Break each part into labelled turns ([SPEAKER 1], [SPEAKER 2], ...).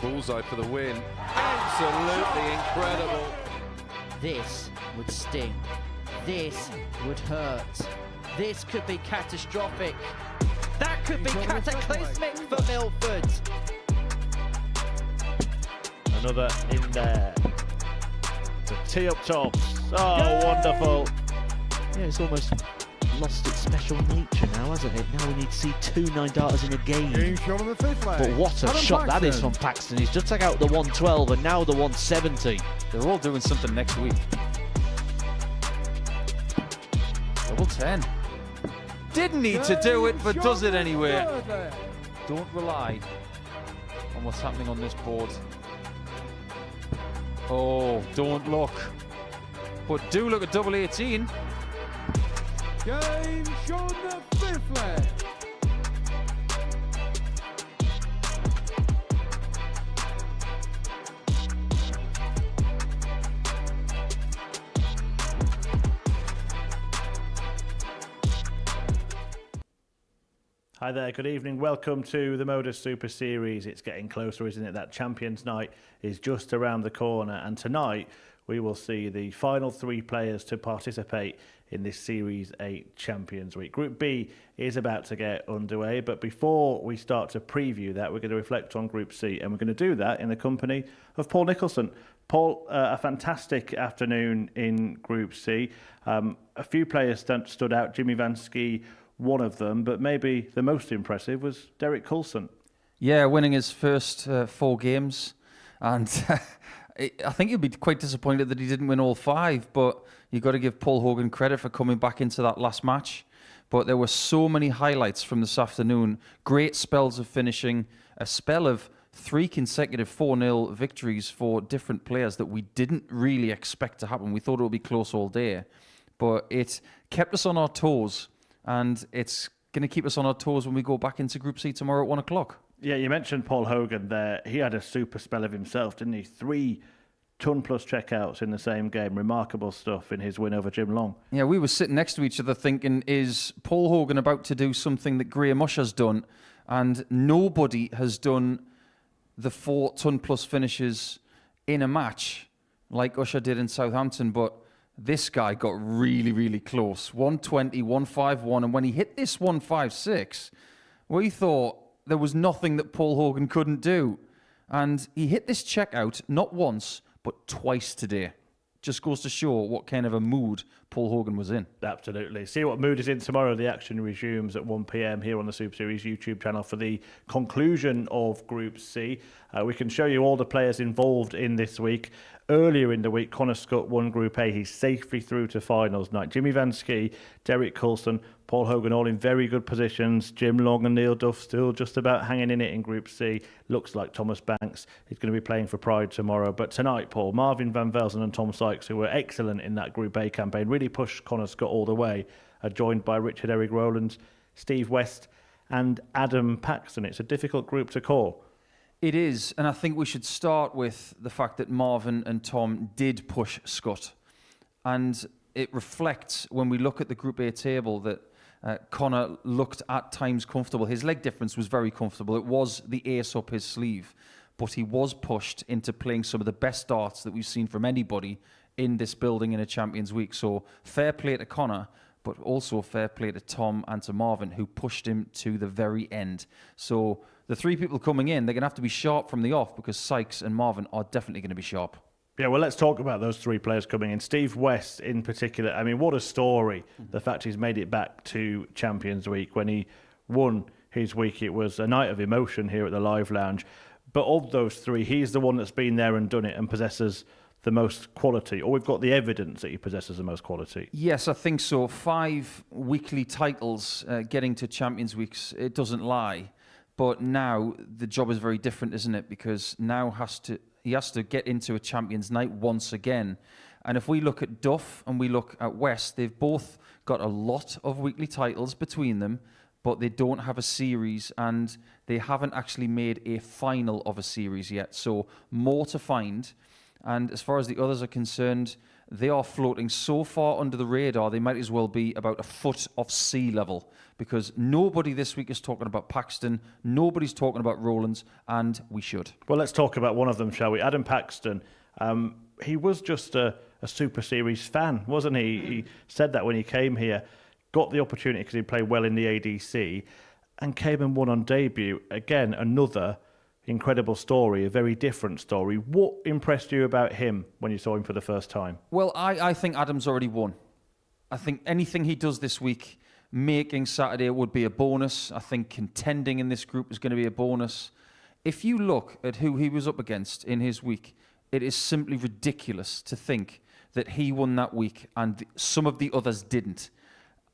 [SPEAKER 1] Bullseye for the win. Absolutely incredible.
[SPEAKER 2] This would sting. This would hurt. This could be catastrophic. That could be cataclysmic for Milford.
[SPEAKER 3] Another in there. The tee up tops. Oh, wonderful.
[SPEAKER 4] Yeah, it's almost lost its special nature now, hasn't it? Now we need to see 2 9-darters in a game.
[SPEAKER 5] Shot on the fifth leg.
[SPEAKER 4] But what a
[SPEAKER 5] Adam
[SPEAKER 4] shot that is
[SPEAKER 5] Paxton.
[SPEAKER 4] from Paxton. He's just taken out the 112 and now the 170.
[SPEAKER 6] They're all doing something next week. Double 10. Didn't need to do it, but does it anyway. Don't rely on what's happening on this board. Oh, don't look. But do look at double 18.
[SPEAKER 5] Game shot on the fifth leg.
[SPEAKER 3] Hi there, good evening. Welcome to the Modus Super Series. It's getting closer, isn't it? That Champions Night is just around the corner. And tonight we will see the final 3 players to participate in this Series 8 Champions Week. Group B is about to get underway. But before we start to preview that, we're going to reflect on Group C. And we're going to do that in the company of Paul Nicholson. Paul, a fantastic afternoon in Group C. A few players stood out. Jimmy Van Schie, one of them, but maybe the most impressive was Derek Coulson.
[SPEAKER 6] Yeah, winning his first 4 games. And I think he'll be quite disappointed that he didn't win all 5, but you've got to give Paul Hogan credit for coming back into that last match. But there were so many highlights from this afternoon. Great spells of finishing, a spell of 3 consecutive 4-0 victories for different players that we didn't really expect to happen. We thought it would be close all day, but it kept us on our toes. And it's going to keep us on our toes when we go back into Group C tomorrow at 1 o'clock.
[SPEAKER 3] Yeah, you mentioned Paul Hogan there. He had a super spell of himself, didn't he? 3 ton-plus checkouts in the same game. Remarkable stuff in his win over Jim Long.
[SPEAKER 6] Yeah, we were sitting next to each other thinking, is Paul Hogan about to do something that Graham Usher's done? And nobody has done the 4 ton-plus finishes in a match like Usher did in Southampton, but this guy got really, really close. 120, 151, and when he hit this 156, we thought there was nothing that Paul Hogan couldn't do. And he hit this checkout not once, but twice today. Just goes to show what kind of a mood Paul Hogan was in.
[SPEAKER 3] Absolutely. See what mood is in tomorrow. The action resumes at 1 p.m. here on the Super Series YouTube channel for the conclusion of Group C. We can show you all the players involved in this week. Earlier in the week, Connor Scott won Group A. He's safely through to finals night. Jimmy Van Schie, Derek Coulson, Paul Hogan all in very good positions. Jim Long and Neil Duff still just about hanging in it in Group C. Looks like Thomas Banks is going to be playing for Pride tomorrow. But tonight, Paul, Marvin van Velzen and Tom Sykes, who were excellent in that Group A campaign, really pushed Connor Scott all the way, are joined by Richard Eric Rowlands, Steve West and Adam Paxton. It's a difficult group to call.
[SPEAKER 6] It is, and I think we should start with the fact that Marvin and Tom did push Scott. And it reflects, when we look at the Group A table, that Connor looked at times comfortable. His leg difference was very comfortable. It was the ace up his sleeve. But he was pushed into playing some of the best darts that we've seen from anybody in this building in a Champions Week. So fair play to Connor, but also fair play to Tom and to Marvin, who pushed him to the very end. So the 3 people coming in, they're going to have to be sharp from the off, because Sykes and Marvin are definitely going to be sharp.
[SPEAKER 3] Yeah, well, let's talk about those 3 players coming in. Steve West in particular. I mean, what a story. The fact he's made it back to Champions Week. When he won his week, it was a night of emotion here at the Live Lounge. But of those 3, he's the one that's been there and done it and possesses the most quality, or we've got the evidence that he possesses the most quality.
[SPEAKER 6] Yes, I think so. 5 weekly titles getting to Champions Weeks, it doesn't lie. But now the job is very different, isn't it? Because now he has to get into a Champions Night once again. And if we look at Duff and we look at West, they've both got a lot of weekly titles between them, but they don't have a series, and they haven't actually made a final of a series yet. So more to find. And as far as the others are concerned, they are floating so far under the radar, they might as well be about a foot off sea level, because nobody this week is talking about Paxton, nobody's talking about Rowlands, and we should.
[SPEAKER 3] Well, let's talk about one of them, shall we? Adam Paxton. He was just a Super Series fan, wasn't he? He said that when he came here, got the opportunity because he played well in the ADC, and came and won on debut. Again, another incredible story, a very different story. What impressed you about him when you saw him for the first time?
[SPEAKER 6] Well, I think Adam's already won. I think anything he does this week, making Saturday would be a bonus. I think contending in this group is going to be a bonus. If you look at who he was up against in his week, it is simply ridiculous to think that he won that week and some of the others didn't.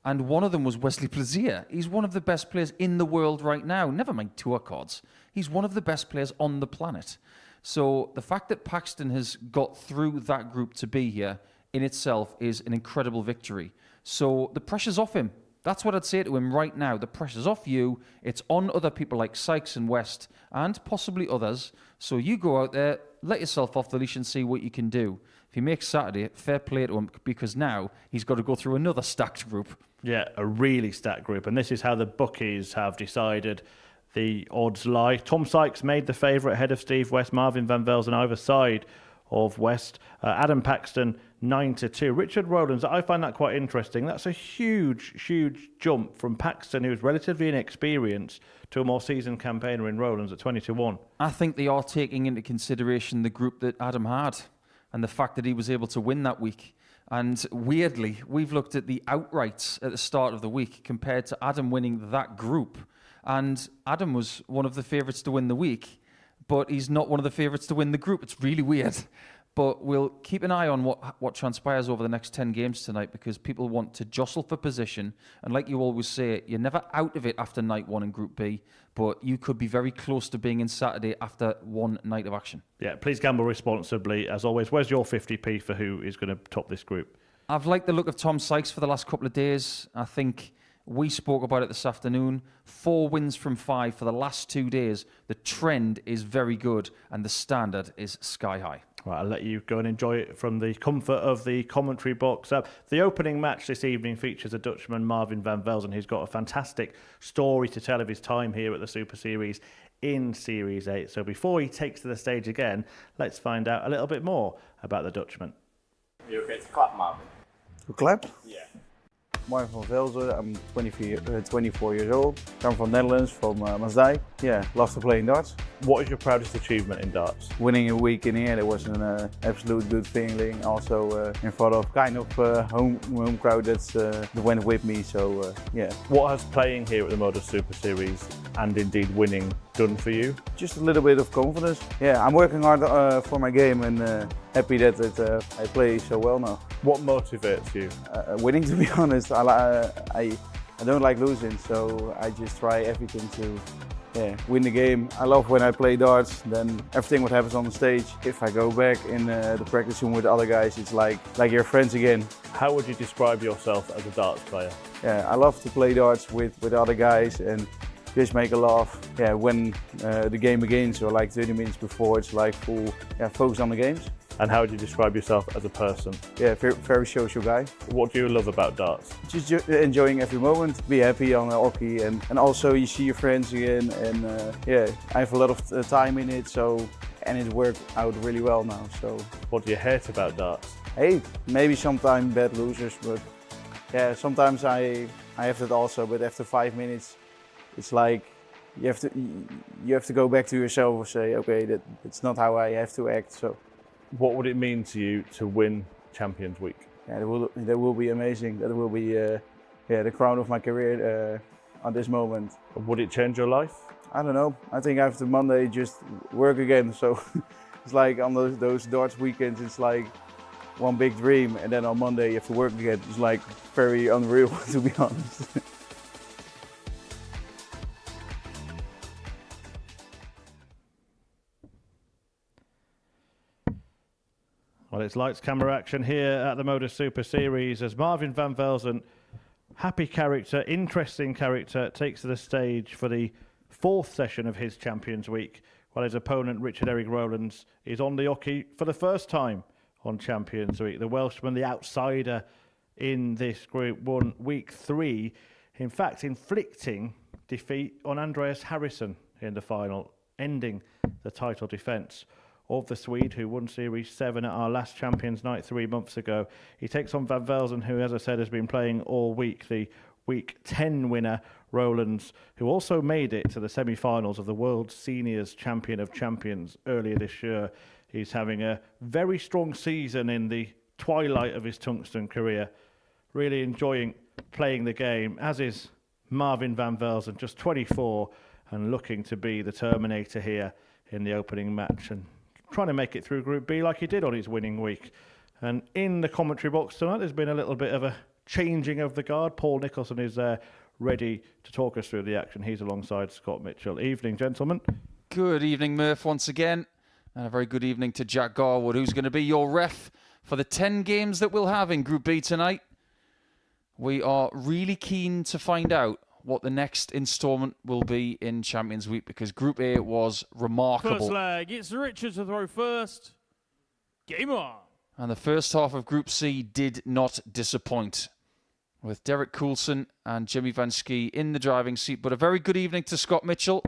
[SPEAKER 6] And one of them was Wesley Plazier. He's one of the best players in the world right now. Never mind tour cards. He's one of the best players on the planet. So the fact that Paxton has got through that group to be here in itself is an incredible victory. So the pressure's off him. That's what I'd say to him right now. The pressure's off you. It's on other people like Sykes and West and possibly others. So you go out there, let yourself off the leash and see what you can do. If he makes Saturday, fair play to him, because now he's got to go through another stacked group.
[SPEAKER 3] Yeah, a really stacked group. And this is how the bookies have decided the odds lie. Tom Sykes made the favourite ahead of Steve West, Marvin van Velzen either side of West. Adam Paxton 9-2. Richard Rowlands, I find that quite interesting. That's a huge jump from Paxton, who was relatively inexperienced, to a more seasoned campaigner in Rowlands at 20-1.
[SPEAKER 6] I think they are taking into consideration the group that Adam had and the fact that he was able to win that week. And weirdly, we've looked at the outrights at the start of the week compared to Adam winning that group. And Adam was one of the favourites to win the week, but he's not one of the favourites to win the group. It's really weird. But we'll keep an eye on what transpires over the next 10 games tonight, because people want to jostle for position. And like you always say, you're never out of it after night one in Group B, but you could be very close to being in Saturday after one night of action.
[SPEAKER 3] Yeah, please gamble responsibly. As always, where's your 50p for who is going to top this group?
[SPEAKER 6] I've liked the look of Tom Sykes for the last couple of days. I think we spoke about it this afternoon. 4 wins from 5 for the last 2 days. The trend is very good and the standard is sky high.
[SPEAKER 3] Right, I'll let you go and enjoy it from the comfort of the commentary box. The opening match this evening features a Dutchman, Marvin van Velzen, who's got a fantastic story to tell of his time here at the Super Series in Series 8. So before he takes to the stage again, let's find out a little bit more about the Dutchman.
[SPEAKER 7] You okay to clap, Marvin?
[SPEAKER 8] To clap?
[SPEAKER 7] Yeah.
[SPEAKER 8] Marvin van Velzen, I'm 24 years old. Come from Netherlands, from Maasdijk. Yeah, love to play in darts.
[SPEAKER 3] What is your proudest achievement in darts?
[SPEAKER 8] Winning a week in here, that was an absolute good feeling. Also in front of kind of home crowd that went with me, so yeah.
[SPEAKER 3] What has playing here at the Modus Super Series and indeed winning done for you?
[SPEAKER 8] Just a little bit of confidence. Yeah, I'm working hard for my game and happy that I play so well now.
[SPEAKER 3] What motivates you?
[SPEAKER 8] Winning, to be honest. I don't like losing, so I just try everything to win the game. I love when I play darts, then everything what happens on the stage. If I go back in the practice room with other guys, it's like you're friends again.
[SPEAKER 3] How would you describe yourself as a darts player?
[SPEAKER 8] Yeah, I love to play darts with other guys and just make a laugh. Yeah, when the game begins, or like 30 minutes before, it's like full focus on the games.
[SPEAKER 3] And how would you describe yourself as a person?
[SPEAKER 8] Yeah, very social guy.
[SPEAKER 3] What do you love about darts?
[SPEAKER 8] Just enjoying every moment, be happy on hockey, and also you see your friends again, and I have a lot of time in it, and it worked out really well now. So
[SPEAKER 3] what do you hate about darts?
[SPEAKER 8] Hey, maybe sometimes bad losers, but yeah, sometimes I have that also. But after 5 minutes, it's like you have to go back to yourself and say, okay, that's not how I have to act. So.
[SPEAKER 3] What would it mean to you to win Champions Week?
[SPEAKER 8] Yeah, that will be amazing. That will be the crown of my career at this moment.
[SPEAKER 3] Would it change your life?
[SPEAKER 8] I don't know. I think after Monday just work again. So it's like on those darts weekends, it's like one big dream, and then on Monday you have to work again. It's like very unreal, to be honest.
[SPEAKER 3] Well, it's lights, camera, action here at the Modus Super Series as Marvin van Velzen, happy character, interesting character, takes to the stage for the 4th session of his Champions Week, while his opponent, Richard Rowlands, is on the hockey for the first time on Champions Week. The Welshman, the outsider in this group, won week 3. In fact, inflicting defeat on Andreas Harrison in the final, ending the title defence of the Swede, who won Series 7 at our last Champions Night 3 months ago. He takes on Van Velzen, who, as I said, has been playing all week, the Week 10 winner, Rowlands, who also made it to the semi-finals of the World Seniors Champion of Champions earlier this year. He's having a very strong season in the twilight of his tungsten career, really enjoying playing the game, as is Marvin van Velzen, just 24, and looking to be the Terminator here in the opening match, and trying to make it through Group B like he did on his winning week. And in the commentary box tonight, there's been a little bit of a changing of the guard. Paul Nicholson is there, ready to talk us through the action. He's alongside Scott Mitchell. Evening, gentlemen.
[SPEAKER 6] Good evening, Murph, once again. And a very good evening to Jack Garwood, who's going to be your ref for the 10 games that we'll have in Group B tonight. We are really keen to find out what the next instalment will be in Champions Week, because Group A was remarkable.
[SPEAKER 5] First leg, it's Richard to throw first. Game on.
[SPEAKER 6] And the first half of Group C did not disappoint, with Derek Coulson and Jimmy Van Schie in the driving seat. But a very good evening to Scott Mitchell,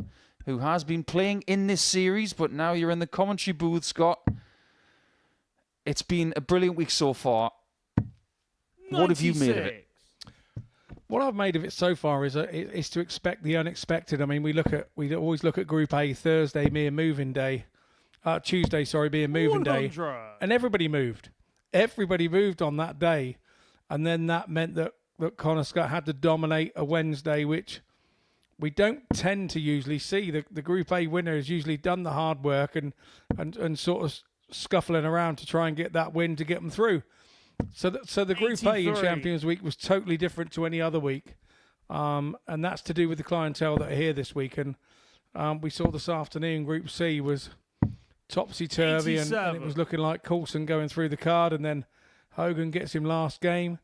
[SPEAKER 6] who has been playing in this series, but now you're in the commentary booth, Scott. It's been a brilliant week so far.
[SPEAKER 5] 96.
[SPEAKER 6] What have you made of it?
[SPEAKER 9] What I've made of it so far is to expect the unexpected. I mean, we always look at Group A Thursday being moving day, Tuesday, being moving
[SPEAKER 5] 100.
[SPEAKER 9] day, and everybody moved. Everybody moved on that day, and then that meant that Connor Scott had to dominate a Wednesday, which we don't tend to usually see. The Group A winner has usually done the hard work and sort of scuffling around to try and get that win to get them through. So the Group A in Champions Week was totally different to any other week, and that's to do with the clientele that are here this week. And we saw this afternoon Group C was topsy-turvy, and it was looking like Coulson going through the card, and then Hogan gets him last game.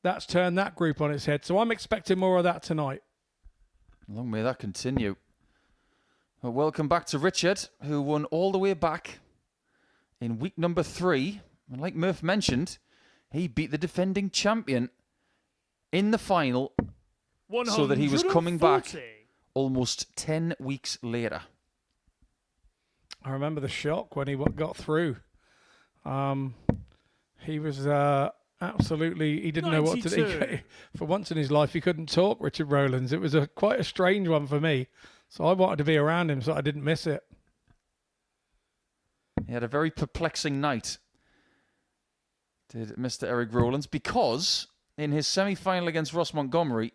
[SPEAKER 9] That's turned that group on its head. So I'm expecting more of that tonight.
[SPEAKER 6] Long may that continue. Well, welcome back to Richard, who won all the way back in week number 3. And like Murph mentioned, he beat the defending champion in the final, so that he was coming back almost 10 weeks later.
[SPEAKER 9] I remember the shock when he got through. He was absolutely, he didn't know what to do. For once in his life, he couldn't talk, Richard Rowlands. It was quite a strange one for me. So I wanted to be around him so I didn't miss it.
[SPEAKER 6] He had a very perplexing night, did Mr. Eric Rowlands, because in his semi-final against Ross Montgomery,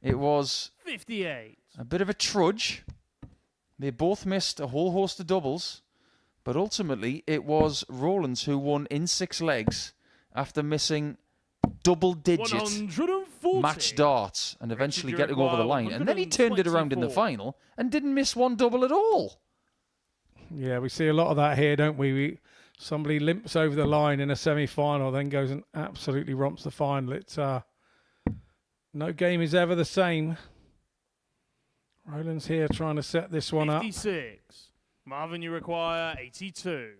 [SPEAKER 6] it was
[SPEAKER 5] 58.
[SPEAKER 6] A bit of a trudge. They both missed a whole host of doubles, but ultimately it was Rowlands who won in 6 legs after missing double-digit match darts and eventually getting over the line. And then he turned it around in the final and didn't miss one double at all.
[SPEAKER 9] Yeah, we see a lot of that here, don't we? Somebody limps over the line in a semi-final, then goes and absolutely romps the final. It's no game is ever the same. Rowlands here trying to set this one up.
[SPEAKER 5] 56. Marvin, you require 82.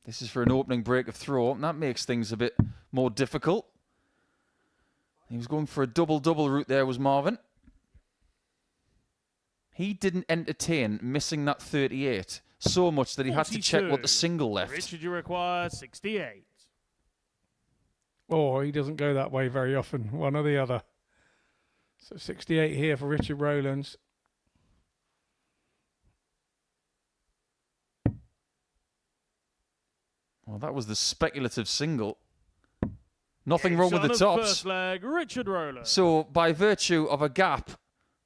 [SPEAKER 6] This is for an opening break of throw, and that makes things a bit more difficult. He was going for a double-double route there, was Marvin. He didn't entertain missing that 38 so much that he
[SPEAKER 5] 42.
[SPEAKER 6] had to check what the single left.
[SPEAKER 5] Richard, you require 68.
[SPEAKER 9] Oh, he doesn't go that way very often, one or the other. So 68 here for Richard Rowlands.
[SPEAKER 6] Well, that was the speculative single. Nothing wrong with the tops.
[SPEAKER 5] First leg, Richard Rowlands.
[SPEAKER 6] So, by virtue of a gap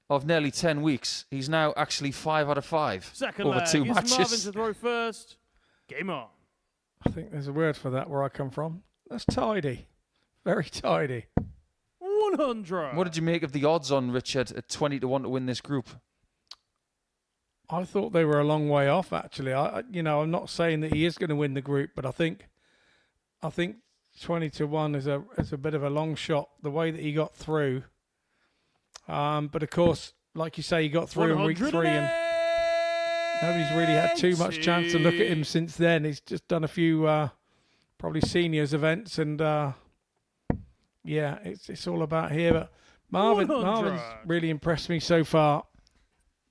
[SPEAKER 6] of nearly 10 weeks, he's now actually 5 out of 5
[SPEAKER 5] Second
[SPEAKER 6] over
[SPEAKER 5] leg,
[SPEAKER 6] 2
[SPEAKER 5] it's
[SPEAKER 6] matches.
[SPEAKER 5] Marvin to throw first. Game on.
[SPEAKER 9] I think there's a word for that where I come from. That's tidy. Very tidy.
[SPEAKER 5] 100.
[SPEAKER 6] What did you make of the odds on Richard at 20 to 1 to win this group?
[SPEAKER 9] I thought they were a long way off, actually. I'm not saying that he is going to win the group, but I think 20 to 1 is a bit of a long shot. The way that he got through, but of course, like you say, he got through in week 3, and Nobody's really had too much chance to look at him since then. He's just done a few probably seniors events, and yeah, it's all about here. But Marvin's really impressed me so far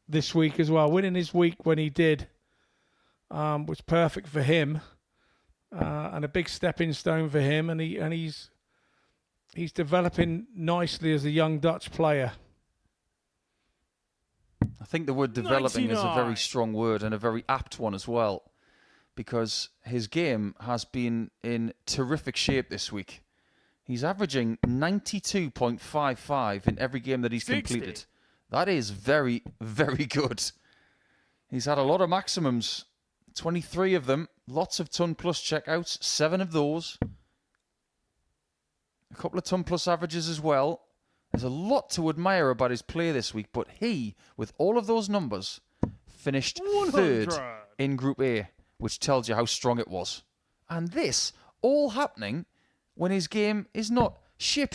[SPEAKER 9] this week as well. Winning his week when he did was perfect for him, and a big stepping stone for him. And he's developing nicely as a young Dutch player.
[SPEAKER 6] I think the word developing is a very strong word and a very apt one as well, because his game has been in terrific shape this week. He's averaging 92.55 in every game that he's completed. That is very, very good. He's had a lot of maximums, 23 of them, lots of ton plus checkouts, 7 of those. A couple of ton plus averages as well. There's a lot to admire about his play this week, but he, with all of those numbers, finished 3rd in Group A, which tells you how strong it was. And this all happening when his game is not ship.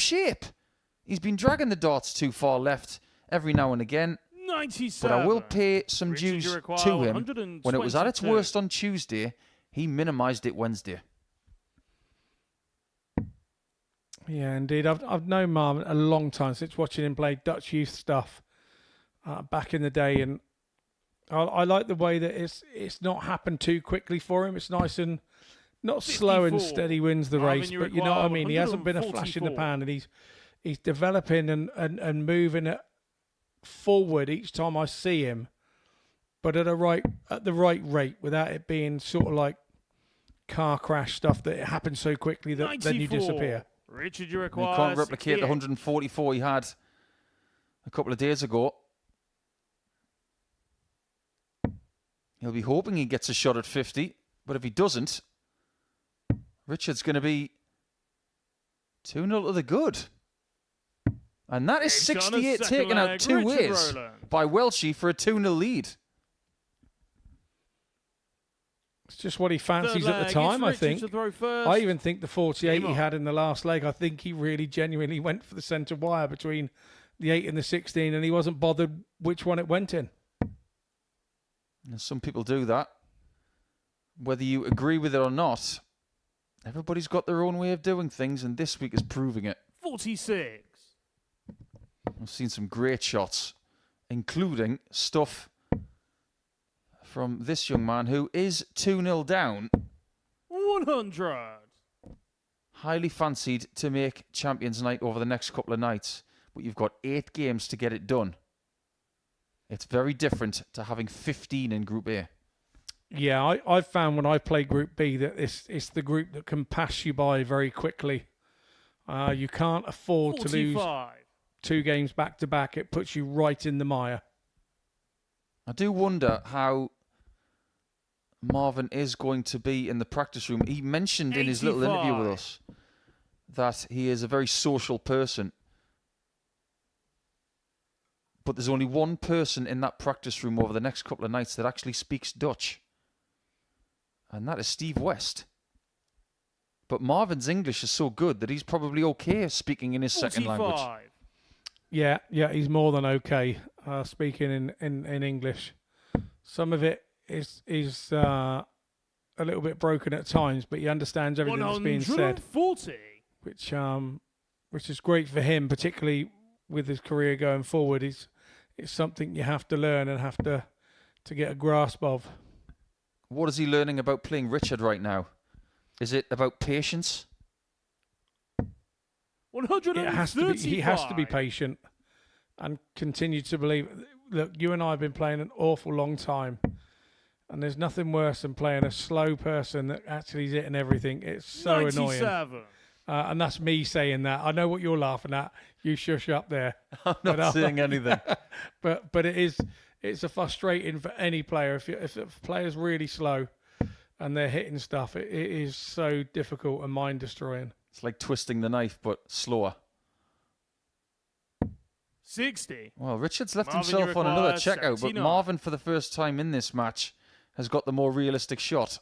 [SPEAKER 6] He's been dragging the darts too far left every now and again.
[SPEAKER 5] 97.
[SPEAKER 6] But I will pay some dues to him. When it was at its worst on Tuesday, he minimised it Wednesday.
[SPEAKER 9] Yeah, indeed. I've known Marvin a long time, since watching him play Dutch youth stuff back in the day, and I like the way that it's not happened too quickly for him. It's nice and not 54. Slow and steady wins the race, but you know what I mean. He hasn't been a flash in the pan, and he's developing and moving it forward each time I see him, but at the right rate, without it being sort of like car crash stuff that it happens so quickly that 94. Then you disappear.
[SPEAKER 5] Richard,
[SPEAKER 6] you can't replicate the 144 he had a couple of days ago. He'll be hoping he gets a shot at 50, but if he doesn't, Richard's going to be 2-0 to the good. And that is 68 taken out 2 ways by Welshie for a 2-0 lead.
[SPEAKER 9] It's just what he fancies at the time, I think. I even think the 48 he had in the last leg, I think he really genuinely went for the centre wire between the 8 and the 16, and he wasn't bothered which one it went in.
[SPEAKER 6] And some people do that. Whether you agree with it or not, everybody's got their own way of doing things, and this week is proving it.
[SPEAKER 5] 46.
[SPEAKER 6] I've seen some great shots, including stuff from this young man who is 2-0 down.
[SPEAKER 5] 100.
[SPEAKER 6] Highly fancied to make Champions Night over the next couple of nights, but you've got 8 games to get it done. It's very different to having 15 in Group A.
[SPEAKER 9] Yeah, I've found when I play Group B that it's the group that can pass you by very quickly. You can't afford 45. To lose 2 games back to back. It puts you right in the mire.
[SPEAKER 6] I do wonder how Marvin is going to be in the practice room. He mentioned in his little interview with us that he is a very social person. But there's only one person in that practice room over the next couple of nights that actually speaks Dutch. And that is Steve West. But Marvin's English is so good that he's probably okay speaking in his 45. Second language.
[SPEAKER 9] Yeah, he's more than okay speaking in English. Some of it is a little bit broken at times, but he understands everything that's being said.
[SPEAKER 5] 140.
[SPEAKER 9] Which is great for him, particularly with his career going forward. It's something you have to learn and have to get a grasp of.
[SPEAKER 6] What is he learning about playing Richard right now? Is it about patience?
[SPEAKER 5] 135.
[SPEAKER 9] He has to be patient and continue to believe. Look, you and I have been playing an awful long time, and there's nothing worse than playing a slow person that actually is hitting everything. It's so
[SPEAKER 5] 97.
[SPEAKER 9] Annoying. And that's me saying that. I know what you're laughing at. You shush up there.
[SPEAKER 6] I'm not saying anything.
[SPEAKER 9] but it's a frustrating for any player. If a player's really slow and they're hitting stuff, it is so difficult and mind destroying.
[SPEAKER 6] It's like twisting the knife, but slower.
[SPEAKER 5] 60.
[SPEAKER 6] Well, Richard's left himself on another checkout, but Marvin, for the first time in this match, has got the more realistic shot.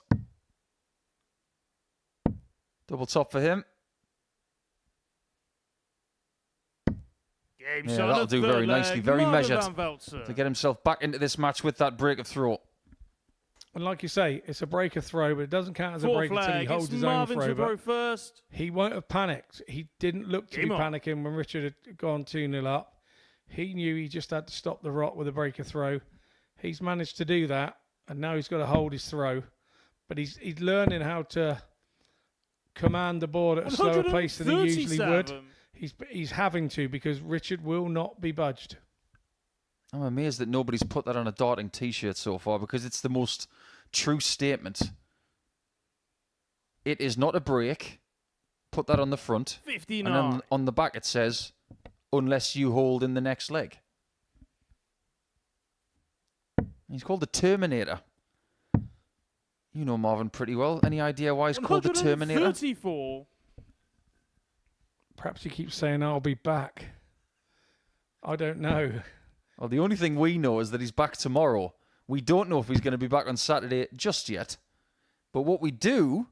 [SPEAKER 6] Double top for him. Yeah, that'll do very nicely. Very measured to get himself back into this match with that break of throw.
[SPEAKER 9] And like you say, it's a breaker throw, but it doesn't count as a
[SPEAKER 5] Fourth
[SPEAKER 9] break until he
[SPEAKER 5] flag.
[SPEAKER 9] holds
[SPEAKER 5] It's
[SPEAKER 9] his own
[SPEAKER 5] Marvin
[SPEAKER 9] throw.
[SPEAKER 5] to throw
[SPEAKER 9] But
[SPEAKER 5] first.
[SPEAKER 9] he won't have panicked. He didn't look to be
[SPEAKER 5] Game on.
[SPEAKER 9] panicking when Richard had gone 2-0 up. He knew he just had to stop the rot with a breaker throw. He's managed to do that, and now he's got to hold his throw. But he's learning how to command the board at a slower pace than he usually would.
[SPEAKER 5] 137.
[SPEAKER 9] He's having to, because Richard will not be budged.
[SPEAKER 6] I'm amazed that nobody's put that on a darting T-shirt so far, because it's the most true statement. It is not a break. Put that on the front.
[SPEAKER 5] 59.
[SPEAKER 6] And then on the back it says, unless you hold in the next leg. He's called the Terminator. You know Marvin pretty well. Any idea why he's called the Terminator?
[SPEAKER 5] 134.
[SPEAKER 9] Perhaps he keeps saying, I'll be back. I don't know.
[SPEAKER 6] Well, the only thing we know is that he's back tomorrow. We don't know if he's going to be back on Saturday just yet. But what we do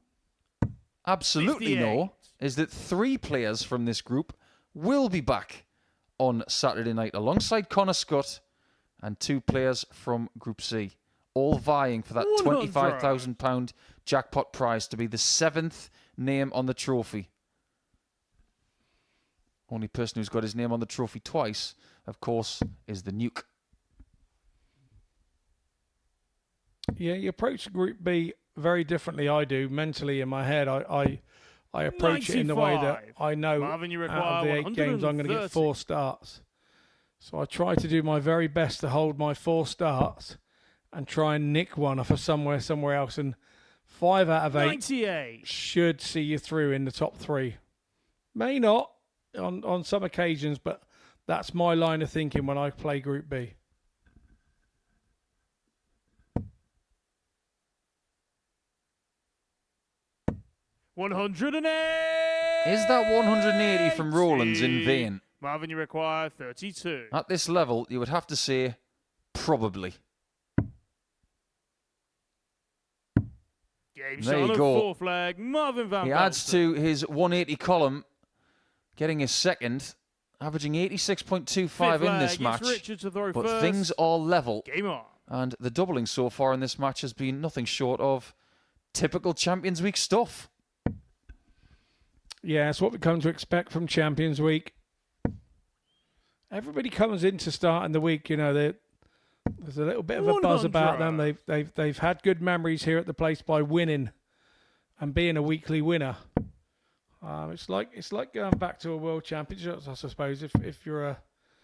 [SPEAKER 6] absolutely
[SPEAKER 5] 58.
[SPEAKER 6] know is that 3 players from this group will be back on Saturday night alongside Connor Scott and 2 players from Group C, all vying for that £25,000 jackpot prize to be the 7th name on the trophy. Only person who's got his name on the trophy twice, of course, is the Nuke.
[SPEAKER 9] Yeah, you approach Group B very differently. I do mentally in my head. I approach it in the way that
[SPEAKER 5] 95.
[SPEAKER 9] I know
[SPEAKER 5] Marvin, you
[SPEAKER 9] out
[SPEAKER 5] require
[SPEAKER 9] of the 8 games I'm going to get
[SPEAKER 5] 130.
[SPEAKER 9] 4 starts. So I try to do my very best to hold my 4 starts and try and nick one off of somewhere else. And 5 out of 8
[SPEAKER 5] 98.
[SPEAKER 9] should see you through in the top 3. May not on some occasions, but that's my line of thinking when I play Group B.
[SPEAKER 6] Is that 180 from Rowlands in vain?
[SPEAKER 5] Marvin, you require 32.
[SPEAKER 6] At this level, you would have to say, probably.
[SPEAKER 5] Game
[SPEAKER 6] There
[SPEAKER 5] shot
[SPEAKER 6] you
[SPEAKER 5] on
[SPEAKER 6] go.
[SPEAKER 5] 4 flag. Marvin van
[SPEAKER 6] He adds
[SPEAKER 5] Velzen.
[SPEAKER 6] to his 180 column, getting his second, averaging 86.25 in this
[SPEAKER 5] Fifth flag.
[SPEAKER 6] match.
[SPEAKER 5] It's Richard to throw
[SPEAKER 6] But
[SPEAKER 5] first.
[SPEAKER 6] things are level,
[SPEAKER 5] Game on.
[SPEAKER 6] and the doubling so far in this match has been nothing short of typical Champions Week stuff.
[SPEAKER 9] Yeah, it's what we come to expect from Champions Week. Everybody comes into starting the week, you know, there's a little bit of a buzz about them.
[SPEAKER 5] 100.
[SPEAKER 9] They've had good memories here at the place by winning and being a weekly winner. It's like going back to a world championship, I suppose. If you're a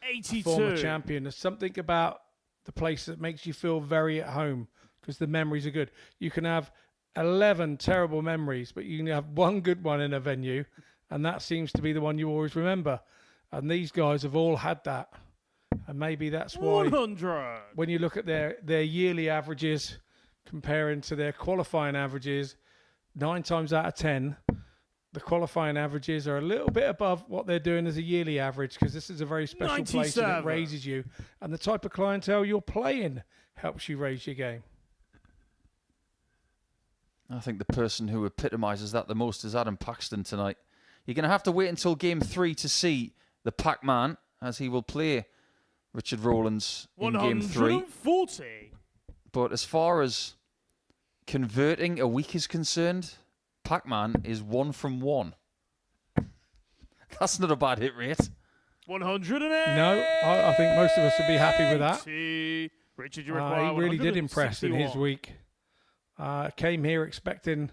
[SPEAKER 5] 82.
[SPEAKER 9] former champion, there's something about the place that makes you feel very at home because the memories are good. You can have 11 terrible memories, but you can have one good one in a venue, and that seems to be the one you always remember. And these guys have all had that, and maybe that's why
[SPEAKER 5] 100.
[SPEAKER 9] when you look at their yearly averages comparing to their qualifying averages, 9 times out of 10, the qualifying averages are a little bit above what they're doing as a yearly average, because this is a very special place and it
[SPEAKER 5] 97.
[SPEAKER 9] raises you, and the type of clientele you're playing helps you raise your game.
[SPEAKER 6] I think the person who epitomises that the most is Adam Paxton tonight. You're going to have to wait until Game 3 to see the Pac-Man, as he will play Richard Rowlands in Game 3.
[SPEAKER 5] 140.
[SPEAKER 6] But as far as converting a week is concerned, Pac-Man is 1 from 1. That's not a bad hit rate.
[SPEAKER 5] 108.
[SPEAKER 9] No, I think most of us would be happy with that.
[SPEAKER 5] Richard, you require
[SPEAKER 9] He really did impress in his
[SPEAKER 5] 161.
[SPEAKER 9] week. Came here expecting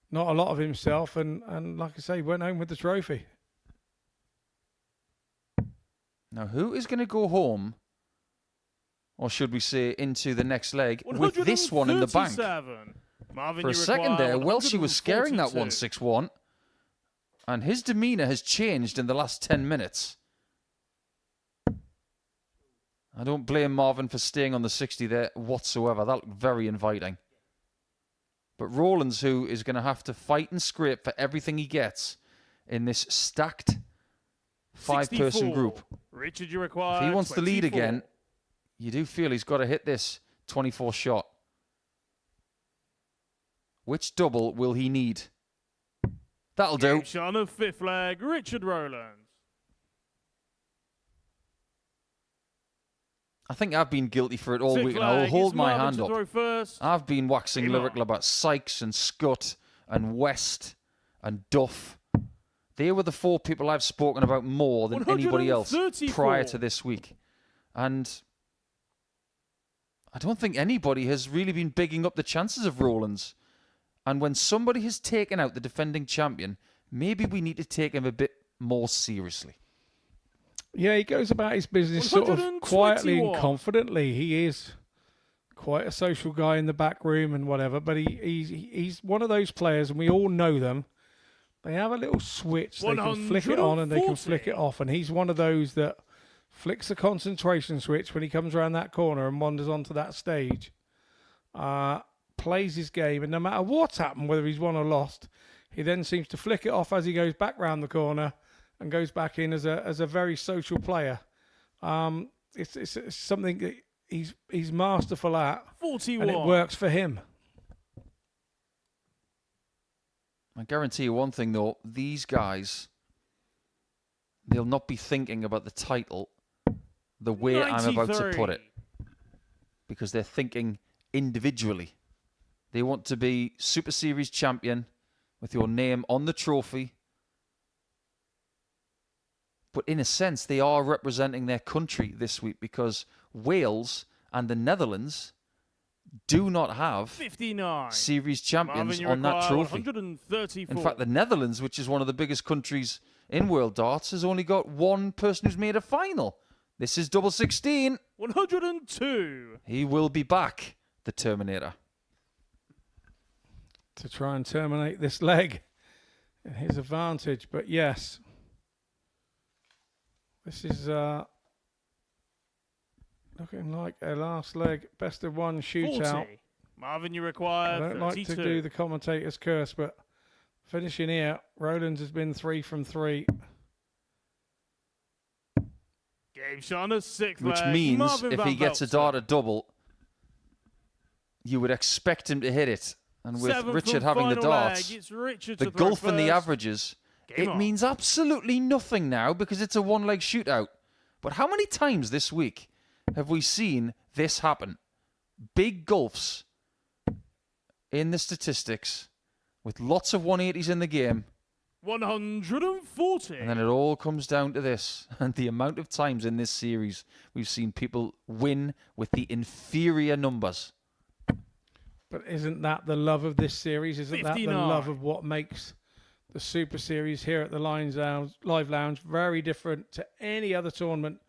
[SPEAKER 9] not a lot of himself, and like I say, went home with the trophy.
[SPEAKER 6] Now, who is going to go home, or should we say into the next leg, with this one in the bank?
[SPEAKER 5] 137. Marvin,
[SPEAKER 6] For a
[SPEAKER 5] you
[SPEAKER 6] second
[SPEAKER 5] require
[SPEAKER 6] there, Welshie was scaring that
[SPEAKER 5] 142.
[SPEAKER 6] 161, and his demeanour has changed in the last 10 minutes. I don't blame Marvin for staying on the 60 there whatsoever. That looked very inviting. But Rowlands, who is going to have to fight and scrape for everything he gets in this stacked 5-person
[SPEAKER 5] 64.
[SPEAKER 6] group.
[SPEAKER 5] Richard, you require
[SPEAKER 6] If he wants to lead
[SPEAKER 5] 24.
[SPEAKER 6] again, you do feel he's got to hit this 24 shot. Which double will he need? That'll do.
[SPEAKER 5] Game shot on the 5th flag. Richard Rowlands.
[SPEAKER 6] I think I've been guilty for it all
[SPEAKER 5] Sick
[SPEAKER 6] week, and I will
[SPEAKER 5] flag.
[SPEAKER 6] hold
[SPEAKER 5] It's
[SPEAKER 6] my
[SPEAKER 5] Marvin
[SPEAKER 6] hand
[SPEAKER 5] to
[SPEAKER 6] up.
[SPEAKER 5] throw first.
[SPEAKER 6] I've been waxing
[SPEAKER 5] Game
[SPEAKER 6] lyrical
[SPEAKER 5] on.
[SPEAKER 6] about Sykes and Scott and West and Duff. They were the 4 people I've spoken about more than anybody else
[SPEAKER 5] 134.
[SPEAKER 6] prior to this week. And I don't think anybody has really been bigging up the chances of Rowlands. And when somebody has taken out the defending champion, maybe we need to take him a bit more seriously.
[SPEAKER 9] Yeah, he goes about his business sort of quietly and
[SPEAKER 5] 121.
[SPEAKER 9] confidently. He is quite a social guy in the back room and whatever, but he's one of those players, and we all know them. They have a little switch. They can flick it on and they can flick it off, and he's one of those that flicks the concentration switch when he comes around that corner and wanders onto that stage. Plays his game, and no matter what's happened, whether he's won or lost, he then seems to flick it off as he goes back round the corner and goes back in as a very social player. It's something that he's masterful at,
[SPEAKER 5] 41.
[SPEAKER 9] and it works for him.
[SPEAKER 6] I guarantee you one thing, though. These guys, they'll not be thinking about the title the way I'm about to put it. Because they're thinking individually. They want to be Super Series champion with your name on the trophy. But in a sense, they are representing their country this week, because Wales and the Netherlands do not have
[SPEAKER 5] 59.
[SPEAKER 6] series champions
[SPEAKER 5] Marvin,
[SPEAKER 6] on that trophy.
[SPEAKER 5] 134.
[SPEAKER 6] In fact, the Netherlands, which is one of the biggest countries in world darts, has only got one person who's made a final. This is double 16.
[SPEAKER 5] 102.
[SPEAKER 6] He will be back, the Terminator.
[SPEAKER 9] To try and terminate this leg in his advantage. But yes, this is looking like a last leg best of one shootout.
[SPEAKER 5] 40. Marvin, you
[SPEAKER 9] I
[SPEAKER 5] require
[SPEAKER 9] don't
[SPEAKER 5] 32.
[SPEAKER 9] like to do the commentator's curse, but finishing here, Rowlands has been 3 from 3.
[SPEAKER 5] Game shot on 6th
[SPEAKER 6] Which
[SPEAKER 5] leg.
[SPEAKER 6] means
[SPEAKER 5] Marvin
[SPEAKER 6] if
[SPEAKER 5] van
[SPEAKER 6] he gets a
[SPEAKER 5] Velzen.
[SPEAKER 6] dart at double, you would expect him to hit it. And with
[SPEAKER 5] 7th
[SPEAKER 6] Richard
[SPEAKER 5] and
[SPEAKER 6] having the
[SPEAKER 5] final
[SPEAKER 6] darts,
[SPEAKER 5] leg. It's Richard
[SPEAKER 6] the
[SPEAKER 5] to throw
[SPEAKER 6] gulf and the
[SPEAKER 5] first.
[SPEAKER 6] averages,
[SPEAKER 5] Game
[SPEAKER 6] it
[SPEAKER 5] on.
[SPEAKER 6] means absolutely nothing now because it's a one-leg shootout. But how many times this week have we seen this happen? Big gulfs in the statistics with lots of 180s in the game.
[SPEAKER 5] 140.
[SPEAKER 6] And then it all comes down to this. And the amount of times in this series we've seen people win with the inferior numbers.
[SPEAKER 9] But isn't that the love of this series? Isn't that the
[SPEAKER 5] 59.
[SPEAKER 9] love of what makes the Super Series here at the Live Lounge very different to any other tournament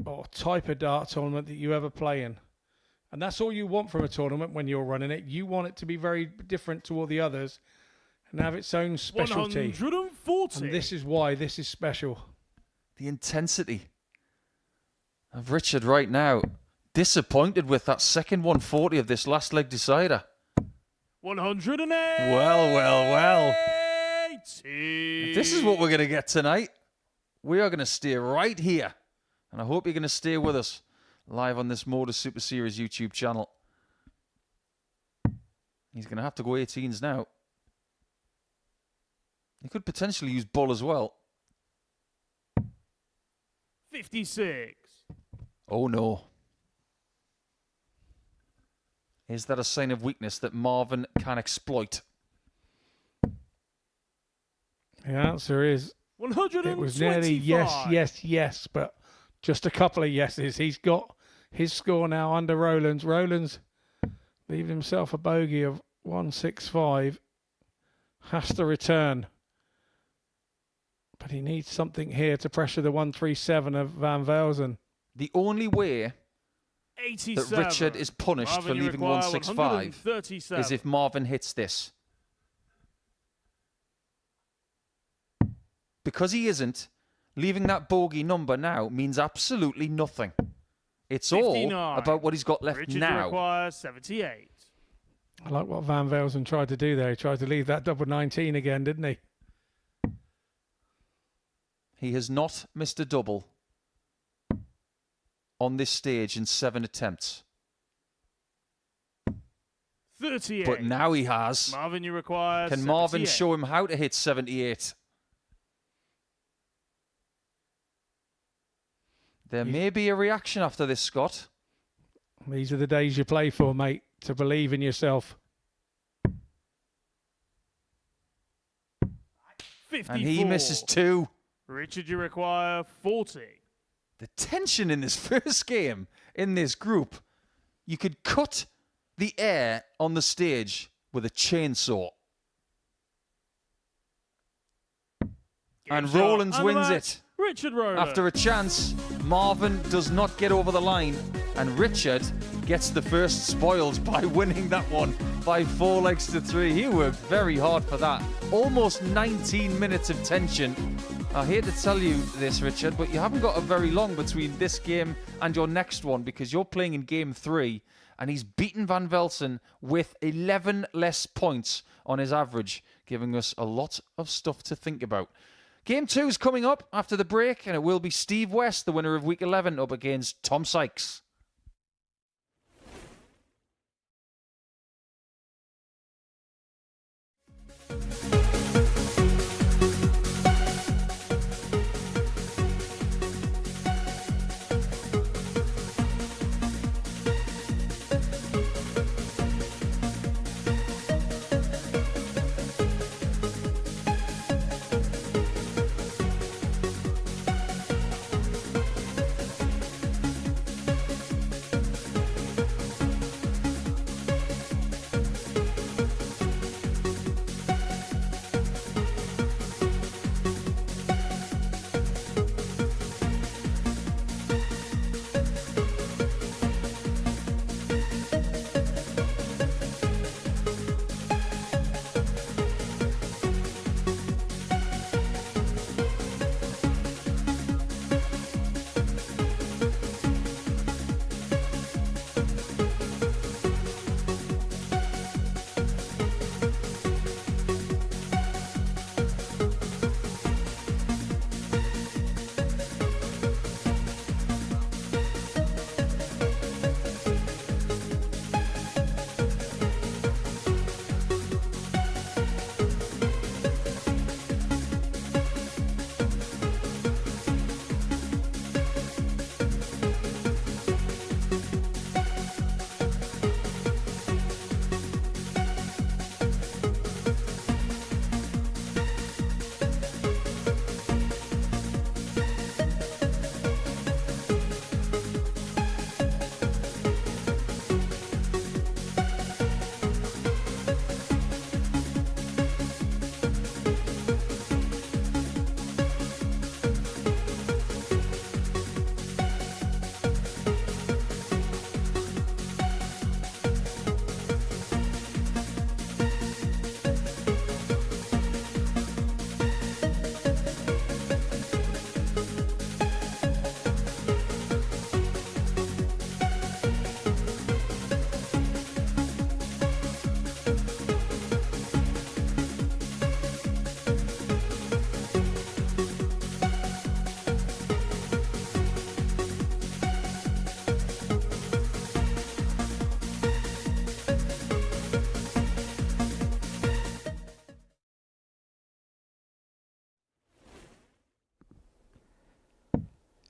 [SPEAKER 9] or type of dart tournament that you ever play in? And that's all you want from a tournament when you're running it. You want it to be very different to all the others and have its own specialty.
[SPEAKER 5] 140.
[SPEAKER 9] And this is why this is special.
[SPEAKER 6] The intensity of Richard right now. Disappointed with that second 140 of this last leg decider.
[SPEAKER 5] 108.
[SPEAKER 6] Well. If this is what we're going to get tonight, we are going to stay right here. And I hope you're going to stay with us live on this Modus Super Series YouTube channel. He's going to have to go 18s now. He could potentially use bull as well.
[SPEAKER 5] 56.
[SPEAKER 6] Oh no. Is that a sign of weakness that Marvin can exploit?
[SPEAKER 9] The answer is
[SPEAKER 5] 125.
[SPEAKER 9] it was nearly yes, but just a couple of yeses. He's got his score now under Rowlands. Rowlands leaving himself a bogey of 165. Has to return. But he needs something here to pressure the 137 of Van Velzen.
[SPEAKER 6] The only way
[SPEAKER 5] 87.
[SPEAKER 6] that Richard is punished
[SPEAKER 5] Marvin,
[SPEAKER 6] for
[SPEAKER 5] you
[SPEAKER 6] leaving
[SPEAKER 5] require
[SPEAKER 6] 165
[SPEAKER 5] 137.
[SPEAKER 6] is if Marvin hits this. Because he isn't, leaving that bogey number now means absolutely nothing. It's
[SPEAKER 5] 59.
[SPEAKER 6] all about what he's got left
[SPEAKER 5] Richard
[SPEAKER 6] now.
[SPEAKER 5] requires 78.
[SPEAKER 9] I like what Van Velzen tried to do there. He tried to leave that double 19 again, didn't he?
[SPEAKER 6] He has not missed a double on this stage in 7 attempts.
[SPEAKER 5] 38.
[SPEAKER 6] But now he has.
[SPEAKER 5] Marvin, you require
[SPEAKER 6] Can Marvin
[SPEAKER 5] 78.
[SPEAKER 6] show him how to hit 78? There may be a reaction after this, Scott.
[SPEAKER 9] These are the days you play for, mate, to believe in yourself.
[SPEAKER 5] 54.
[SPEAKER 6] And he misses 2.
[SPEAKER 5] Richard, you require 40.
[SPEAKER 6] The tension in this first game, in this group, you could cut the air on the stage with a chainsaw. And
[SPEAKER 5] shot.
[SPEAKER 6] Rowlands
[SPEAKER 5] And the
[SPEAKER 6] wins
[SPEAKER 5] match,
[SPEAKER 6] it.
[SPEAKER 5] Richard Rowlands.
[SPEAKER 6] After a chance, Marvin does not get over the line, and Richard gets the first spoils by winning that one by 4 legs to 3. He worked very hard for that. Almost 19 minutes of tension. I hate to tell you this, Richard, but you haven't got a very long between this game and your next one, because you're playing in game 3, and he's beaten Van Velzen with 11 less points on his average, giving us a lot of stuff to think about. Game 2 is coming up after the break, and it will be Steve West, the winner of Week 11, up against Tom Sykes.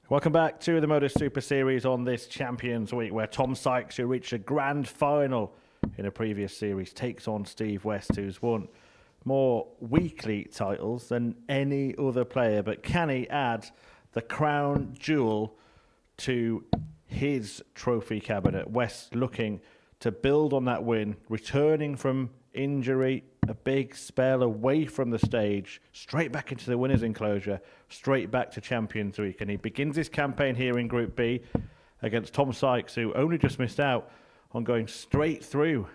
[SPEAKER 3] Welcome back to the Modus Super Series on this Champions Week, where Tom Sykes, who reached a grand final in a previous series, takes on Steve West, who's won more weekly titles than any other player. But can he add the crown jewel to his trophy cabinet? West looking to build on that win, returning from injury, a big spell away from the stage, straight back into the winner's enclosure, straight back to Champions Week. And he begins his campaign here in Group B against Tom Sykes, who only just missed out on going straight through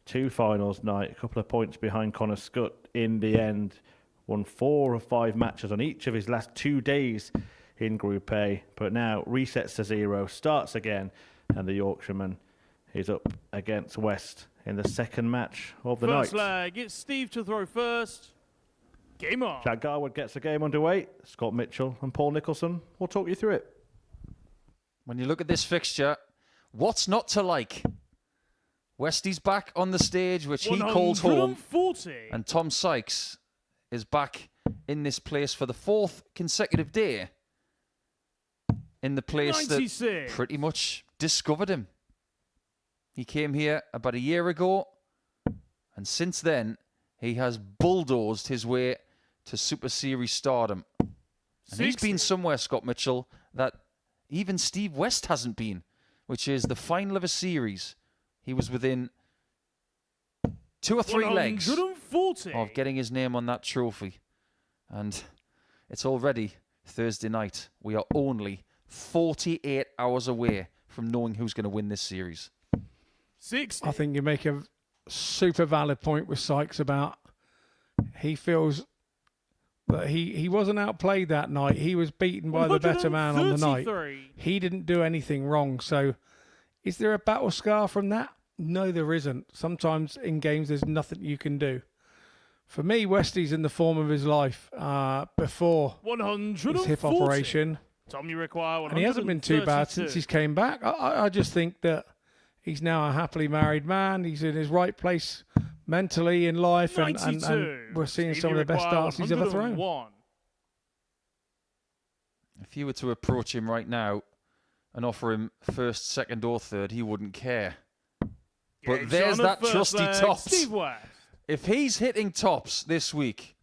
[SPEAKER 3] to finals night. A couple of points behind Connor Scott in the end. Won 4 of 5 matches on each of his last 2 days in Group A, but now resets to 0, starts again, and the Yorkshireman is up against West in the second match of the night.
[SPEAKER 5] First leg, it's Steve to throw first. Game on.
[SPEAKER 3] Jack Garwood gets the game underway. Scott Mitchell and Paul Nicholson will talk you through it.
[SPEAKER 6] When you look at this fixture, what's not to like? Westie's back on the stage, which he calls home.
[SPEAKER 5] 140.
[SPEAKER 6] And Tom Sykes is back in this place for the 4th consecutive day. in the place
[SPEAKER 5] 96.
[SPEAKER 6] that pretty much discovered him. He came here about a year ago, and since then, he has bulldozed his way to Super Series stardom. And he's been somewhere, Scott Mitchell, that even Steve West hasn't been, which is the final of a series. He was within 2 or 3 legs
[SPEAKER 5] 140.
[SPEAKER 6] of getting his name on that trophy. And it's already Thursday night. We are only 48 hours away from knowing who's going to win this series.
[SPEAKER 5] 60.
[SPEAKER 9] I think you make a super valid point with Sykes about he feels that he wasn't outplayed that night. He was beaten by the better man on the night.
[SPEAKER 5] 133.
[SPEAKER 9] He didn't do anything wrong. So is there a battle scar from that? No, there isn't. Sometimes in games there's nothing you can do. For me, Westy's in the form of his life before
[SPEAKER 5] 140.
[SPEAKER 9] his hip operation.
[SPEAKER 5] Tom, you require 132.
[SPEAKER 9] And he hasn't been too bad since he's came back. I just think that he's now a happily married man. He's in his right place mentally in life, and we're seeing
[SPEAKER 5] Steve,
[SPEAKER 9] some of the best darts he's ever thrown.
[SPEAKER 5] 101.
[SPEAKER 6] If you were to approach him right now and offer him first, second, or third, he wouldn't care. But
[SPEAKER 5] Game
[SPEAKER 6] there's
[SPEAKER 5] shot on
[SPEAKER 6] that
[SPEAKER 5] the first
[SPEAKER 6] trusty
[SPEAKER 5] leg,
[SPEAKER 6] tops.
[SPEAKER 5] Steve West.
[SPEAKER 6] If he's hitting tops this week,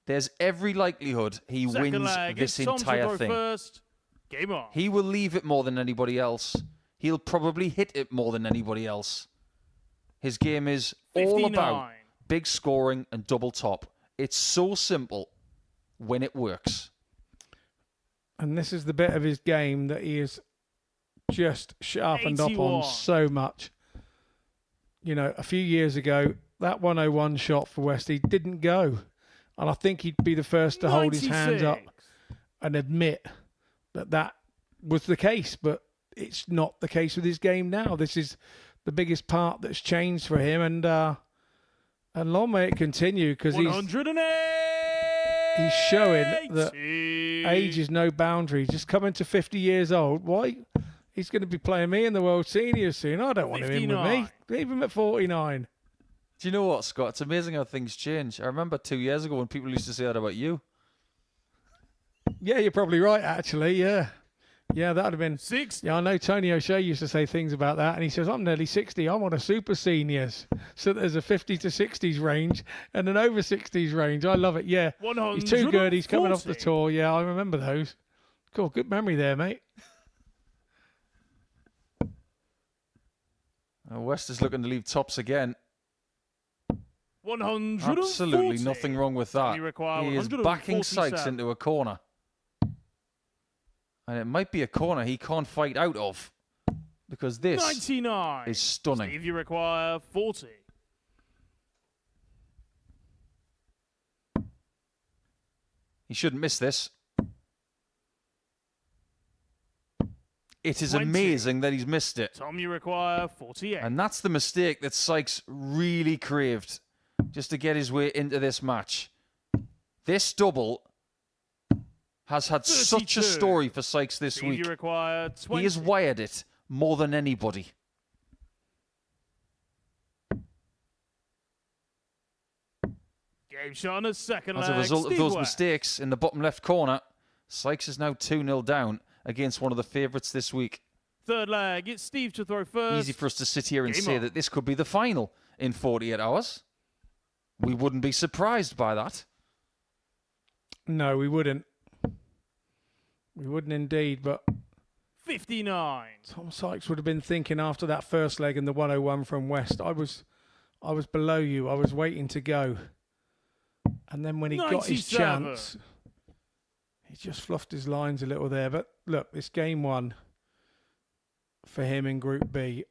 [SPEAKER 6] there's every likelihood he
[SPEAKER 5] Second
[SPEAKER 6] wins
[SPEAKER 5] leg,
[SPEAKER 6] this
[SPEAKER 5] it's Tom to
[SPEAKER 6] entire
[SPEAKER 5] throw
[SPEAKER 6] thing.
[SPEAKER 5] First. Game on.
[SPEAKER 6] He will leave it more than anybody else. He'll probably hit it more than anybody else. His game is all
[SPEAKER 5] 59.
[SPEAKER 6] about big scoring and double top. It's so simple when it works.
[SPEAKER 9] And this is the bit of his game that he is just sharpened up
[SPEAKER 5] 81.
[SPEAKER 9] on so much. You know, a few years ago, that 101 shot for Westy didn't go. And I think he'd be the first to hold his hands up
[SPEAKER 5] 96.
[SPEAKER 9] and admit that that was the case. But it's not the case with his game now. This is the biggest part that's changed for him. And long may it continue, because he's
[SPEAKER 5] 108.
[SPEAKER 9] showing that age is no boundary. Just coming to 50 years old. Why? He's going to be playing me in the World Seniors soon. I don't want him in with me.
[SPEAKER 5] 59.
[SPEAKER 9] Leave him at 49.
[SPEAKER 6] Do you know what, Scott? It's amazing how things change. I remember 2 years ago when people used to say that about you.
[SPEAKER 9] Yeah, you're probably right, actually. Yeah. Yeah, that would have been...
[SPEAKER 5] 60.
[SPEAKER 9] Yeah, I know Tony O'Shea used to say things about that, and he says, I'm nearly 60. I'm on a Super Seniors. So there's a 50 to 60s range and an over 60s range. I love it, yeah. He's too good. He's coming off the
[SPEAKER 5] 140.
[SPEAKER 9] tour. Yeah, I remember those. Cool, good memory there, mate.
[SPEAKER 6] West is looking to leave tops again.
[SPEAKER 5] 140.
[SPEAKER 6] Absolutely nothing wrong with that.
[SPEAKER 5] You require
[SPEAKER 6] He is backing Sykes
[SPEAKER 5] 147.
[SPEAKER 6] into a corner. And it might be a corner he can't fight out of, because this
[SPEAKER 5] 99.
[SPEAKER 6] is stunning.
[SPEAKER 5] Steve, you require 40.
[SPEAKER 6] He shouldn't miss this. It is
[SPEAKER 5] 20.
[SPEAKER 6] amazing that he's missed it.
[SPEAKER 5] Tom, you require 48.
[SPEAKER 6] And that's the mistake that Sykes really craved, just to get his way into this match. This double has had such a
[SPEAKER 5] 32.
[SPEAKER 6] story for Sykes this
[SPEAKER 5] Steve,
[SPEAKER 6] week.
[SPEAKER 5] you require 20.
[SPEAKER 6] He has wired it more than anybody.
[SPEAKER 5] Game shot on his second
[SPEAKER 6] As
[SPEAKER 5] leg.
[SPEAKER 6] a result of
[SPEAKER 5] Steve
[SPEAKER 6] those
[SPEAKER 5] West.
[SPEAKER 6] mistakes in the bottom left corner, Sykes is now 2-0 down against one of the favourites this week.
[SPEAKER 5] Third leg. It's Steve to throw first.
[SPEAKER 6] Easy for us to sit here and
[SPEAKER 5] Game
[SPEAKER 6] say
[SPEAKER 5] on.
[SPEAKER 6] that this could be the final in 48 hours. We wouldn't be surprised by that.
[SPEAKER 9] No, we wouldn't. We wouldn't indeed, but
[SPEAKER 5] 59.
[SPEAKER 9] Tom Sykes would have been thinking after that first leg and the 101 from West, I was below you. I was waiting to go. And then when he got his
[SPEAKER 5] 97.
[SPEAKER 9] chance, he just fluffed his lines a little there. But look, it's game one for him in Group B.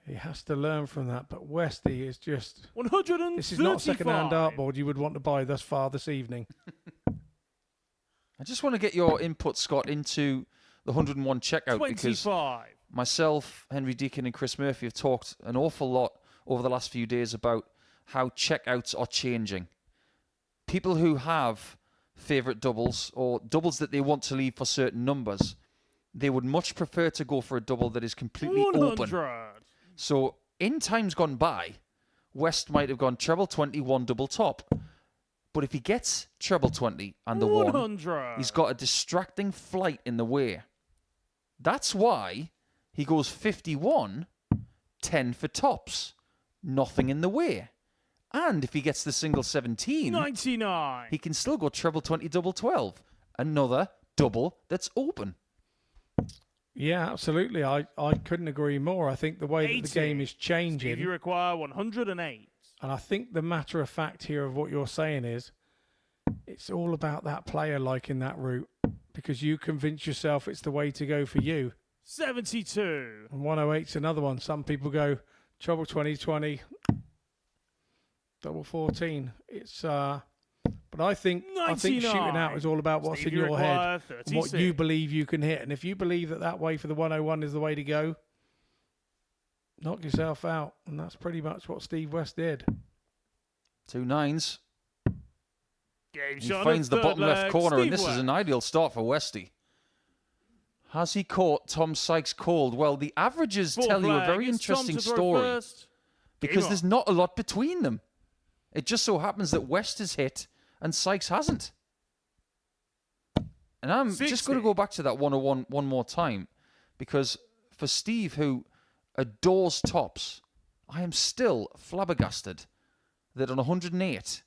[SPEAKER 9] He has to learn from that. But Westy is just...
[SPEAKER 5] 135.
[SPEAKER 9] This is not a second-hand dartboard you would want to buy thus far this evening.
[SPEAKER 6] I just want to get your input, Scott, into the 101 checkout, because
[SPEAKER 5] 25.
[SPEAKER 6] myself, Henry Deacon and Chris Murphy have talked an awful lot over the last few days about how checkouts are changing. People who have favourite doubles or doubles that they want to leave for certain numbers, they would much prefer to go for a double that is completely
[SPEAKER 5] 100.
[SPEAKER 6] open. So in times gone by, West might have gone treble 21 double top. But if he gets treble 20 and the 1,
[SPEAKER 5] 100.
[SPEAKER 6] he's got a distracting flight in the way. That's why he goes 51, 10 for tops. Nothing in the way. And if he gets the single 17,
[SPEAKER 5] 99.
[SPEAKER 6] he can still go treble 20, double 12. Another double that's open.
[SPEAKER 9] Yeah, absolutely. I couldn't agree more. I think the way that the
[SPEAKER 5] 80.
[SPEAKER 9] game is changing,
[SPEAKER 5] Steve, you require 108.
[SPEAKER 9] and I think the matter of fact here of what you're saying is, it's all about that player liking that route, because you convince yourself it's the way to go for you.
[SPEAKER 5] 72.
[SPEAKER 9] And 108's another one. Some people go treble 20, 20, double 14. It's but I think shooting out is all about what's
[SPEAKER 5] Steve,
[SPEAKER 9] in
[SPEAKER 5] you
[SPEAKER 9] your head,
[SPEAKER 5] require
[SPEAKER 9] and what
[SPEAKER 5] 36.
[SPEAKER 9] you believe you can hit. And if you believe that way for the 101 is the way to go, knock yourself out. And that's pretty much what Steve West did.
[SPEAKER 6] 2 9s.
[SPEAKER 5] Game
[SPEAKER 6] He
[SPEAKER 5] shot on
[SPEAKER 6] finds the
[SPEAKER 5] third
[SPEAKER 6] bottom left
[SPEAKER 5] leg.
[SPEAKER 6] corner,
[SPEAKER 5] Steve
[SPEAKER 6] and this is
[SPEAKER 5] West.
[SPEAKER 6] an ideal start for Westy. Has he caught Tom Sykes cold? Well, the averages
[SPEAKER 5] Fourth
[SPEAKER 6] tell you a
[SPEAKER 5] leg.
[SPEAKER 6] very
[SPEAKER 5] It's Tom
[SPEAKER 6] interesting
[SPEAKER 5] to throw
[SPEAKER 6] story,
[SPEAKER 5] first.
[SPEAKER 6] because
[SPEAKER 5] Game
[SPEAKER 6] there's
[SPEAKER 5] on.
[SPEAKER 6] not a lot between them. It just so happens that West has hit and Sykes hasn't. And I'm just
[SPEAKER 5] 60.
[SPEAKER 6] going to go back to that 101 one more time, because for Steve, who adores tops, I am still flabbergasted that on 108,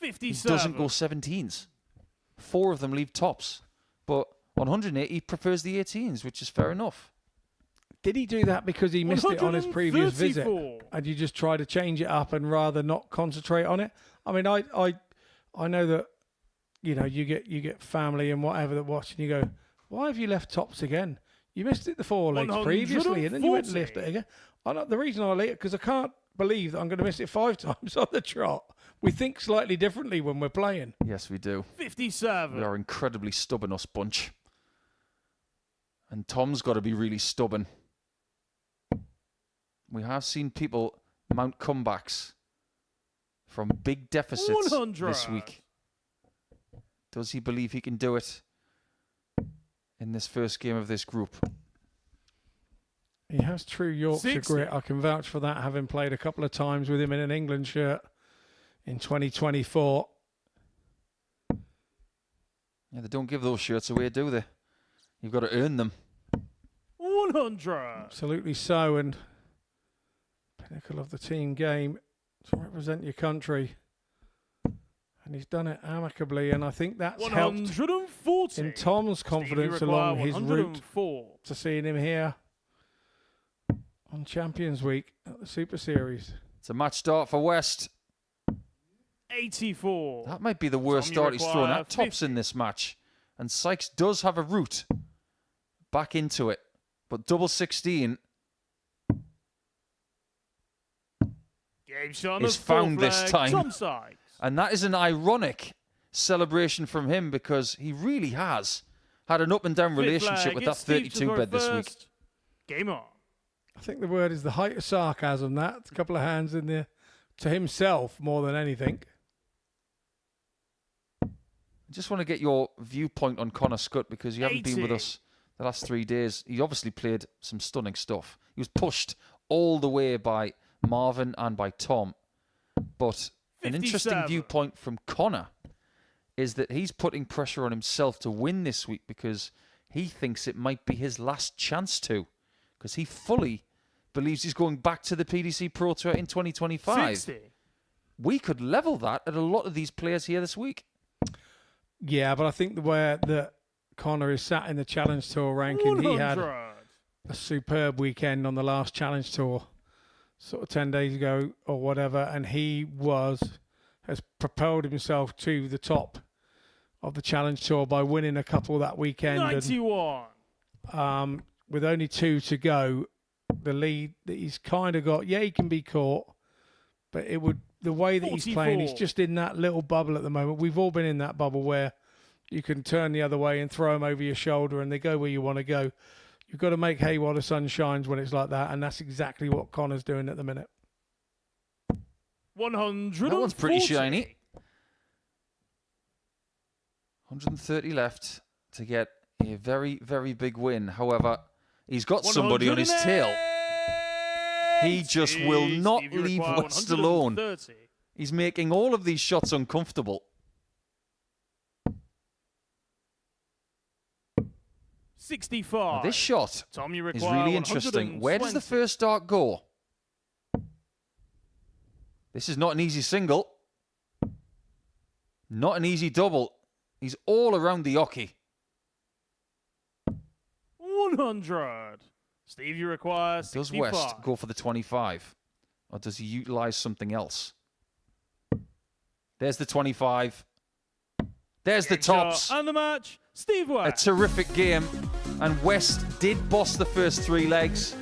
[SPEAKER 6] he
[SPEAKER 5] 57.
[SPEAKER 6] doesn't go 17s. 4 of them leave tops. But on 108, he prefers the 18s, which is fair enough.
[SPEAKER 9] Did he do that because he missed it on his previous visit?
[SPEAKER 5] 134.
[SPEAKER 9] And you just try to change it up and rather not concentrate on it? I mean, I know that, you know, you get family and whatever that watch, and you go, why have you left tops again? You missed it the 4 legs previously, and then you went to lift it again. The reason I leave it, because I can't believe that I'm going to miss it 5 times on the trot. We think slightly differently when we're playing.
[SPEAKER 6] Yes, we do.
[SPEAKER 5] 57.
[SPEAKER 6] We are incredibly stubborn, us bunch. And Tom's got to be really stubborn. We have seen people mount comebacks from big deficits
[SPEAKER 5] 100.
[SPEAKER 6] this week. Does he believe he can do it in this first game of this group?
[SPEAKER 9] He has true Yorkshire
[SPEAKER 5] 60.
[SPEAKER 9] grit. I can vouch for that, having played a couple of times with him in an England shirt in 2024.
[SPEAKER 6] Yeah, they don't give those shirts away, do they? You've got to earn them.
[SPEAKER 5] 100.
[SPEAKER 9] Absolutely so, and pinnacle of the team game to represent your country. And he's done it amicably, and I think that's helped
[SPEAKER 5] 140.
[SPEAKER 9] in Tom's
[SPEAKER 5] Steve, you
[SPEAKER 9] confidence
[SPEAKER 5] require
[SPEAKER 9] along his route
[SPEAKER 5] 104.
[SPEAKER 9] to seeing him here on Champions Week at the Super Series.
[SPEAKER 6] It's a match start for West.
[SPEAKER 5] 84.
[SPEAKER 6] That might be the worst
[SPEAKER 5] Tom, you
[SPEAKER 6] start he's thrown
[SPEAKER 5] require
[SPEAKER 6] at tops
[SPEAKER 5] 50.
[SPEAKER 6] in this match. And Sykes does have a route back into it. But double 16
[SPEAKER 5] Game shot
[SPEAKER 6] is
[SPEAKER 5] on
[SPEAKER 6] found
[SPEAKER 5] fourth
[SPEAKER 6] this
[SPEAKER 5] leg.
[SPEAKER 6] time.
[SPEAKER 5] Tom Sykes.
[SPEAKER 6] And that is an ironic celebration from him, because he really has had an up and down
[SPEAKER 5] Fifth
[SPEAKER 6] relationship
[SPEAKER 5] leg.
[SPEAKER 6] with that
[SPEAKER 5] It's Steve to
[SPEAKER 6] 32
[SPEAKER 5] throw
[SPEAKER 6] bed this week.
[SPEAKER 5] first. Game on.
[SPEAKER 9] I think the word is the height of sarcasm. That a couple of hands in there to himself more than anything.
[SPEAKER 6] I just want to get your viewpoint on Connor Scott, because you haven't been with
[SPEAKER 5] 80.
[SPEAKER 6] us the last 3 days. He obviously played some stunning stuff. He was pushed all the way by Marvin and by Tom. But an interesting
[SPEAKER 5] 57.
[SPEAKER 6] viewpoint from Connor is that he's putting pressure on himself to win this week, because he thinks it might be his last chance to, because he fully believes he's going back to the PDC Pro Tour in 2025.
[SPEAKER 5] 60.
[SPEAKER 6] We could level that at a lot of these players here this week.
[SPEAKER 9] Yeah, but I think the way that Connor is sat in the Challenge Tour ranking, he had
[SPEAKER 5] 100.
[SPEAKER 9] a superb weekend on the last Challenge Tour, sort of 10 days ago or whatever, and he has propelled himself to the top of the Challenge Tour by winning a couple that weekend.
[SPEAKER 5] 91.
[SPEAKER 9] And, with only 2 to go, the lead that he's kind of got, yeah, he can be caught, but the way that he's playing, he's
[SPEAKER 5] 44.
[SPEAKER 9] just in that little bubble at the moment. We've all been in that bubble where you can turn the other way and throw them over your shoulder and they go where you want to go. You've got to make hay while the sun shines when it's like that, and that's exactly what Connor's doing at the minute.
[SPEAKER 5] 100.
[SPEAKER 6] That one's pretty shiny. 130 left to get a very, very big win. However, he's got somebody on his tail. He just will not leave West alone. He's making all of these shots uncomfortable.
[SPEAKER 5] 65.
[SPEAKER 6] Now, this shot
[SPEAKER 5] Tom, you
[SPEAKER 6] is
[SPEAKER 5] require
[SPEAKER 6] really interesting. Where does the first dart go? This is not an easy single. Not an easy double. He's all around the oche.
[SPEAKER 5] 100. Steve, you require 65.
[SPEAKER 6] Does West go for the 25? Or does he utilise something else? There's the 25. There's the tops.
[SPEAKER 5] And the match, Steve
[SPEAKER 6] A
[SPEAKER 5] West.
[SPEAKER 6] terrific game. And West did boss the first 3 legs.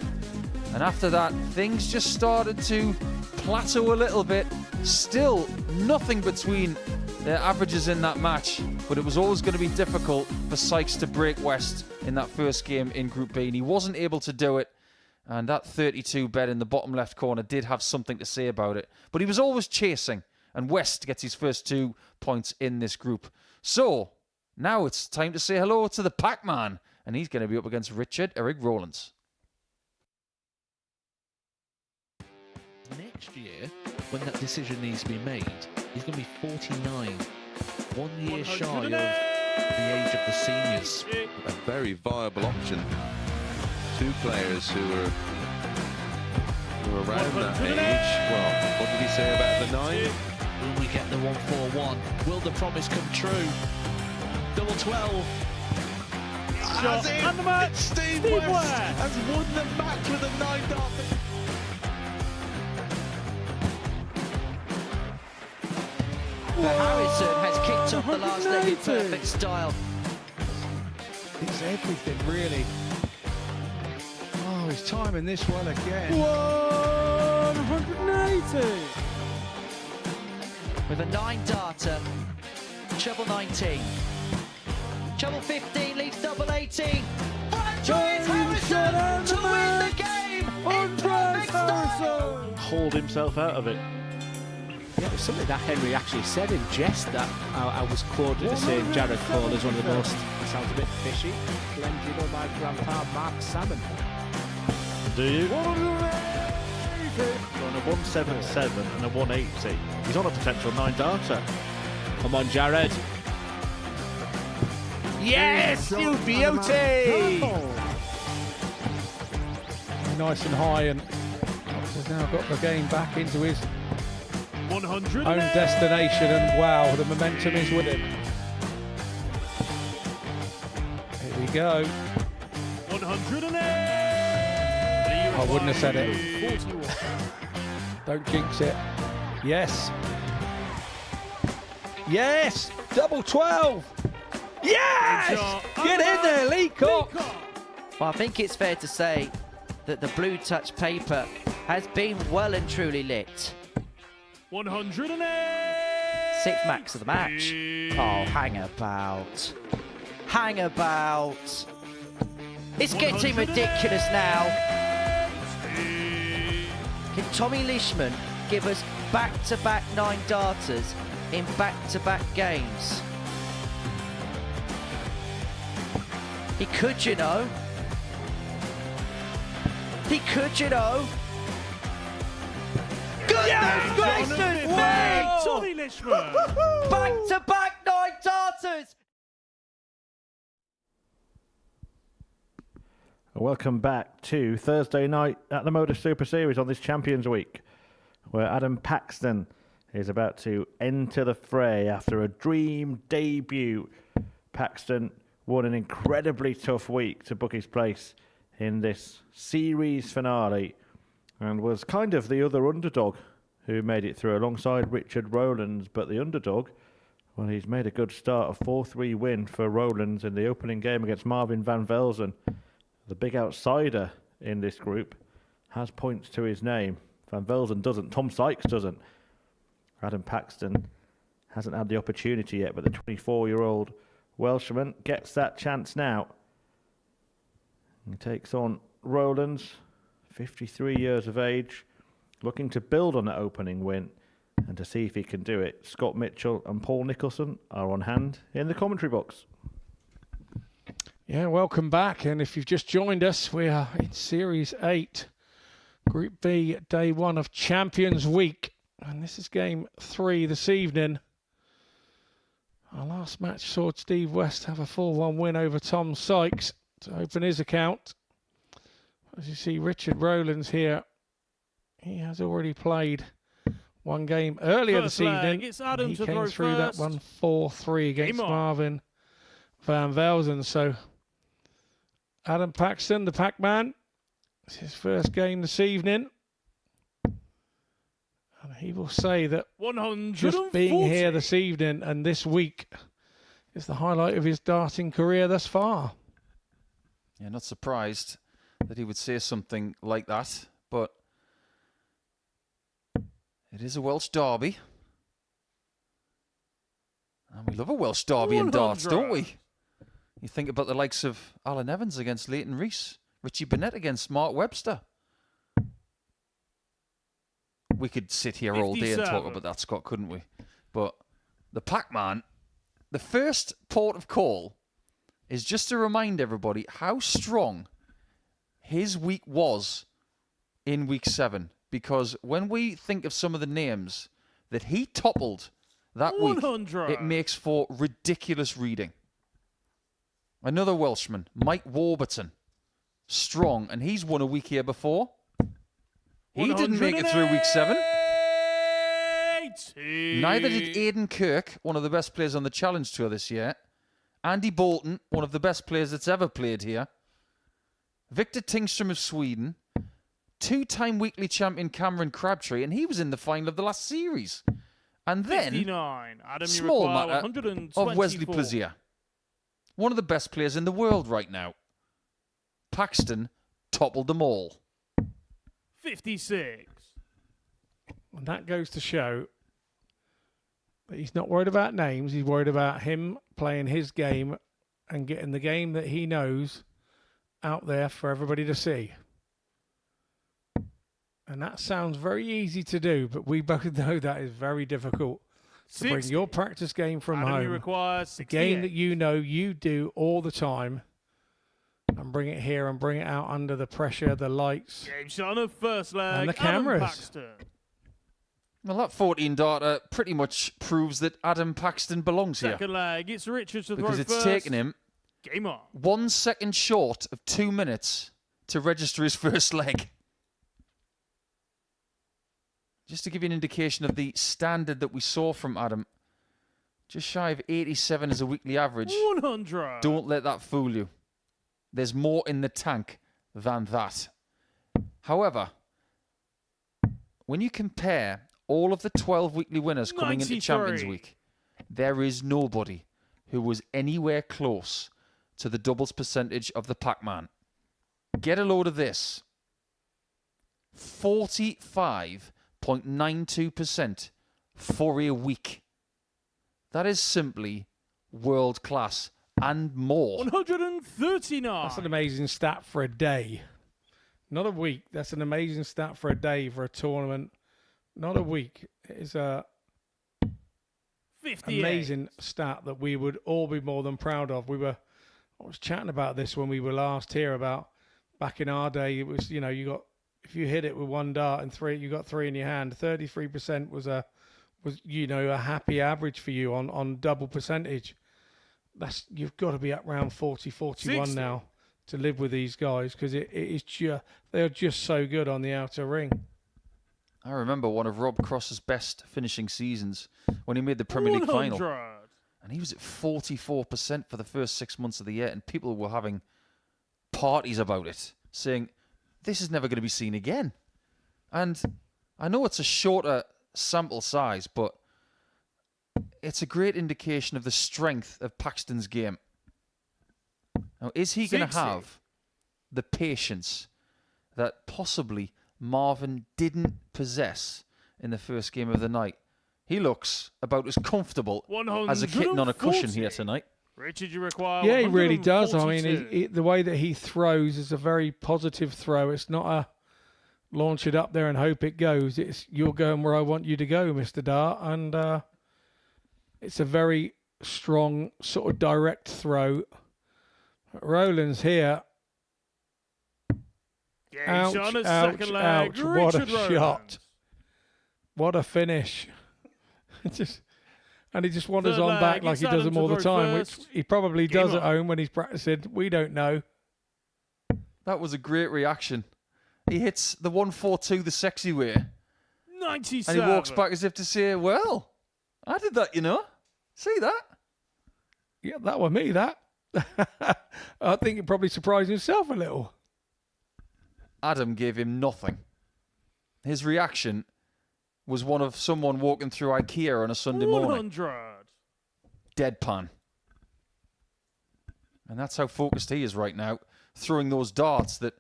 [SPEAKER 6] And after that, things just started to plateau a little bit. Still nothing between their averages in that match. But it was always going to be difficult for Sykes to break West in that first game in Group B. And he wasn't able to do it. And that 32 bet in the bottom left corner did have something to say about it. But he was always chasing. And West gets his first 2 points in this group. So, now it's time to say hello to the Pac-Man. And he's going to be up against Eric Rowlands.
[SPEAKER 4] Next year, when that decision needs to be made, he's going to be 49. 1 year shy of the age of the seniors.
[SPEAKER 1] A very viable option. 2 players who are around that age. Well, what did he say about the 9?
[SPEAKER 4] Will we get the 141? Will the promise come true? Double 12.
[SPEAKER 5] Shot and the match,
[SPEAKER 4] Steve
[SPEAKER 5] West
[SPEAKER 4] has won the match with a 9 dart.
[SPEAKER 2] Harrison has kicked off the last leg in perfect style.
[SPEAKER 9] It's everything, really. Oh, he's timing this well again.
[SPEAKER 5] 180.
[SPEAKER 2] With a 9 darter, treble 19. Treble 15 leaves double 18. Franchise Harrison to win the game in perfect style.
[SPEAKER 3] Hauled himself out of it.
[SPEAKER 10] Yeah, it was something that Henry actually said in jest that I was quoted as saying Jared Cole is one of the most, sounds a bit fishy, blended on my grandpa Mark Salmon.
[SPEAKER 3] Do you? On a 177 and a 180. He's on a potential 9 darter.
[SPEAKER 10] Come on, Jared. Yes, you beauty!
[SPEAKER 9] Nice and high, and has now got the game back into his
[SPEAKER 5] 100.
[SPEAKER 9] own destination, and wow, the momentum is with him. Here we go.
[SPEAKER 5] 108.
[SPEAKER 9] I wouldn't have said it. Don't jinx it. Yes. Yes! Double 12! Yes! Get in there, Lee Cock!
[SPEAKER 2] Well, I think it's fair to say that the blue touch paper has been well and truly lit.
[SPEAKER 5] 108.
[SPEAKER 2] 6th max of the match. Oh, hang about. Hang about. It's getting ridiculous now. Can Tommy Leishman give us back-to-back 9 darters in back-to-back games? He could, you know. He could, you know. Goodness gracious, wait!
[SPEAKER 5] Tommy Leishman.
[SPEAKER 2] Back-to-back 9 darters!
[SPEAKER 3] Welcome back to Thursday night at the Modus Super Series on this Champions Week, where Adam Paxton is about to enter the fray after a dream debut. Paxton won an incredibly tough week to book his place in this series finale and was kind of the other underdog who made it through alongside Richard Rowlands. But the underdog, well, he's made a good start, a 4-3 win for Rowlands in the opening game against Marvin van Velzen. The big outsider in this group has points to his name. Van Velzen doesn't. Tom Sykes doesn't. Adam Paxton hasn't had the opportunity yet, but the 24-year-old Welshman gets that chance now. He takes on Rowlands, 53 years of age, looking to build on that opening win and to see if he can do it. Scott Mitchell and Paul Nicholson are on hand in the commentary box.
[SPEAKER 9] Yeah, welcome back. And if you've just joined us, we are in Series 8, Group B, Day 1 of Champions Week. And this is game 3 this evening. Our last match saw Steve West have a 4-1 win over Tom Sykes to open his account. As you see, Richard Rowlands here, he has already played one game earlier this evening.
[SPEAKER 5] It's Adam
[SPEAKER 9] he
[SPEAKER 5] to
[SPEAKER 9] came
[SPEAKER 5] throw
[SPEAKER 9] through
[SPEAKER 5] first.
[SPEAKER 9] that one 4-3 against Marvin van Velzen. So Adam Paxton, the Pac-Man, it's his first game this evening. And he will say that
[SPEAKER 5] 140.
[SPEAKER 9] just being here this evening and this week is the highlight of his darting career thus far.
[SPEAKER 6] Yeah, not surprised that he would say something like that, but it is a Welsh derby. And we love a Welsh derby in darts, don't we? You think about the likes of Alan Evans against Leighton Rees, Richie Burnett against Mark Webster. We could sit here all day and talk about that, Scott, couldn't we? But the Pac-Man, the first port of call is just to remind everybody how strong his week was in week 7. Because when we think of some of the names that he toppled that week, it makes for ridiculous reading. Another Welshman, Mike Warburton, strong, and he's won a week here before. He didn't make it through week 7. Neither did Aidan Kirk, one of the best players on the Challenge Tour this year. Andy Bolton, one of the best players that's ever played here. Victor Tingström of Sweden. 2-time weekly champion Cameron Crabtree, and he was in the final of the last series. And then,
[SPEAKER 5] 59. Adam,
[SPEAKER 6] small matter of Wesley
[SPEAKER 5] 124.
[SPEAKER 6] Plazier. One of the best players in the world right now. Paxton toppled them all.
[SPEAKER 5] 56.
[SPEAKER 9] And that goes to show that he's not worried about names. He's worried about him playing his game and getting the game that he knows out there for everybody to see. And that sounds very easy to do, but we both know that is very difficult. To bring your practice game from
[SPEAKER 5] Adam, you
[SPEAKER 9] home,
[SPEAKER 5] require
[SPEAKER 9] the game that
[SPEAKER 5] 68.
[SPEAKER 9] you know you do all the time, and bring it here and bring it out under the pressure, the lights,
[SPEAKER 5] Game shot of first leg.
[SPEAKER 9] and the
[SPEAKER 5] Adam
[SPEAKER 9] cameras.
[SPEAKER 5] Paxton.
[SPEAKER 6] Well, that 14 darter pretty much proves that Adam Paxton belongs here.
[SPEAKER 5] Second leg. It's Richard to
[SPEAKER 6] Because
[SPEAKER 5] throw
[SPEAKER 6] it's
[SPEAKER 5] first.
[SPEAKER 6] taken him
[SPEAKER 5] Game on.
[SPEAKER 6] 1 second short of 2 minutes to register his first leg. Just to give you an indication of the standard that we saw from Adam, just shy of 87 as a weekly average.
[SPEAKER 5] 100.
[SPEAKER 6] Don't let that fool you. There's more in the tank than that. However, when you compare all of the 12 weekly winners coming
[SPEAKER 5] 93.
[SPEAKER 6] into Champions Week, there is nobody who was anywhere close to the doubles percentage of the Pac-Man. Get a load of this. 45.92% for a week. That is simply world class and more.
[SPEAKER 5] 139.
[SPEAKER 9] That's an amazing stat for a day. Not a week. That's an amazing stat for a day for a tournament. Not a week. It is a
[SPEAKER 5] 58.
[SPEAKER 9] amazing stat that we would all be more than proud of. I was chatting about this when we were last here about back in our day. It was, you know, if you hit it with one dart and three, you got 3 in your hand. 33% was a happy average for you on double percentage. You've got to be at round 40, 41
[SPEAKER 5] 60.
[SPEAKER 9] now to live with these guys, because they're just so good on the outer ring.
[SPEAKER 6] I remember one of Rob Cross's best finishing seasons when he made the Premier League
[SPEAKER 5] 100.
[SPEAKER 6] final. And he was at 44% for the first 6 months of the year, and people were having parties about it, saying, this is never going to be seen again. And I know it's a shorter sample size, but it's a great indication of the strength of Paxton's game. Now, is he going to have the patience that possibly Marvin didn't possess in the first game of the night? He looks about as comfortable as a kitten on a cushion here tonight.
[SPEAKER 5] Richard, you require
[SPEAKER 9] Yeah, he really does. I
[SPEAKER 5] 142.
[SPEAKER 9] mean, the way that he throws is a very positive throw. It's not a launch it up there and hope it goes. It's you're going where I want you to go, Mr. Dart. And it's a very strong, sort of direct throw. Rowlands here.
[SPEAKER 5] Game
[SPEAKER 9] Ouch,
[SPEAKER 5] shot of
[SPEAKER 9] ouch,
[SPEAKER 5] second leg.
[SPEAKER 9] ouch. What a
[SPEAKER 5] Richard Rowlands.
[SPEAKER 9] shot. What a finish. And he just wanders
[SPEAKER 5] Third
[SPEAKER 9] on
[SPEAKER 5] leg,
[SPEAKER 9] back like
[SPEAKER 5] it's
[SPEAKER 9] he does
[SPEAKER 5] Adam
[SPEAKER 9] them all
[SPEAKER 5] to
[SPEAKER 9] the
[SPEAKER 5] throw
[SPEAKER 9] time,
[SPEAKER 5] first.
[SPEAKER 9] which he probably
[SPEAKER 5] Game
[SPEAKER 9] does at
[SPEAKER 5] on.
[SPEAKER 9] home when he's practicing. We don't know.
[SPEAKER 6] That was a great reaction. He hits the 1-4-2 the sexy way.
[SPEAKER 5] 97.
[SPEAKER 6] And he walks back as if to say, well, I did that, you know. See that?
[SPEAKER 9] Yeah, that was me, that. I think he probably surprised himself a little.
[SPEAKER 6] Adam gave him nothing. His reaction was one of someone walking through IKEA on a Sunday morning.
[SPEAKER 5] 100.
[SPEAKER 6] Deadpan. And that's how focused he is right now, throwing those darts that,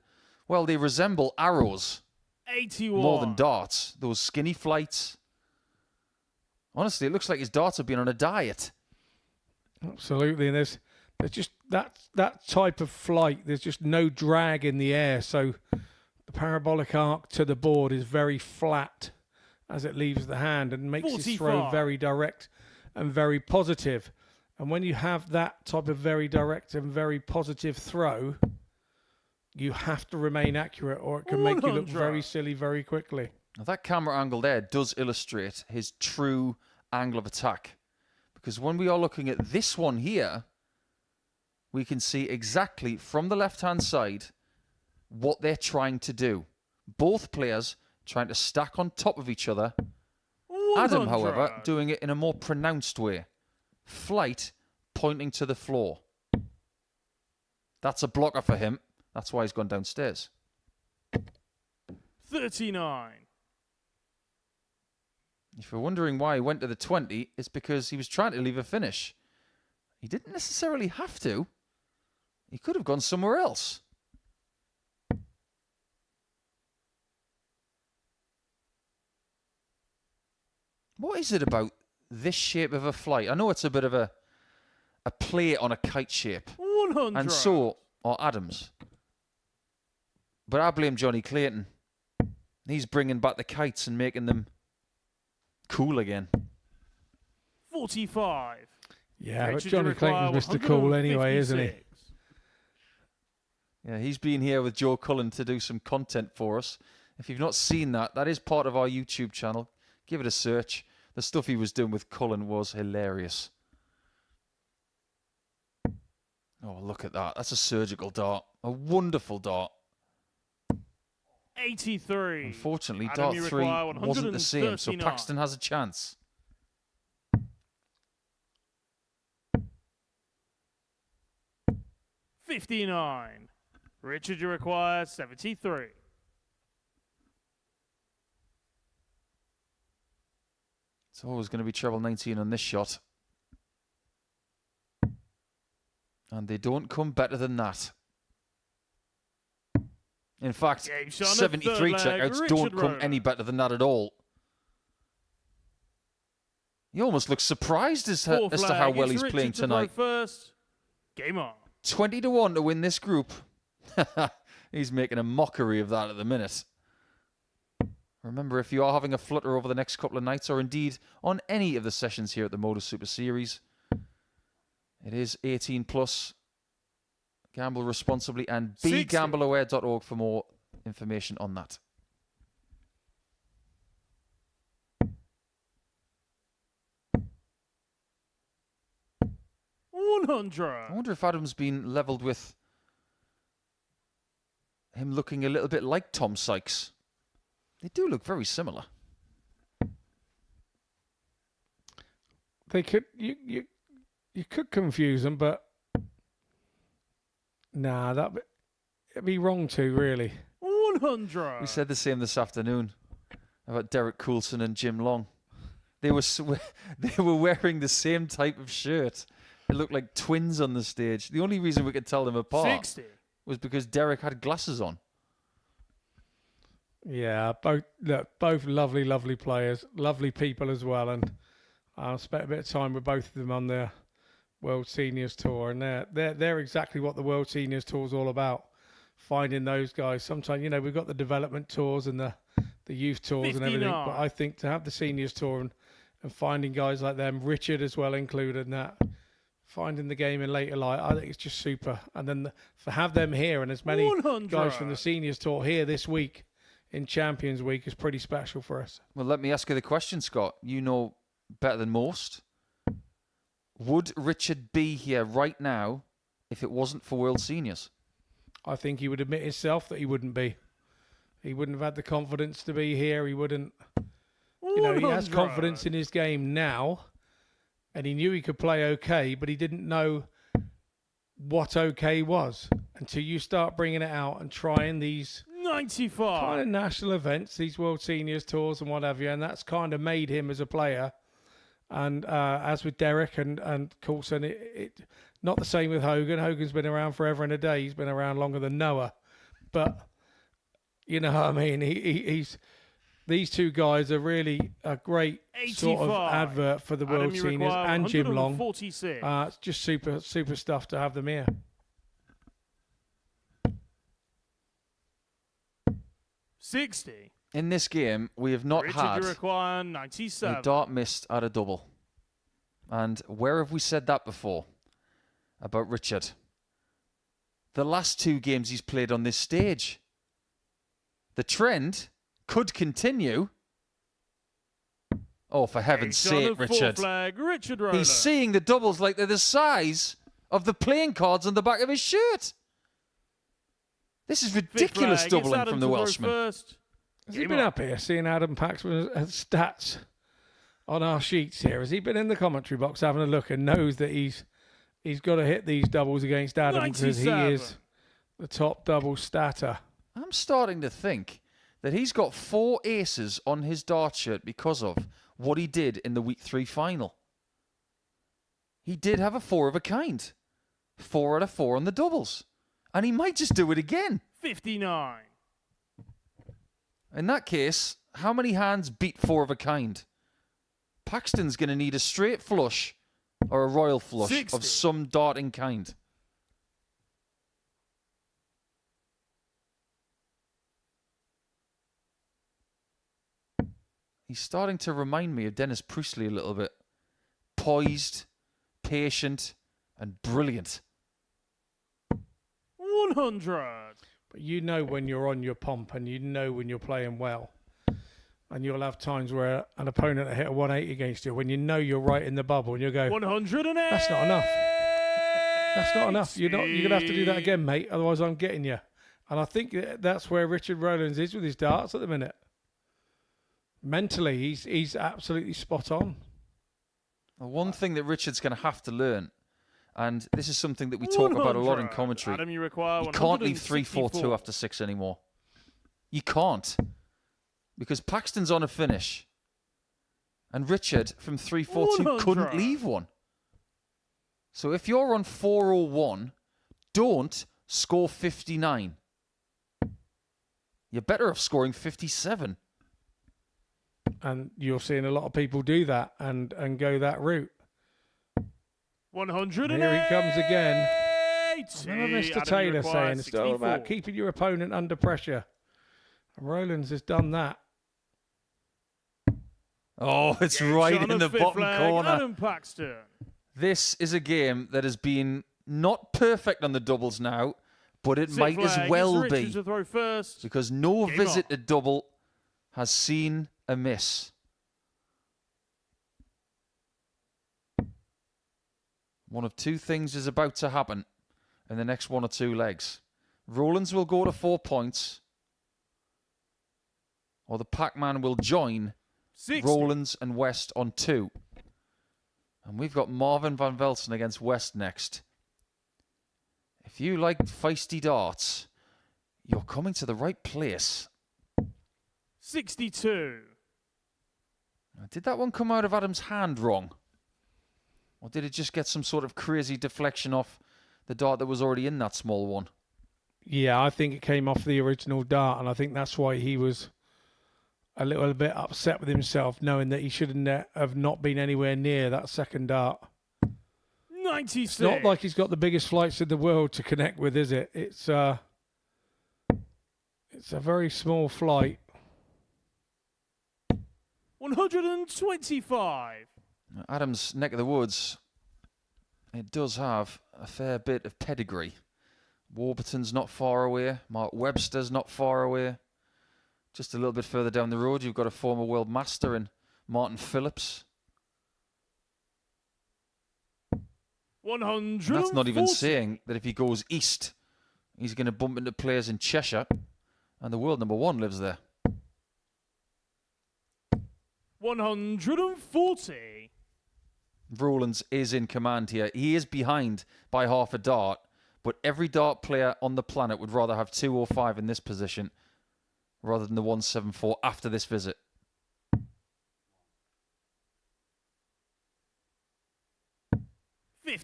[SPEAKER 6] well, they resemble arrows
[SPEAKER 5] 81.
[SPEAKER 6] more than darts. Those skinny flights. Honestly, it looks like his darts have been on a diet.
[SPEAKER 9] Absolutely, and there's just that type of flight. There's just no drag in the air, so the parabolic arc to the board is very flat as it leaves the hand and makes his throw
[SPEAKER 5] 45.
[SPEAKER 9] very direct and very positive. And when you have that type of very direct and very positive throw, you have to remain accurate, or it can make you look
[SPEAKER 5] 100.
[SPEAKER 6] Oh,
[SPEAKER 9] very silly very quickly.
[SPEAKER 6] Now that camera angle there does illustrate his true angle of attack. Because when we are looking at this one here, we can see exactly from the left-hand side what they're trying to do. Both players trying to stack on top of each other.
[SPEAKER 5] 100.
[SPEAKER 6] Adam, however, doing it in a more pronounced way. Flight pointing to the floor. That's a blocker for him. That's why he's gone downstairs.
[SPEAKER 5] 39.
[SPEAKER 6] If you're wondering why he went to the 20, it's because he was trying to leave a finish. He didn't necessarily have to. He could have gone somewhere else. What is it about this shape of a flight? I know it's a bit of a play on a kite shape.
[SPEAKER 5] 100.
[SPEAKER 6] And so are Adams. But I blame Johnny Clayton. He's bringing back the kites and making them cool again.
[SPEAKER 5] 45.
[SPEAKER 9] Yeah, but
[SPEAKER 5] Richard,
[SPEAKER 9] Johnny
[SPEAKER 5] you require
[SPEAKER 9] Clayton's Mr. Cool anyway, isn't he?
[SPEAKER 5] 156.
[SPEAKER 6] Yeah, he's been here with Joe Cullen to do some content for us. If you've not seen that, that is part of our YouTube channel. Give it a search. The stuff he was doing with Cullen was hilarious. Oh, look at that. That's a surgical dart. A wonderful dart.
[SPEAKER 5] 83.
[SPEAKER 6] Unfortunately,
[SPEAKER 5] Adam,
[SPEAKER 6] dart
[SPEAKER 5] you
[SPEAKER 6] 3
[SPEAKER 5] require
[SPEAKER 6] wasn't the same, so
[SPEAKER 5] 139.
[SPEAKER 6] Paxton has a chance.
[SPEAKER 5] $59. Richard, you require 73.
[SPEAKER 6] It's always going to be treble 19 on this shot. And they don't come better than that. In fact,
[SPEAKER 5] Game shot on the
[SPEAKER 6] 73
[SPEAKER 5] third leg,
[SPEAKER 6] checkouts
[SPEAKER 5] Richard
[SPEAKER 6] don't come
[SPEAKER 5] Rowlands.
[SPEAKER 6] any better than that at all. You almost look surprised as to
[SPEAKER 5] Fourth
[SPEAKER 6] how
[SPEAKER 5] leg,
[SPEAKER 6] well
[SPEAKER 5] it's
[SPEAKER 6] he's
[SPEAKER 5] Richard
[SPEAKER 6] playing
[SPEAKER 5] to throw
[SPEAKER 6] tonight.
[SPEAKER 5] First. Game on.
[SPEAKER 6] 20-1 to win this group. He's making a mockery of that at the minute. Remember, if you are having a flutter over the next couple of nights, or indeed on any of the sessions here at the Modus Super Series, it is 18 plus. Gamble responsibly, and
[SPEAKER 5] 60.
[SPEAKER 6] begambleaware.org for more information on that. I
[SPEAKER 5] 100.
[SPEAKER 6] wonder if Adam's been levelled with him looking a little bit like Tom Sykes. They do look very similar.
[SPEAKER 9] They could you could confuse them, but nah, it'd be wrong to really.
[SPEAKER 5] 100.
[SPEAKER 6] We said the same this afternoon about Derek Coulson and Jim Long. They were wearing the same type of shirt. They looked like twins on the stage. The only reason we could tell them apart
[SPEAKER 5] 60.
[SPEAKER 6] was because Derek had glasses on.
[SPEAKER 9] Yeah, both lovely players, lovely people as well, and I spent a bit of time with both of them on their World Seniors Tour, and they're exactly what the World Seniors Tour is all about. Finding those guys. Sometimes, we've got the development tours and the youth tours
[SPEAKER 5] 59.
[SPEAKER 9] and everything, but I think to have the Seniors Tour and finding guys like them, Richard as well included, and that finding the game in later life, I think it's just super. And then to have them here and as many
[SPEAKER 5] 100.
[SPEAKER 9] guys from the Seniors Tour here this week in Champions Week is pretty special for us.
[SPEAKER 6] Well, let me ask you the question, Scott. You know better than most. Would Richard be here right now if it wasn't for World Seniors?
[SPEAKER 9] I think he would admit himself that he wouldn't be. He wouldn't have had the confidence to be here. He wouldn't. You know, he has confidence in his game now, and he knew he could play okay, but he didn't know what okay was until you start bringing it out and trying these
[SPEAKER 5] 95
[SPEAKER 9] kind of national events, these World Seniors tours and what have you, and that's kind of made him as a player. And as with Derek and Coulson, it not the same with Hogan. Hogan's been around forever and a day. He's been around longer than Noah, but you know what I mean. He's these two guys are really a great sort of advert for the World Seniors and Jim Long. It's just super stuff to have them here.
[SPEAKER 5] $60.
[SPEAKER 6] In this game, we have not
[SPEAKER 5] Richard,
[SPEAKER 6] had
[SPEAKER 5] you require 97.
[SPEAKER 6] a dart missed at a double. And where have we said that before about Richard? The last 2 games he's played on this stage. The trend could continue. Oh, for heaven's sake, Richard.
[SPEAKER 5] Richard
[SPEAKER 6] He's seeing the doubles like they're the size of the playing cards on the back of his shirt. This is ridiculous doubling from the Welshman.
[SPEAKER 9] Has he been up here seeing Adam Paxton's stats on our sheets here? Has he been in the commentary box having a look and knows that he's got to hit these doubles against Adam because he is the top double statter?
[SPEAKER 6] I'm starting to think that he's got 4 aces on his dart shirt because of what he did in the week 3 final. He did have a 4 of a kind. 4 out of 4 on the doubles. And he might just do it again.
[SPEAKER 5] 59.
[SPEAKER 6] In that case, how many hands beat 4 of a kind? Paxton's going to need a straight flush or a royal flush
[SPEAKER 5] 60.
[SPEAKER 6] of some darting kind. He's starting to remind me of Dennis Priestley a little bit. Poised, patient, and brilliant.
[SPEAKER 5] 100.
[SPEAKER 9] But you know when you're on your pomp and you know when you're playing well. And you'll have times where an opponent will hit a 180 against you when you know you're right in the bubble and you'll go,
[SPEAKER 5] 108.
[SPEAKER 9] that's not enough. That's not enough. You're going to have to do that again, mate. Otherwise, I'm getting you. And I think that's where Richard Rowlands is with his darts at the minute. Mentally, he's absolutely spot on.
[SPEAKER 6] One thing that Richard's going to have to learn, and this is something that we talk about a lot in commentary,
[SPEAKER 5] Adam, you require
[SPEAKER 6] you can't leave 3-4-2 after 6 anymore. You can't. Because Paxton's on a finish. And Richard, from 3-4-2, couldn't leave one. So if you're on 4-1, don't score 59. You're better off scoring 57.
[SPEAKER 9] And you're seeing a lot of people do that and go that route.
[SPEAKER 5] 100.
[SPEAKER 9] Here he comes again. Remember Mr. Taylor saying it's all about keeping your opponent under pressure. And Rowlands has done that.
[SPEAKER 6] Oh, it's right in the bottom corner.
[SPEAKER 5] Adam Paxton.
[SPEAKER 6] This is a game that has been not perfect on the doubles now, but it might as well be.
[SPEAKER 5] To throw first.
[SPEAKER 6] Because no visited double has seen a miss. One of 2 things is about to happen in the next 1 or 2 legs. Rowlands will go to 4 points, or the Pac-Man will join
[SPEAKER 5] 60.
[SPEAKER 6] Rowlands and West on 2. And we've got Marvin van Velzen against West next. If you like feisty darts, you're coming to the right place.
[SPEAKER 5] 62.
[SPEAKER 6] Did that one come out of Adam's hand wrong? Or did it just get some sort of crazy deflection off the dart that was already in that small one?
[SPEAKER 9] Yeah, I think it came off the original dart, and I think that's why he was a little bit upset with himself, knowing that he shouldn't have not been anywhere near that second dart.
[SPEAKER 5] 96.
[SPEAKER 9] It's not like he's got the biggest flights in the world to connect with, is it? It's a very small flight.
[SPEAKER 5] 125.
[SPEAKER 6] Adam's neck of the woods, it does have a fair bit of pedigree. Warburton's not far away. Mark Webster's not far away. Just a little bit further down the road, you've got a former world master in Martin Phillips.
[SPEAKER 5] 140.
[SPEAKER 6] That's not even saying that if he goes east, he's going to bump into players in Cheshire, and the world number 1 lives there.
[SPEAKER 5] 140.
[SPEAKER 6] Rowlands is in command here. He is behind by half a dart, but every dart player on the planet would rather have 205 in this position rather than the 174 after this visit.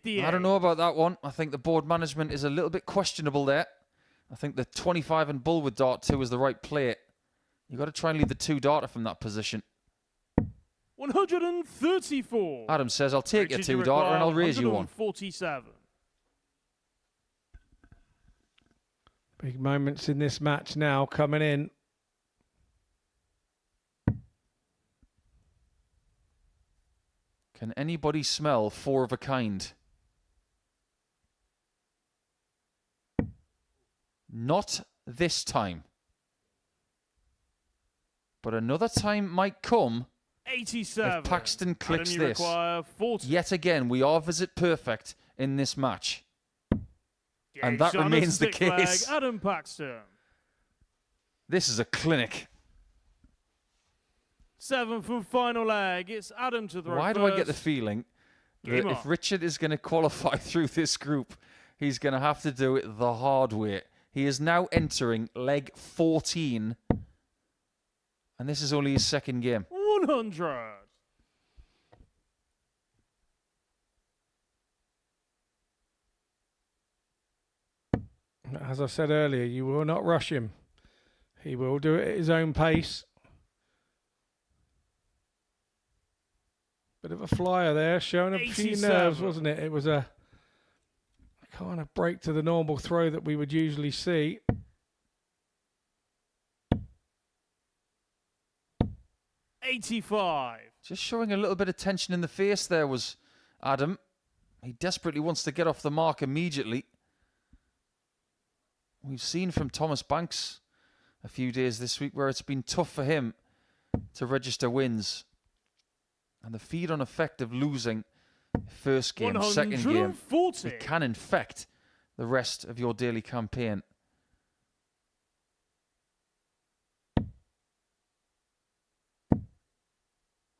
[SPEAKER 6] I don't know about that one. I think the board management is a little bit questionable there. I think the 25 and bull with dart 2 is the right play. You've got to try and leave the 2 darter from that position.
[SPEAKER 5] 134.
[SPEAKER 6] Adam says, I'll take your 2 darter and I'll raise you one.
[SPEAKER 5] 147.
[SPEAKER 9] Big moments in this match now coming in.
[SPEAKER 6] Can anybody smell 4 of a kind? Not this time. But another time might come
[SPEAKER 5] 87.
[SPEAKER 6] if Paxton clicks
[SPEAKER 5] Adam, you
[SPEAKER 6] this.
[SPEAKER 5] require 40.
[SPEAKER 6] Yet again, we are visit perfect in this match. And that remains the case.
[SPEAKER 5] Adam Paxton.
[SPEAKER 6] This is a clinic.
[SPEAKER 5] 7th and final leg. It's Adam to throw.
[SPEAKER 6] Why do I get the feeling that
[SPEAKER 5] Game
[SPEAKER 6] if
[SPEAKER 5] on.
[SPEAKER 6] Richard is going to qualify through this group, he's going to have to do it the hard way? He is now entering leg 14. And this is only his second game.
[SPEAKER 5] 100.
[SPEAKER 9] As I said earlier, you will not rush him. He will do it at his own pace. Bit of a flyer there, showing a few
[SPEAKER 5] 87.
[SPEAKER 9] nerves, wasn't it? It was a kind of break to the normal throw that we would usually see.
[SPEAKER 5] 85.
[SPEAKER 6] Just showing a little bit of tension in the face there was Adam. He desperately wants to get off the mark immediately. We've seen from Thomas Banks a few days this week where it's been tough for him to register wins. And the feed-on effect of losing first game, second game, it can infect the rest of your daily campaign.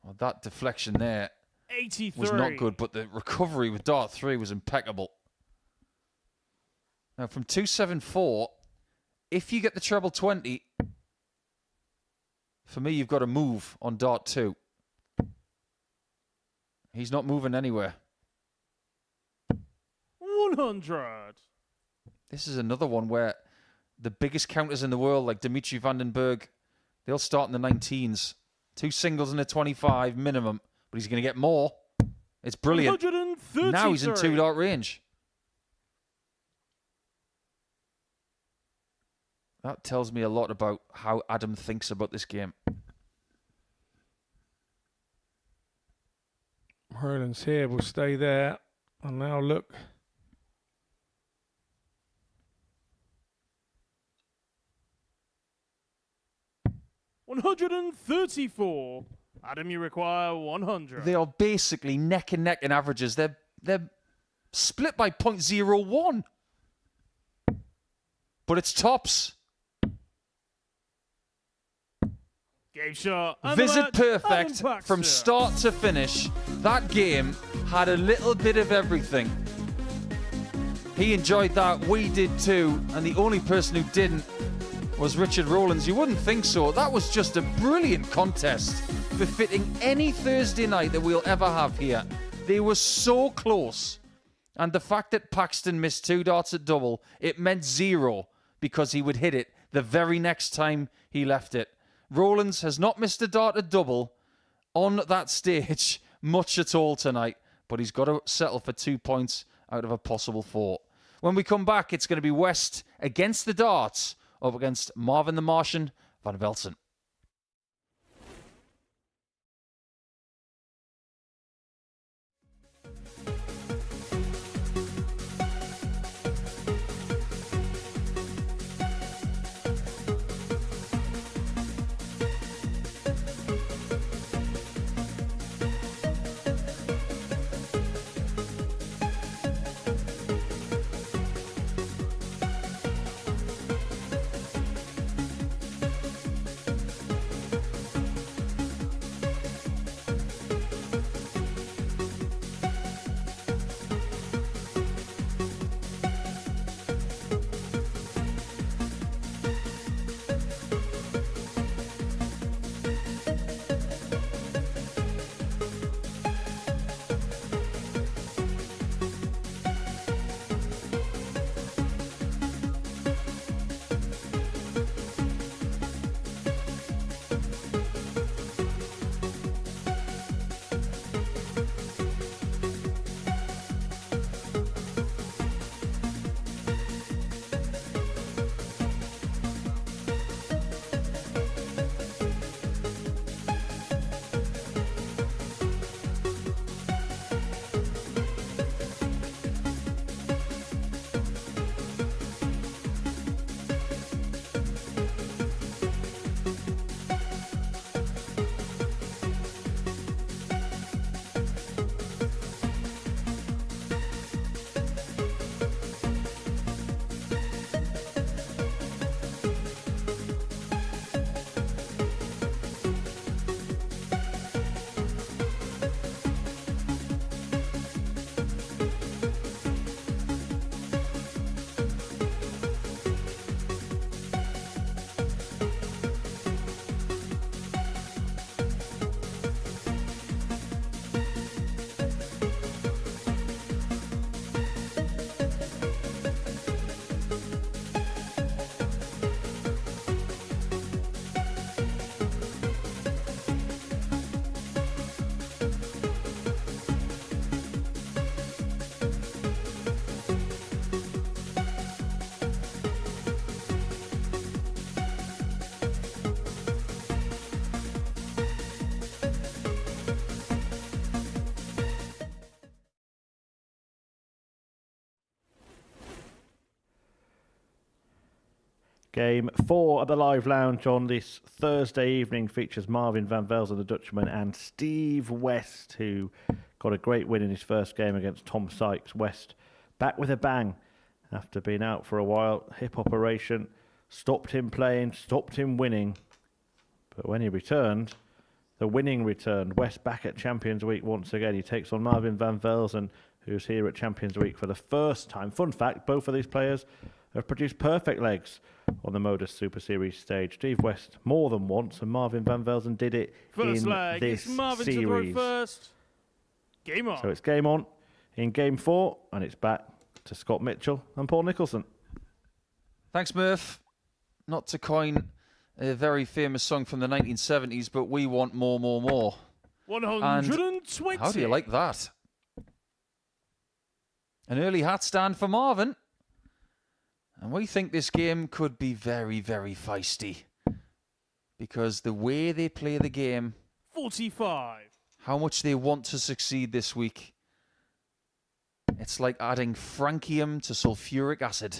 [SPEAKER 6] Well, that deflection there
[SPEAKER 5] 83.
[SPEAKER 6] was not good, but the recovery with dart 3 was impeccable. Now, from 274, if you get the treble 20, for me, you've got to move on dart 2. He's not moving anywhere.
[SPEAKER 5] 100.
[SPEAKER 6] This is another one where the biggest counters in the world, like Dimitri Vandenberg, they'll start in the 19s. 2 singles and a 25 minimum, but he's going to get more. It's brilliant. Now he's in 2 dart range. That tells me a lot about how Adam thinks about this game.
[SPEAKER 9] Rowlands here will stay there. And now look.
[SPEAKER 5] $134. Adam, you require 100.
[SPEAKER 6] They are basically neck and neck in averages. They're split by 0.01. But it's tops.
[SPEAKER 5] Game shot. And
[SPEAKER 6] Visit
[SPEAKER 5] the match,
[SPEAKER 6] perfect
[SPEAKER 5] Adam
[SPEAKER 6] from
[SPEAKER 5] Paxton.
[SPEAKER 6] start to finish. That game had a little bit of everything. He enjoyed that. We did too. And the only person who didn't was Richard Rowlands. You wouldn't think so. That was just a brilliant contest, befitting any Thursday night that we'll ever have here. They were so close. And the fact that Paxton missed 2 darts at double, it meant 0 because he would hit it the very next time he left it. Rowlands has not missed a dart at double on that stage much at all tonight, but he's got to settle for 2 points out of a possible 4. When we come back, it's going to be West against the darts, up against Marvin the Martian van Velzen.
[SPEAKER 3] Game 4 at the Live Lounge on this Thursday evening features Marvin van Velzen, the Dutchman, and Steve West, who got a great win in his first game against Tom Sykes. West back with a bang after being out for a while. Hip operation stopped him playing, stopped him winning. But when he returned, the winning returned. West back at Champions Week once again. He takes on Marvin van Velzen, who's here at Champions Week for the first time. Fun fact, both of these players have produced perfect legs on the Modus Super Series stage. Steve West more than once, and Marvin van Velzen did it
[SPEAKER 5] First
[SPEAKER 3] in
[SPEAKER 5] leg,
[SPEAKER 3] this
[SPEAKER 5] it's Marvin
[SPEAKER 3] series.
[SPEAKER 5] to throw first. Game on.
[SPEAKER 3] So it's game on in Game 4, and it's back to Scott Mitchell and Paul Nicholson.
[SPEAKER 6] Thanks, Murph. Not to coin a very famous song from the 1970s, but we want more, more, more.
[SPEAKER 5] 120.
[SPEAKER 6] And how do you like that? An early hat stand for Marvin. And we think this game could be very, very feisty. Because the way they play the game,
[SPEAKER 5] 45.
[SPEAKER 6] how much they want to succeed this week, it's like adding francium to sulfuric acid.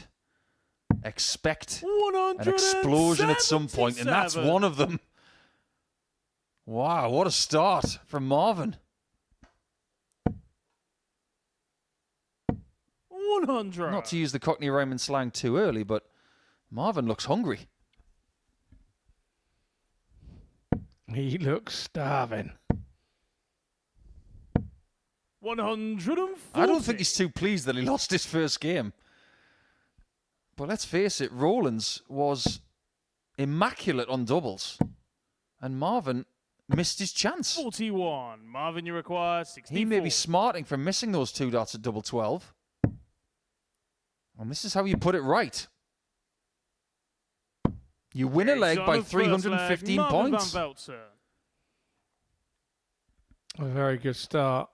[SPEAKER 6] Expect an explosion at some point, and that's one of them. Wow, what a start from Marvin.
[SPEAKER 5] 100.
[SPEAKER 6] Not to use the Cockney Raymond slang too early, but Marvin looks hungry.
[SPEAKER 9] He looks starving.
[SPEAKER 5] 140.
[SPEAKER 6] I don't think he's too pleased that he lost his first game. But let's face it, Rowlands was immaculate on doubles. And Marvin missed his chance.
[SPEAKER 5] 41. Marvin, you require 64.
[SPEAKER 6] He may be smarting for missing those 2 dots at double 12. And this is how you put it right. You win a leg by 315 points.
[SPEAKER 5] Van Velzen.
[SPEAKER 9] A very good start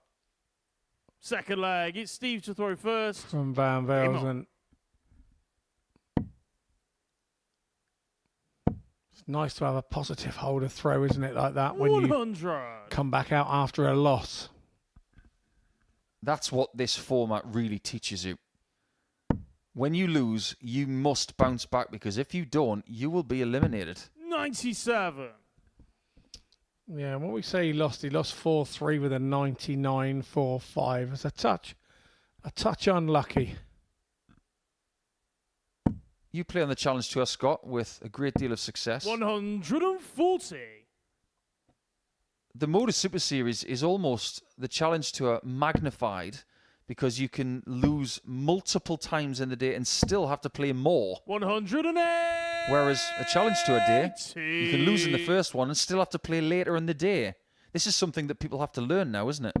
[SPEAKER 5] Second leg, it's Steve to throw first.
[SPEAKER 9] from Van Velzen. It's nice to have a positive holder throw, isn't it, like that, when
[SPEAKER 5] 100.
[SPEAKER 9] you come back out after a loss.
[SPEAKER 6] That's what this format really teaches you. When you lose, you must bounce back, because if you don't, you will be eliminated.
[SPEAKER 5] 97.
[SPEAKER 9] Yeah, when we say he lost 4-3 with a 99-4-5. It's a touch unlucky.
[SPEAKER 6] You play on the Challenge Tour, Scott, with a great deal of success.
[SPEAKER 5] 140.
[SPEAKER 6] The Modus Super Series is almost the Challenge Tour magnified, because you can lose multiple times in the day and still have to play more.
[SPEAKER 5] 108.
[SPEAKER 6] Whereas a Challenge Tour day, you can lose in the first one and still have to play later in the day. This is something that people have to learn now, isn't it?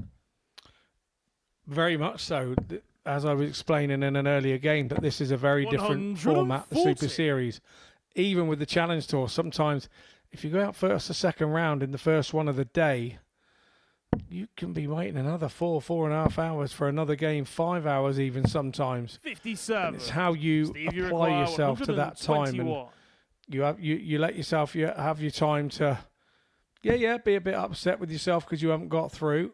[SPEAKER 9] Very much so. As I was explaining in an earlier game, that this is a very different format, the Super Series. Even with the Challenge Tour, sometimes if you go out first or second round in the first one of the day, you can be waiting another 4.5 hours for another game, 5 hours even sometimes.
[SPEAKER 5] 57.
[SPEAKER 9] And it's how you
[SPEAKER 5] Steve,
[SPEAKER 9] apply yourself to that time, and
[SPEAKER 5] 121.
[SPEAKER 9] you let yourself have your time to, be a bit upset with yourself because you haven't got through.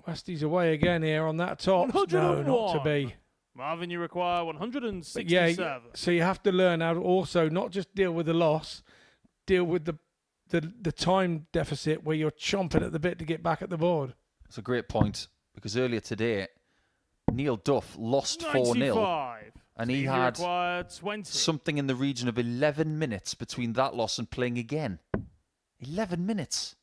[SPEAKER 9] Westy's away again here on that top. No, not to be.
[SPEAKER 5] Marvin, you require 167.
[SPEAKER 9] But yeah, so you have to learn how to also not just deal with the loss, deal with the time deficit where you're chomping at the bit to get back at the board.
[SPEAKER 6] It's a great point, because earlier today, Neil Duff lost 4-0, and he had
[SPEAKER 5] 20.
[SPEAKER 6] something in the region of 11 minutes between that loss and playing again. 11 minutes.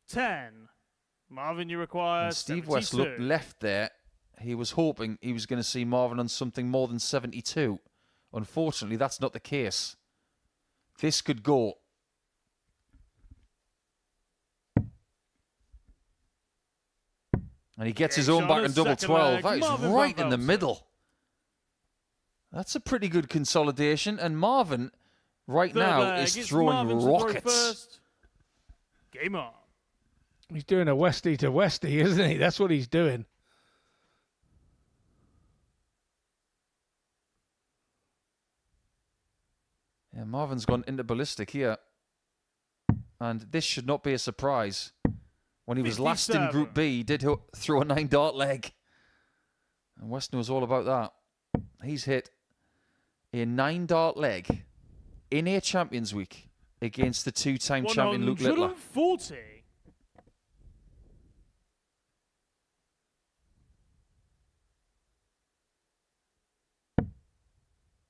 [SPEAKER 5] 10. Marvin, you require
[SPEAKER 6] And Steve
[SPEAKER 5] 72.
[SPEAKER 6] West looked left there. He was hoping he was going to see Marvin on something more than 72. Unfortunately, that's not the case. This could go. And he gets his own back in double 12. That is right in the middle. That's a pretty good consolidation. And Marvin, right now, is throwing rockets.
[SPEAKER 5] Game on.
[SPEAKER 9] He's doing a Westy to Westy, isn't he? That's what he's doing.
[SPEAKER 6] Yeah, Marvin's gone into ballistic here. And this should not be a surprise. When he was last in Group B, he did throw a 9-dart leg. And West knows all about that. He's hit a 9-dart leg in a Champions Week against the two-time champion Luke Littler.
[SPEAKER 5] 140.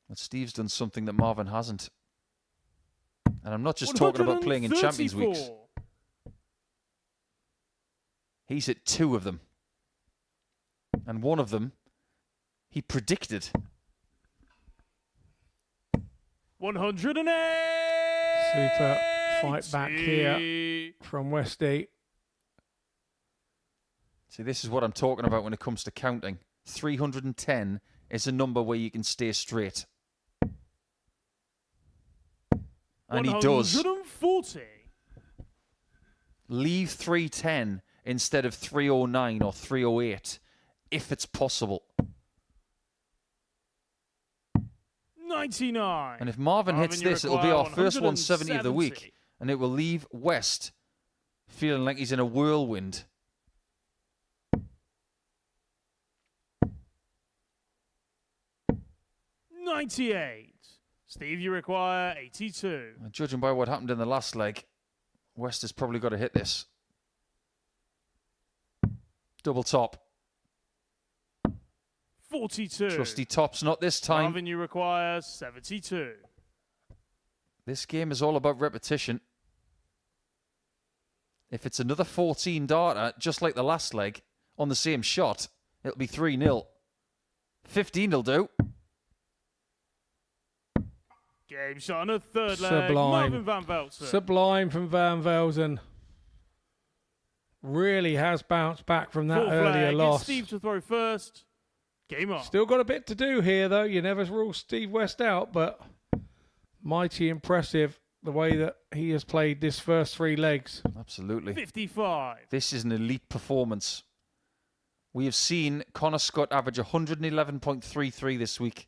[SPEAKER 6] But Steve's done something that Marvin hasn't. And I'm not just talking about playing in Champions Weeks. He's hit 2 of them. And one of them, he predicted.
[SPEAKER 5] 108.
[SPEAKER 9] Super fight back here from Westy.
[SPEAKER 6] See, this is what I'm talking about when it comes to counting. 310 is a number where you can stay straight. And he does.
[SPEAKER 5] 140.
[SPEAKER 6] Leave 310 instead of 309 or 308, if it's possible.
[SPEAKER 5] 99.
[SPEAKER 6] And if Marvin hits this, it'll be our first 170 of the week. And it will leave West feeling like he's in a whirlwind.
[SPEAKER 5] $98. Steve, you require 82.
[SPEAKER 6] Judging by what happened in the last leg, West has probably got to hit this. Double top.
[SPEAKER 5] 42.
[SPEAKER 6] Trusty tops, not this time.
[SPEAKER 5] Marvin, you require 72.
[SPEAKER 6] This game is all about repetition. If it's another 14 darter, just like the last leg, on the same shot, it'll be 3-0. 15 will do.
[SPEAKER 5] Game shot on a third leg.
[SPEAKER 9] Sublime.
[SPEAKER 5] Marvin van Velzen.
[SPEAKER 9] Sublime from Van Velzen. Really has bounced back from that
[SPEAKER 5] Fourth
[SPEAKER 9] earlier
[SPEAKER 5] leg.
[SPEAKER 9] loss.
[SPEAKER 5] It's Steve to throw first. Game on.
[SPEAKER 9] Still got a bit to do here, though. You never rule Steve West out, but mighty impressive the way that he has played this first 3 legs.
[SPEAKER 6] Absolutely.
[SPEAKER 5] 55.
[SPEAKER 6] This is an elite performance. We have seen Connor Scott average 111.33 this week.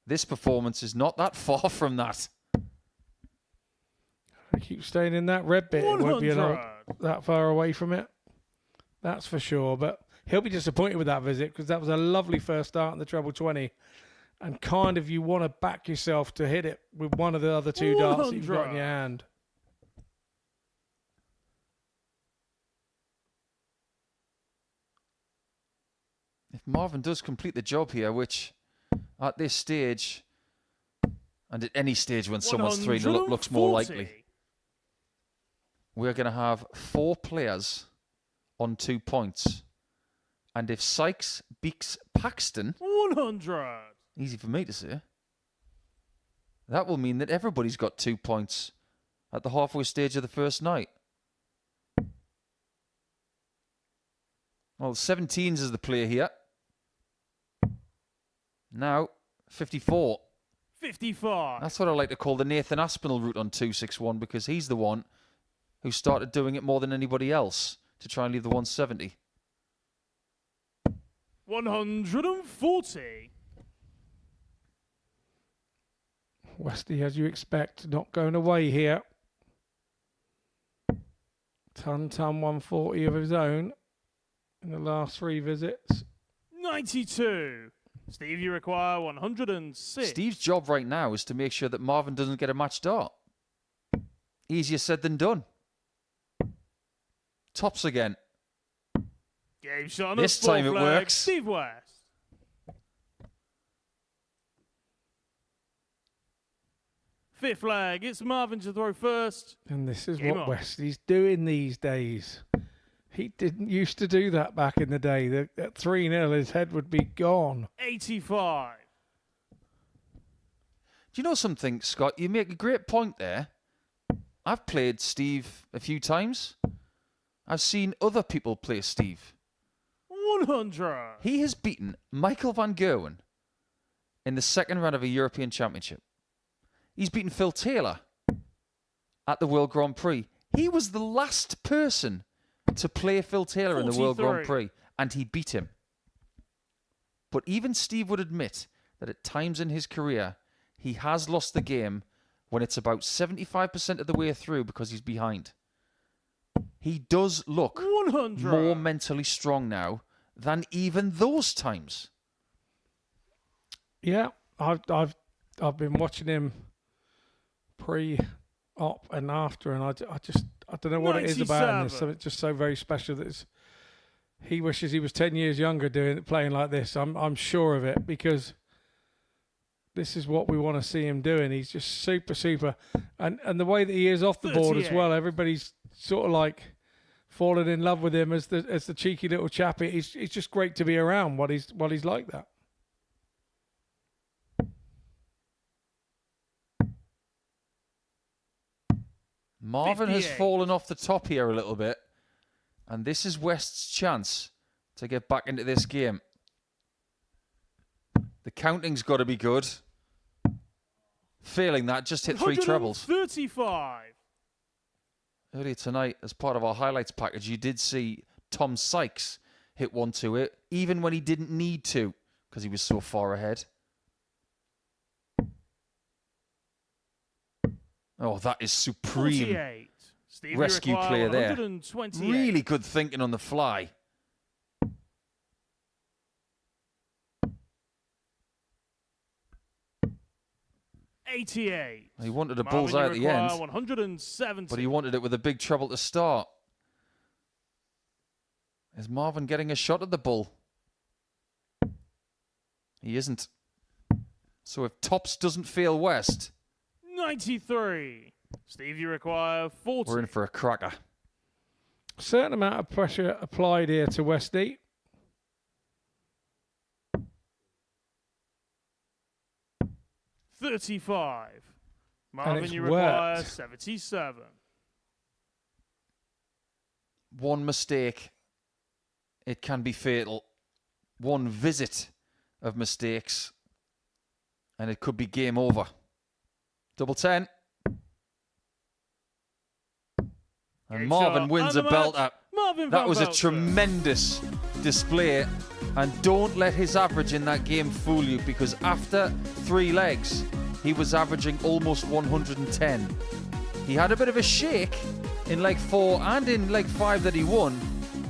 [SPEAKER 6] This performance is not that far from that.
[SPEAKER 9] I keep staying in that red bit. It won't be that far away from it. That's for sure. But he'll be disappointed with that visit because that was a lovely first start in the treble 20. And kind of you want to back yourself to hit it with one of the other 2 darts that you've got in your hand.
[SPEAKER 6] If Marvin does complete the job here, which at this stage, and at any stage when someone's 3-0 looks more likely, we're going to have 4 players on 2 points. And if Sykes beats Paxton,
[SPEAKER 5] 100.
[SPEAKER 6] Easy for me to say, that will mean that everybody's got 2 points at the halfway stage of the first night. Well, 17s is the player here. Now, 54.
[SPEAKER 5] 55.
[SPEAKER 6] That's what I like to call the Nathan Aspinall route on 261 because he's the one who started doing it more than anybody else to try and leave the 170.
[SPEAKER 5] 140.
[SPEAKER 9] Westy, as you expect, not going away here. Ton 140 of his own in the last 3 visits.
[SPEAKER 5] 92. Steve, you require 106.
[SPEAKER 6] Steve's job right now is to make sure that Marvin doesn't get a match start. Easier said than done. Tops again.
[SPEAKER 5] Game shot on
[SPEAKER 6] this
[SPEAKER 5] a 4th
[SPEAKER 6] time it
[SPEAKER 5] leg.
[SPEAKER 6] works.
[SPEAKER 5] Steve West. Fifth leg. It's Marvin to throw first.
[SPEAKER 9] And this is
[SPEAKER 5] Game
[SPEAKER 9] what
[SPEAKER 5] on.
[SPEAKER 9] Westy's doing these days. He didn't used to do that back in the day. At 3-0, his head would be gone.
[SPEAKER 5] 85.
[SPEAKER 6] Do you know something, Scott? You make a great point there. I've played Steve a few times. I've seen other people play Steve.
[SPEAKER 5] 100.
[SPEAKER 6] He has beaten Michael van Gerwen in the 2nd round of a European Championship. He's beaten Phil Taylor at the World Grand Prix. He was the last person to play Phil Taylor in the World Grand Prix, and he beat him. But even Steve would admit that at times in his career, he has lost the game when it's about 75% of the way through because he's behind. He does look
[SPEAKER 5] 100.
[SPEAKER 6] more mentally strong now than even those times.
[SPEAKER 9] Yeah, I've been watching him pre-op and after, and I don't know what it is about him. There's something just so very special that he wishes he was 10 years younger playing like this. I'm sure of it, because this is what we want to see him doing. He's just super, and the way that he is off the board as well. Everybody's sort of like fallen in love with him as the cheeky little chappy. He's just great to be around while he's like that.
[SPEAKER 6] Marvin has fallen off the top here a little bit, and this is West's chance to get back into this game. The counting's got to be good. Failing that, just hit 3 trebles.
[SPEAKER 5] 35.
[SPEAKER 6] Earlier tonight, as part of our highlights package, you did see Tom Sykes hit 1 to it, even when he didn't need to, because he was so far ahead. Oh, that is supreme rescue play there. Really good thinking on the fly.
[SPEAKER 5] $88.
[SPEAKER 6] He wanted a bullseye at the end,
[SPEAKER 5] 170.
[SPEAKER 6] but he wanted it with a big treble to start. Is Marvin getting a shot at the bull? He isn't. So if tops doesn't fail West,
[SPEAKER 5] 93. Steve, you require 40.
[SPEAKER 6] we're in for a cracker.
[SPEAKER 9] Certain amount of pressure applied here to Westy.
[SPEAKER 5] $35.
[SPEAKER 9] And
[SPEAKER 5] Marvin,
[SPEAKER 9] it's
[SPEAKER 5] you require
[SPEAKER 9] worked.
[SPEAKER 5] 77.
[SPEAKER 6] One mistake, it can be fatal. One visit of mistakes, and it could be game over. Double 10. And
[SPEAKER 5] Game
[SPEAKER 6] Marvin
[SPEAKER 5] shot.
[SPEAKER 6] wins
[SPEAKER 5] And
[SPEAKER 6] a
[SPEAKER 5] the
[SPEAKER 6] belt
[SPEAKER 5] match,
[SPEAKER 6] up.
[SPEAKER 5] Marvin
[SPEAKER 6] That
[SPEAKER 5] van
[SPEAKER 6] was a
[SPEAKER 5] Velzen.
[SPEAKER 6] tremendous display. And don't let his average in that game fool you, because after 3 legs, he was averaging almost 110. He had a bit of a shake in leg 4 and in leg 5 that he won.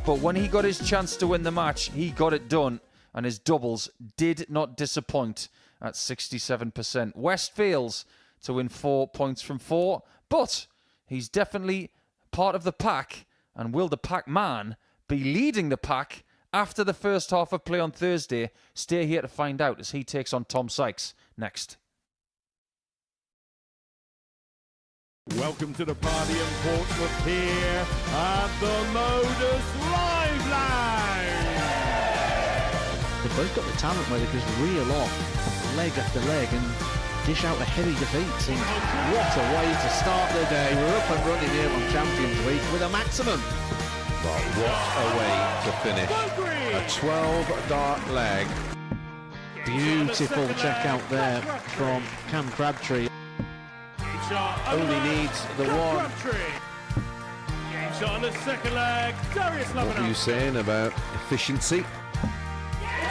[SPEAKER 6] But when he got his chance to win the match, he got it done. And his doubles did not disappoint at 67%. West fails to win 4 points from 4, but he's definitely part of the pack. And will the pack man be leading the pack after the first half of play on Thursday? Stay here to find out as he takes on Tom Sykes next.
[SPEAKER 5] Welcome to the party in Portsmouth here at the Modus Live Lounge.
[SPEAKER 4] They've both got the talent where they just reel off leg after leg and dish out a heavy defeat. What a way to start the day. We're up and running here on Champions Week with a maximum.
[SPEAKER 1] But what a way to finish. A 12-dart leg.
[SPEAKER 4] Beautiful check out there from Cam Crabtree. Only needs the one.
[SPEAKER 5] Game shot on the second leg. Darius
[SPEAKER 1] What were you saying about efficiency?
[SPEAKER 5] Game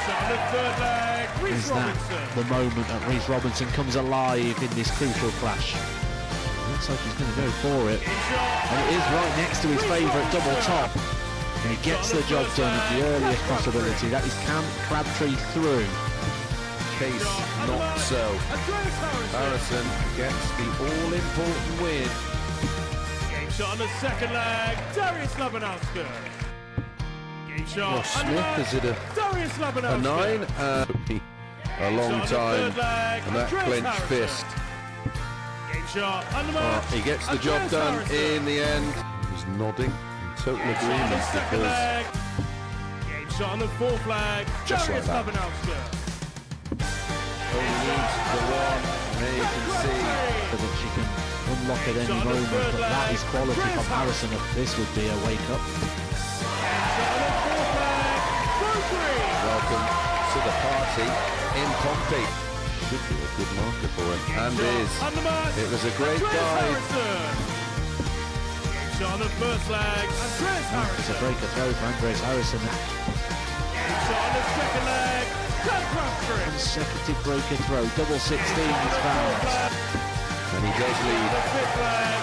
[SPEAKER 5] shot on the third leg. Reece
[SPEAKER 4] Is that
[SPEAKER 5] Robinson.
[SPEAKER 4] the moment that Reece Robinson comes alive in this crucial clash? Looks like he's going to go for it. And it is right next to his favourite double top. And he gets the job done at the earliest possibility. That is Cam Crabtree through.
[SPEAKER 1] Case not so. Harrison gets the all-important win.
[SPEAKER 5] Game shot on the second leg. Darius Labanowski. Game shot.
[SPEAKER 1] Ross Smith, is it a
[SPEAKER 5] Darius Labanowski.
[SPEAKER 1] 9? A long time. And that clenched fist.
[SPEAKER 5] Game shot.
[SPEAKER 1] He gets the job done in the end. He's nodding in total agreement because
[SPEAKER 5] Game shot on the fourth leg.
[SPEAKER 1] Just like
[SPEAKER 5] Darius
[SPEAKER 1] that.
[SPEAKER 5] Labanowski.
[SPEAKER 1] only needs the one. There you can see.
[SPEAKER 4] That she can unlock at any moment, but that is quality from Harrison. This would be a wake-up.
[SPEAKER 1] Welcome to the party in Pompey. Should be a good marker for him. And is. It was a great dive.
[SPEAKER 5] Shot on the first leg. Andreas Harrison.
[SPEAKER 4] It's a breaker throw for Andreas Harrison.
[SPEAKER 5] Shot on the second leg.
[SPEAKER 4] Consecutive breaker throw. Double 16 is found.
[SPEAKER 1] And he does lead.
[SPEAKER 5] The fifth leg.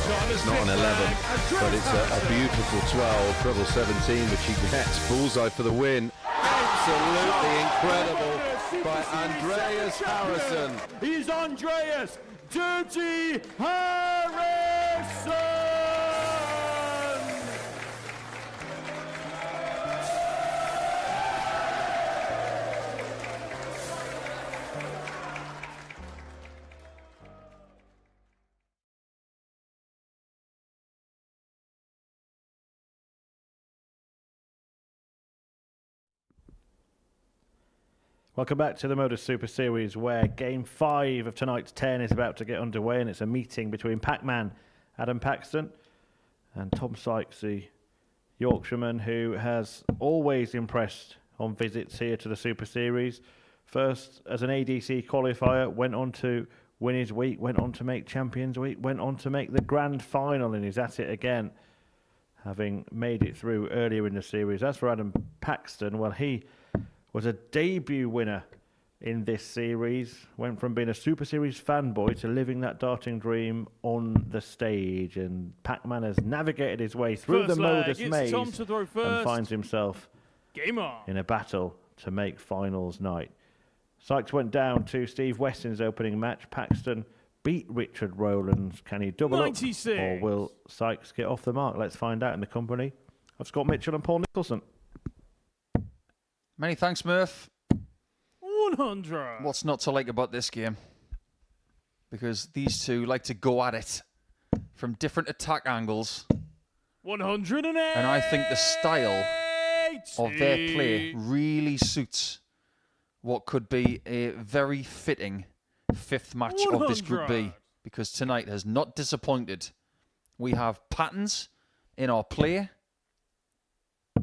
[SPEAKER 1] It's not an 11, but it's a beautiful 12, treble 17, which he gets. Bullseye for the win. Absolutely incredible by Andreas Harrison.
[SPEAKER 5] He's Andreas Dirty Harrison!
[SPEAKER 3] Welcome back to the Modus Super Series, where Game 5 of tonight's 10 is about to get underway, and it's a meeting between Pac-Man Adam Paxton and Tom Sykes, the Yorkshireman who has always impressed on visits here to the Super Series. First as an ADC qualifier, went on to win his week, went on to make Champions Week, went on to make the Grand Final, and he's at it again, having made it through earlier in the series. As for Adam Paxton, well, he was a debut winner in this series, went from being a Super Series fanboy to living that darting dream on the stage, and Pac-Man has navigated his way through the Modus maze and finds himself in a battle to make finals night. Sykes went down to Steve Weston's opening match. Paxton beat Richard Rowlands. Can he double 96. Up, or will Sykes get off the mark? Let's find out in the company of Scott Mitchell and Paul Nicholson.
[SPEAKER 6] Many thanks, Murph.
[SPEAKER 5] 100.
[SPEAKER 6] What's not to like about this game? Because these two like to go at it from different attack angles.
[SPEAKER 5] 108.
[SPEAKER 6] And I think the style of their play really suits what could be a very fitting fifth match of this Group B. Because tonight has not disappointed. We have patterns in our play.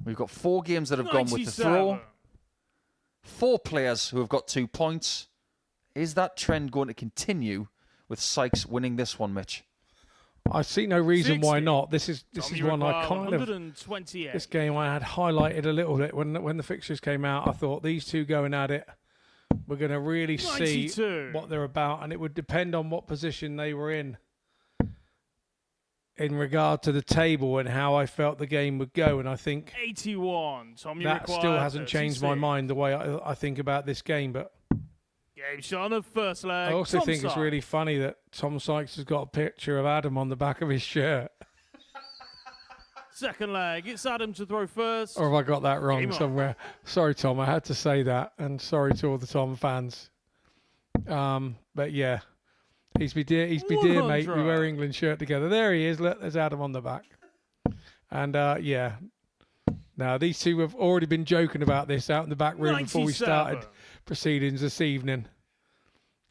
[SPEAKER 6] We've got 4 games that have gone with the throw. 4 players who have got 2 points. Is that trend going to continue with Sykes winning this one, Mitch?
[SPEAKER 9] I see no reason why not. This is one I kind of, this game I had highlighted a little bit when the fixtures came out. I thought these two going at it, we're going to really see what they're about, and it would depend on what position they were in regard to the table and how I felt the game would go. And I think
[SPEAKER 5] 81.
[SPEAKER 9] That still hasn't changed my mind the way I think about this game. But
[SPEAKER 5] game shot of first leg.
[SPEAKER 9] I also think it's really funny that Tom Sykes has got a picture of Adam on the back of his shirt.
[SPEAKER 5] Second leg, it's Adam to throw first.
[SPEAKER 9] Or have I got that wrong somewhere? Sorry, Tom, I had to say that. And sorry to all the Tom fans. But yeah. He's be dear, mate. We wear England shirt together. There he is. Look, there's Adam on the back. And yeah. Now, these two have already been joking about this out in the back room before we started proceedings this evening.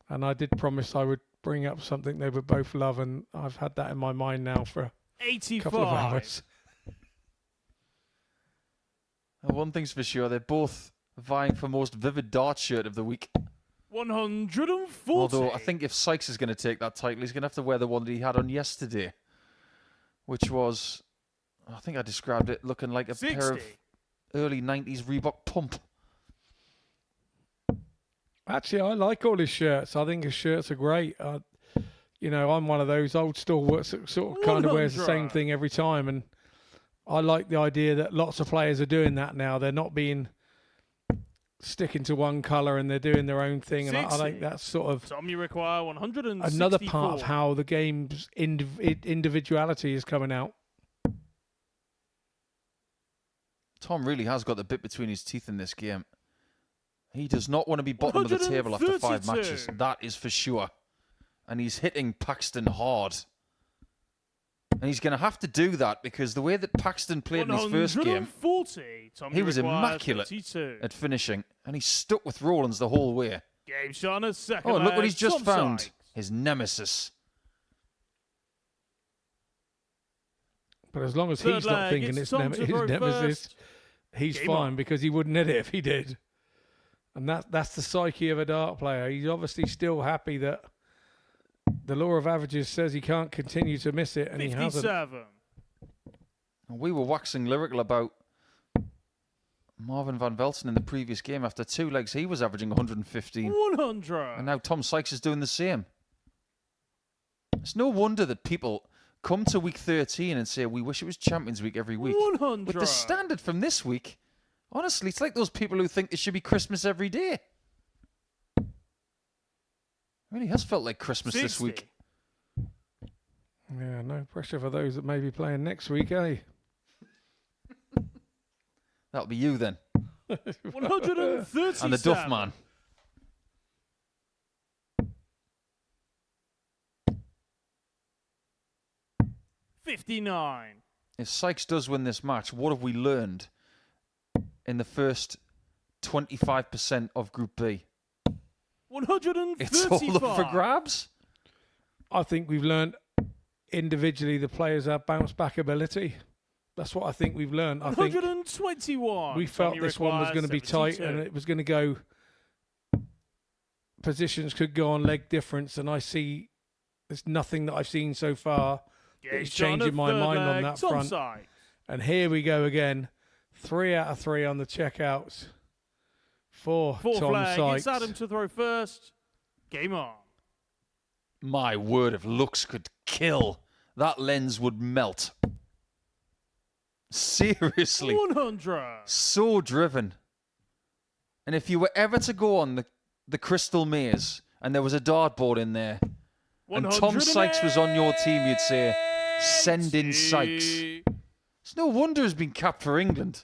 [SPEAKER 9] And I did promise I would bring up something they would both love, and I've had that in my mind now for a couple of hours.
[SPEAKER 6] One thing's for sure, they're both vying for most vivid dart shirt of the week.
[SPEAKER 5] 140.
[SPEAKER 6] Although I think if Sykes is going to take that title, he's going to have to wear the one that he had on yesterday, which was, I think I described it looking like a
[SPEAKER 5] 60.
[SPEAKER 6] pair of early 90s Reebok pump.
[SPEAKER 9] Actually, I like all his shirts. I think his shirts are great. You know, I'm one of those old stalwarts that sort of kind of wears the same thing every time, and I like the idea that lots of players are doing that now. They're not sticking to one colour, and they're doing their own thing, and I think that's sort of
[SPEAKER 5] you require 164.
[SPEAKER 9] another part of how the game's individuality is coming out.
[SPEAKER 6] Tom really has got the bit between his teeth in this game. He does not want to be bottom of the table after 5 matches. That is for sure. And he's hitting Paxton hard. And he's going to have to do that because the way that Paxton played in his first game, he was immaculate at finishing. And he stuck with Rowlands the whole way.
[SPEAKER 5] Game shot on a second.
[SPEAKER 6] Oh, look what he's just found. His nemesis.
[SPEAKER 9] But as long as he's not thinking it's his nemesis, he's fine because he wouldn't hit it if he did. And that's the psyche of a dart player. He's obviously still happy that the law of averages says he can't continue to miss it, and
[SPEAKER 5] 57.
[SPEAKER 9] he hasn't.
[SPEAKER 6] We were waxing lyrical about Marvin van Velzen in the previous game. After 2 legs, he was averaging 115.
[SPEAKER 5] 100.
[SPEAKER 6] And now Tom Sykes is doing the same. It's no wonder that people come to week 13 and say, we wish it was Champions Week every week.
[SPEAKER 5] 100.
[SPEAKER 6] With the standard from this week, honestly, it's like those people who think it should be Christmas every day. It really has felt like Christmas
[SPEAKER 5] 60.
[SPEAKER 6] this week.
[SPEAKER 9] Yeah, no pressure for those that may be playing next week, eh?
[SPEAKER 6] That'll be you then.
[SPEAKER 5] 137.
[SPEAKER 6] And the Duff Man.
[SPEAKER 5] $59.
[SPEAKER 6] If Sykes does win this match, what have we learned in the first 25% of Group B?
[SPEAKER 5] 135.
[SPEAKER 6] It's all up for grabs.
[SPEAKER 9] I think we've learned individually the players have bounce back ability. That's what I think we've learned. I think
[SPEAKER 5] 121.
[SPEAKER 9] we felt
[SPEAKER 5] Tommy
[SPEAKER 9] this one was
[SPEAKER 5] requires
[SPEAKER 9] going to be tight
[SPEAKER 5] 72.
[SPEAKER 9] and it was going to go. Positions could go on leg difference, and I see there's nothing that I've seen so far that is changing my mind on that front.
[SPEAKER 5] Sykes.
[SPEAKER 9] And here we go again. 3 out of 3 on the checkouts for
[SPEAKER 5] Fourth
[SPEAKER 9] Tom
[SPEAKER 5] flag.
[SPEAKER 9] Sykes.
[SPEAKER 5] It's Adam to throw first. Game on.
[SPEAKER 6] My word, if looks could kill, that lens would melt. Seriously.
[SPEAKER 5] 100.
[SPEAKER 6] So driven. And if you were ever to go on the Crystal Maze and there was a dartboard in there and Tom Sykes was on your team, you'd say, send in Sykes. It's no wonder he's been capped for England.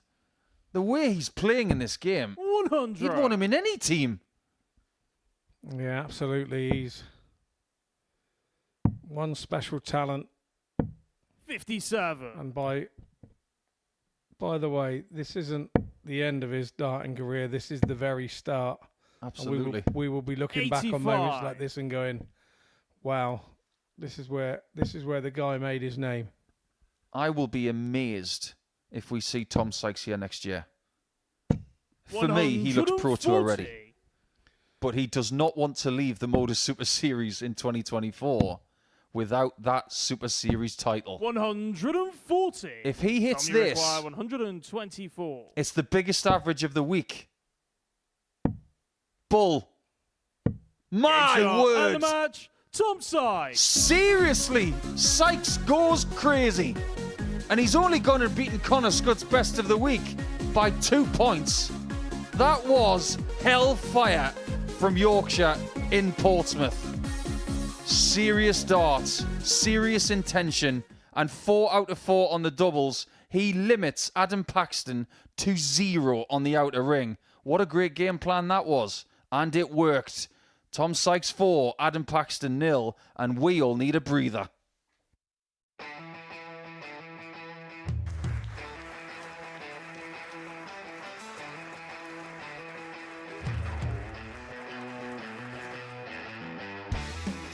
[SPEAKER 6] The way he's playing in this game,
[SPEAKER 5] 100.
[SPEAKER 6] you'd want him in any team.
[SPEAKER 9] Yeah, absolutely. He's one special talent.
[SPEAKER 5] 57.
[SPEAKER 9] And by the way, this isn't the end of his darting career. This is the very start.
[SPEAKER 6] Absolutely.
[SPEAKER 9] And we will be looking back on moments like this and going, "Wow, this is where the guy made his name."
[SPEAKER 6] I will be amazed if we see Tom Sykes here next year. For me, he looks Pro Tour already. But he does not want to leave the Modus Super Series in 2024 without that Super Series title.
[SPEAKER 5] 140.
[SPEAKER 6] If he hits
[SPEAKER 5] Tommy
[SPEAKER 6] this,
[SPEAKER 5] require 124.
[SPEAKER 6] it's the biggest average of the week. Bull. My
[SPEAKER 5] And the
[SPEAKER 6] word.
[SPEAKER 5] match, Tom Sykes.
[SPEAKER 6] Seriously, Sykes goes crazy. And he's only gone and beaten Connor Scott's best of the week by 2 points. That was hellfire from Yorkshire in Portsmouth. Serious darts, serious intention, and 4 out of 4 on the doubles. He limits Adam Paxton to 0 on the outer ring. What a great game plan that was. And it worked. Tom Sykes 4, Adam Paxton 0, and we all need a breather.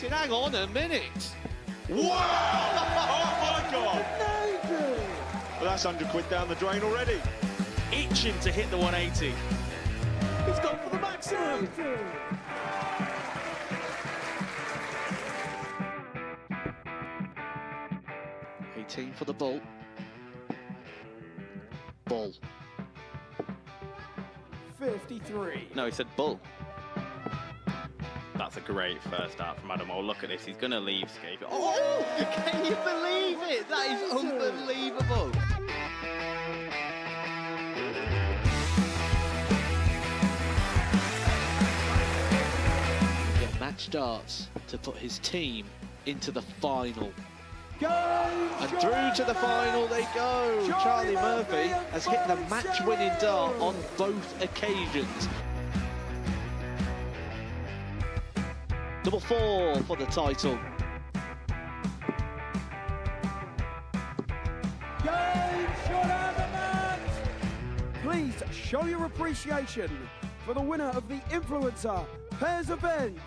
[SPEAKER 10] Hang on a minute.
[SPEAKER 11] Wow! Oh my God! Well, that's £100 down the drain already.
[SPEAKER 10] Itching to hit the 180.
[SPEAKER 11] He's gone for the maximum.
[SPEAKER 10] Team for the bull. Bull.
[SPEAKER 11] 53.
[SPEAKER 7] No, he said bull. That's a great first out from Adam. Oh, look at this. He's going to leave Scape. Oh, can you believe it? That is unbelievable.
[SPEAKER 10] Get match darts to put his team into the final. And through to the final they go. Charlie Murphy has hit the match-winning dart on both occasions. Double 4 for the title.
[SPEAKER 12] Please show your appreciation for the winner of the Influencer Pairs event,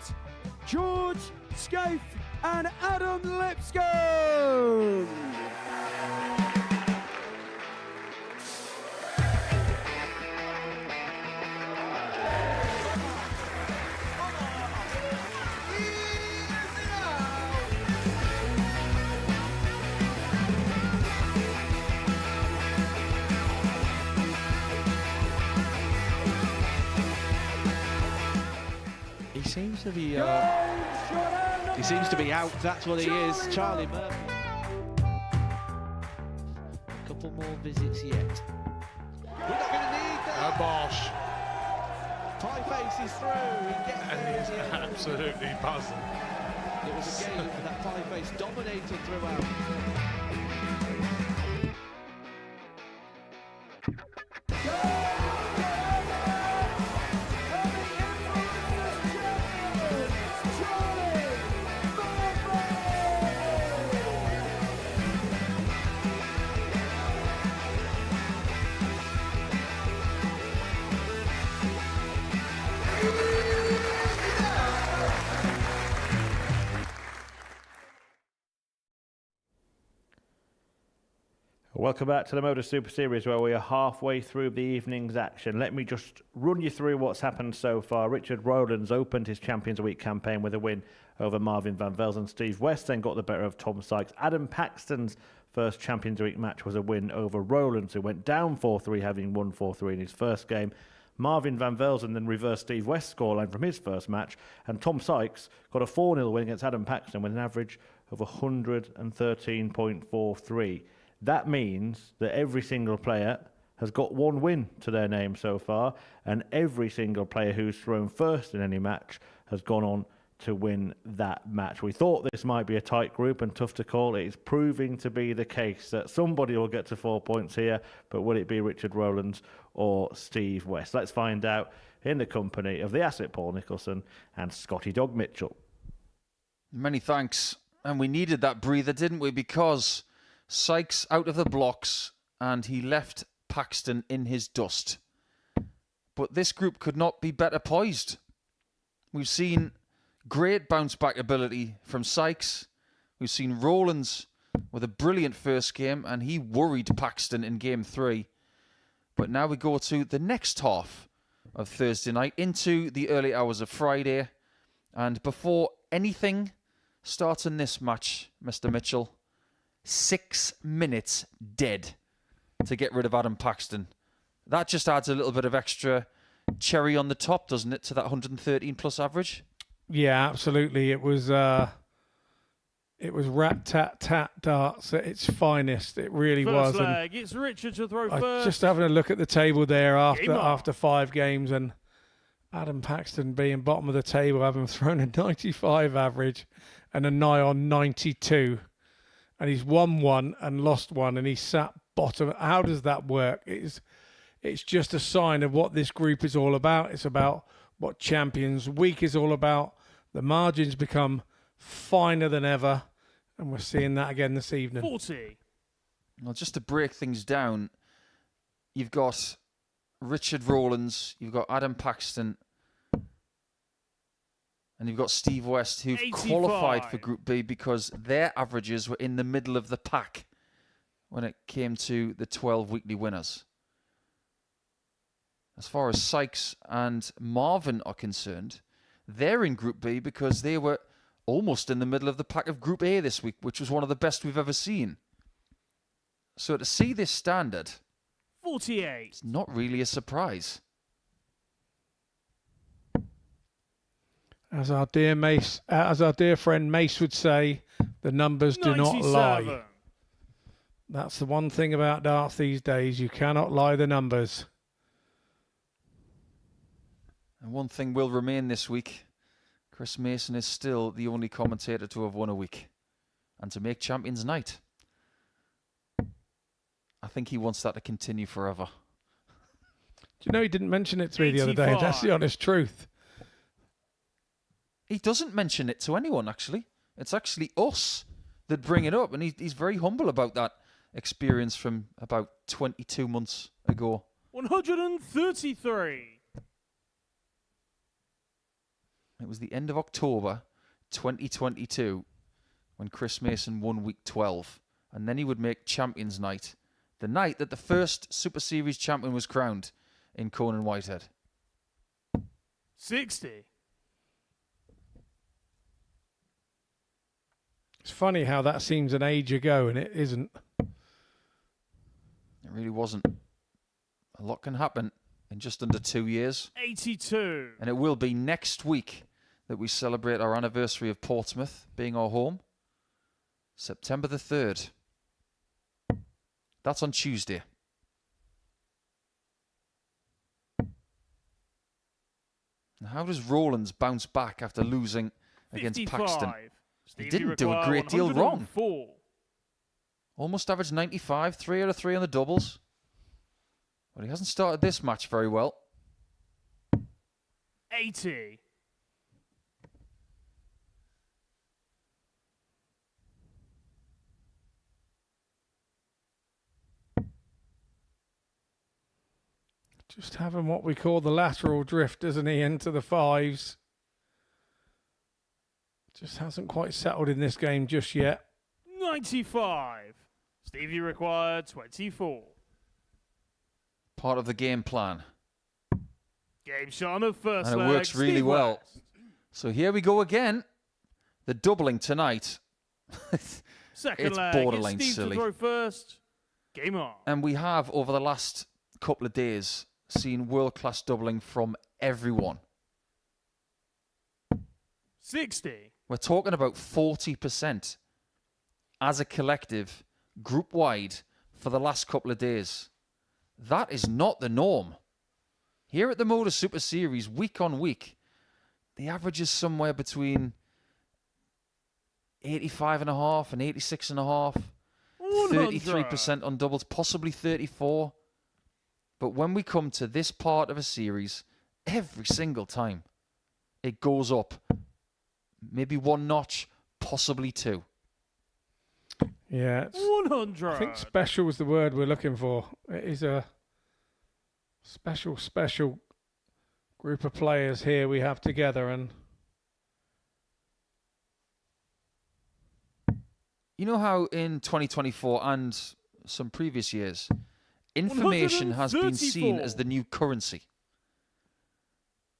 [SPEAKER 12] George Scaife and Adam Lipscomb.
[SPEAKER 10] He seems to be out. That's what he is. Charlie Murphy. visits yet. We're not going to need that.
[SPEAKER 5] Bosch.
[SPEAKER 10] Pie face is through. He gets
[SPEAKER 5] And he's absolutely buzzing.
[SPEAKER 10] It was a game that Pie face dominated throughout.
[SPEAKER 3] Welcome back to the Modus Super Series, where we are halfway through the evening's action. Let me just run you through what's happened so far. Richard Rowlands opened his Champions Week campaign with a win over Marvin van Velzen. Steve West then got the better of Tom Sykes. Adam Paxton's first Champions Week match was a win over Rowlands, who went down 4-3, having won 4-3 in his first game. Marvin van Velzen then reversed Steve West's scoreline from his first match, and Tom Sykes got a 4-0 win against Adam Paxton with an average of 113.43. That means that every single player has got one win to their name so far, and every single player who's thrown first in any match has gone on to win that match. We thought this might be a tight group and tough to call. It is proving to be the case that somebody will get to 4 points here, but will it be Richard Rowlands or Steve West? Let's find out in the company of the asset Paul Nicholson and Scotty Dog Mitchell.
[SPEAKER 6] Many thanks. And we needed that breather, didn't we? Because Sykes out of the blocks and he left Paxton in his dust. But this group could not be better poised. We've seen great bounce back ability from Sykes. We've seen Rowlands with a brilliant first game, and he worried Paxton in game 3. But now we go to the next half of Thursday night into the early hours of Friday. And before anything starts in this match, Mr. Mitchell, 6 minutes dead to get rid of Adam Paxton. That just adds a little bit of extra cherry on the top, doesn't it, to that 113 plus average?
[SPEAKER 9] Yeah, absolutely. It was rat-tat-tat darts at its finest. It really was.
[SPEAKER 5] First leg, it's Richard to throw
[SPEAKER 9] I
[SPEAKER 5] first.
[SPEAKER 9] just having a look at the table there after 5 games, and Adam Paxton being bottom of the table, having thrown a 95 average and a nigh on 92. And he's won 1 and lost 1, and he's sat bottom. How does that work? It's just a sign of what this group is all about. It's about what Champions Week is all about. The margins become finer than ever, and we're seeing that again this evening.
[SPEAKER 5] 40.
[SPEAKER 6] Well, just to break things down, you've got Richard Rowlands, you've got Adam Paxton, and you've got Steve West, who've
[SPEAKER 5] 85.
[SPEAKER 6] qualified for Group B because their averages were in the middle of the pack when it came to the 12 weekly winners. As far as Sykes and Marvin are concerned, they're in Group B because they were almost in the middle of the pack of Group A this week, which was one of the best we've ever seen. So to see this standard,
[SPEAKER 5] 48.
[SPEAKER 6] it's not really a surprise.
[SPEAKER 9] As our dear friend Mace would say, the numbers do not
[SPEAKER 5] 97.
[SPEAKER 9] lie. That's the one thing about darts these days. You cannot lie the numbers.
[SPEAKER 6] And one thing will remain this week. Chris Mason is still the only commentator to have won a week and to make Champions Night. I think he wants that to continue forever.
[SPEAKER 9] Do you know he didn't mention it to me the other day? That's the honest truth.
[SPEAKER 6] He doesn't mention it to anyone, actually. It's actually us that bring it up, and he's very humble about that experience from about 22 months ago.
[SPEAKER 5] 133.
[SPEAKER 6] It was the end of October 2022 when Chris Mason won week 12, and then he would make Champions Night, the night that the first Super Series champion was crowned in Conan Whitehead.
[SPEAKER 5] 60.
[SPEAKER 9] It's funny how that seems an age ago, and it isn't.
[SPEAKER 6] It really wasn't. A lot can happen in just under 2 years.
[SPEAKER 5] 82.
[SPEAKER 6] And it will be next week that we celebrate our anniversary of Portsmouth being our home. September the 3rd. That's on Tuesday. How does Rowlands bounce back after losing against Paxton? He didn't do a great deal wrong. Almost averaged 95, 3 out of 3 on the doubles. But he hasn't started this match very well.
[SPEAKER 5] 80.
[SPEAKER 9] Just having what we call the lateral drift, doesn't he, into the fives. Just hasn't quite settled in this game just yet.
[SPEAKER 5] 95. Stevie required 24.
[SPEAKER 6] Part of the game plan.
[SPEAKER 5] Game shot on the first
[SPEAKER 6] and
[SPEAKER 5] leg.
[SPEAKER 6] It works really
[SPEAKER 5] Steve
[SPEAKER 6] well.
[SPEAKER 5] West.
[SPEAKER 6] So here we go again. The doubling tonight.
[SPEAKER 5] Second
[SPEAKER 6] it's
[SPEAKER 5] leg.
[SPEAKER 6] borderline
[SPEAKER 5] It's Steve
[SPEAKER 6] silly.
[SPEAKER 5] to throw first. Game on.
[SPEAKER 6] And we have, over the last couple of days, seen world-class doubling from everyone.
[SPEAKER 5] 60.
[SPEAKER 6] We're talking about 40% as a collective, group-wide, for the last couple of days. That is not the norm. Here at the Modus Super Series, week on week, the average is somewhere between 85.5 and 86.5. 33% on doubles, possibly 34. But when we come to this part of a series, every single time, it goes up. Maybe one notch, possibly two.
[SPEAKER 9] Yeah.
[SPEAKER 5] 100.
[SPEAKER 9] I think special is the word we're looking for. It is a special group of players here we have together. And
[SPEAKER 6] you know how in 2024 and some previous years, information has been seen as the new currency.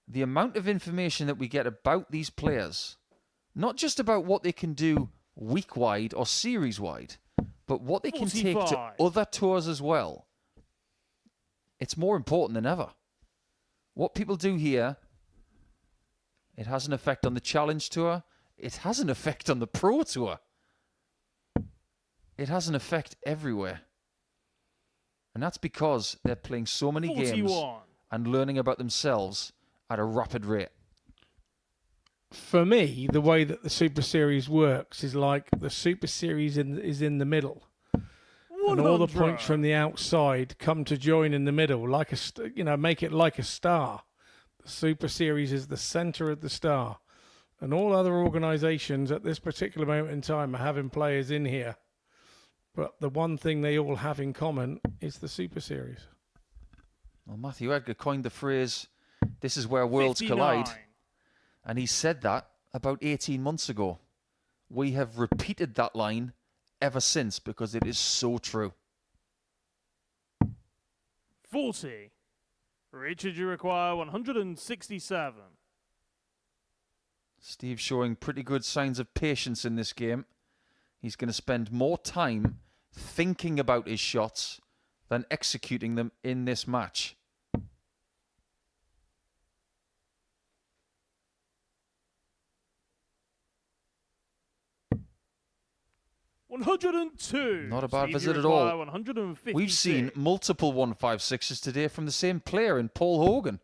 [SPEAKER 6] The amount of information that we get about these players, not just about what they can do week-wide or series-wide, but what they can take to other tours as well, it's more important than ever. What people do here, it has an effect on the Challenge Tour. It has an effect on the Pro Tour. It has an effect everywhere. And that's because they're playing so many games and learning about themselves at a rapid rate.
[SPEAKER 9] For me, the way that the Super Series works is like the Super Series is in the middle. 100. And all the points from the outside come to join in the middle, like make it like a star. The Super Series is the center of the star. And all other organisations at this particular moment in time are having players in here. But the one thing they all have in common is the Super Series.
[SPEAKER 6] Well, Matthew Edgar coined the phrase, "This is where worlds
[SPEAKER 5] 59.
[SPEAKER 6] collide." And he said that about 18 months ago. We have repeated that line ever since because it is so true.
[SPEAKER 5] 40. Richard, you require 167.
[SPEAKER 6] Steve showing pretty good signs of patience in this game. He's going to spend more time thinking about his shots than executing them in this match.
[SPEAKER 5] $102.
[SPEAKER 6] Not a bad
[SPEAKER 5] Steve,
[SPEAKER 6] visit
[SPEAKER 5] you
[SPEAKER 6] at all.
[SPEAKER 5] require 156.
[SPEAKER 6] We've seen multiple 156s today from the same player in Paul Hogan.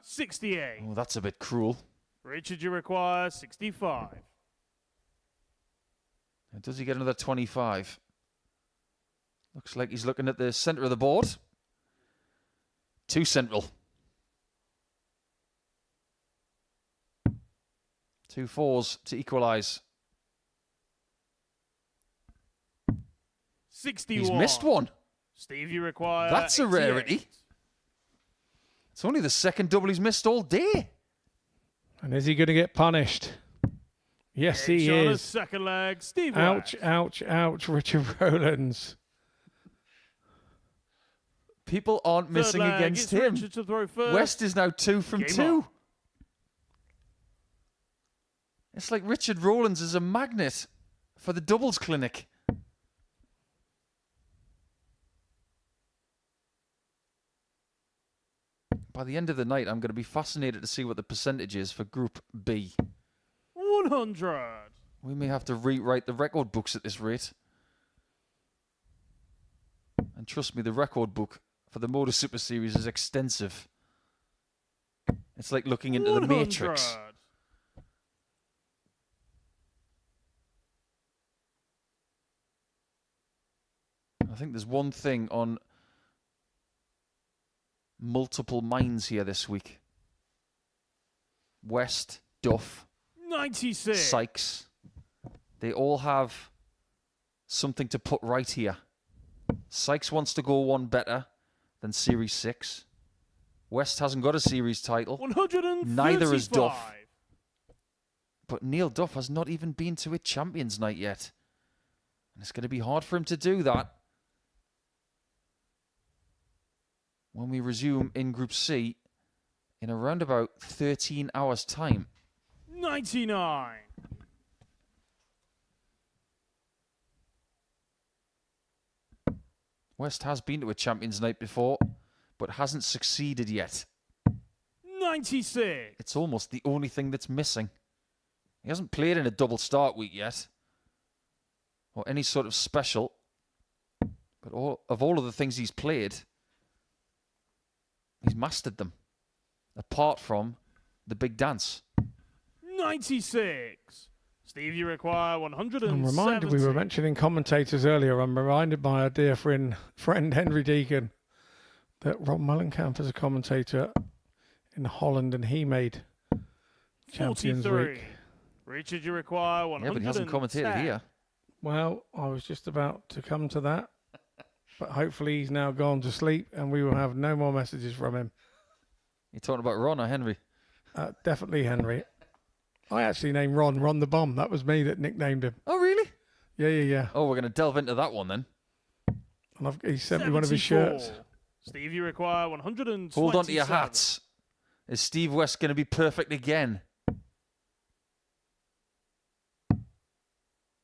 [SPEAKER 5] $68.
[SPEAKER 6] Oh, that's a bit cruel.
[SPEAKER 5] Richard, you require 65.
[SPEAKER 6] And does he get another 25? Looks like he's looking at the centre of the board. Too central. 2 4s to equalise.
[SPEAKER 5] 61.
[SPEAKER 6] He's missed one.
[SPEAKER 5] Steve, you require
[SPEAKER 6] That's a
[SPEAKER 5] 88.
[SPEAKER 6] rarity. It's only the second double he's missed all day.
[SPEAKER 9] And is he going to get punished? Yes,
[SPEAKER 5] Game
[SPEAKER 9] he
[SPEAKER 5] shot on the
[SPEAKER 9] is.
[SPEAKER 5] second leg. Steve
[SPEAKER 9] Ouch,
[SPEAKER 5] West.
[SPEAKER 9] ouch, ouch, Richard Rowlands.
[SPEAKER 6] People aren't missing
[SPEAKER 5] leg,
[SPEAKER 6] against
[SPEAKER 5] it's
[SPEAKER 6] him.
[SPEAKER 5] Richard to throw first.
[SPEAKER 6] West is now 2 from
[SPEAKER 5] Game
[SPEAKER 6] 2.
[SPEAKER 5] on.
[SPEAKER 6] It's like Richard Rowlands is a magnet for the doubles clinic. By the end of the night, I'm going to be fascinated to see what the percentage is for Group B.
[SPEAKER 5] 100.
[SPEAKER 6] We may have to rewrite the record books at this rate. And trust me, the record book for the Modus Super Series is extensive. It's like looking into the Matrix. I think there's one thing on multiple minds here this week. West, Duff,
[SPEAKER 5] 96.
[SPEAKER 6] Sykes. They all have something to put right here. Sykes wants to go one better than Series 6. West hasn't got a series title.
[SPEAKER 5] 135.
[SPEAKER 6] Neither has Duff. But Neil Duff has not even been to a Champions Night yet. And it's going to be hard for him to do that when we resume in Group C in around about 13 hours' time.
[SPEAKER 5] 99.
[SPEAKER 6] West has been to a Champions Night before, but hasn't succeeded yet.
[SPEAKER 5] 96.
[SPEAKER 6] It's almost the only thing that's missing. He hasn't played in a double start week yet, or any sort of special. But all of the things he's played, he's mastered them, apart from the big dance.
[SPEAKER 5] 96. Steve, you require 170.
[SPEAKER 9] I'm reminded, we were mentioning commentators earlier. I'm reminded by our dear friend Henry Deacon that Rob Mullenkamp is a commentator in Holland, and he made Champions
[SPEAKER 5] 43.
[SPEAKER 9] Week.
[SPEAKER 5] Richard, you require 110.
[SPEAKER 6] Yeah, but he hasn't commentated here.
[SPEAKER 9] Well, I was just about to come to that, but hopefully he's now gone to sleep and we will have no more messages from him.
[SPEAKER 6] You're talking about Ron or Henry?
[SPEAKER 9] Definitely Henry. I actually named Ron the Bomb. That was me that nicknamed him.
[SPEAKER 6] Oh, really?
[SPEAKER 9] Yeah.
[SPEAKER 6] Oh, we're going to delve into that one then.
[SPEAKER 9] And he sent me one of his shirts.
[SPEAKER 5] Steve, you require 120.
[SPEAKER 6] Hold on to your hats. Is Steve West going to be perfect again?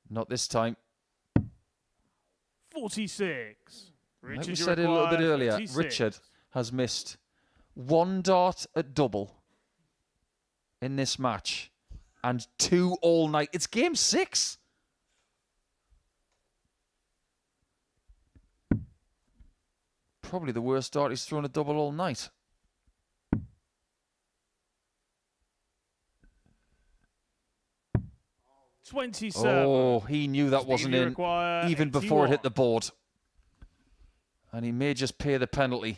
[SPEAKER 6] Not this time.
[SPEAKER 5] 46. Richard,
[SPEAKER 6] Like we
[SPEAKER 5] you
[SPEAKER 6] said a little bit
[SPEAKER 5] require
[SPEAKER 6] earlier,
[SPEAKER 5] 36.
[SPEAKER 6] Richard has missed one dart at double in this match and 2 all night. It's game 6. Probably the worst dart he's thrown a double all night. Oh, he knew that wasn't in even before it hit the board. And he may just pay the penalty.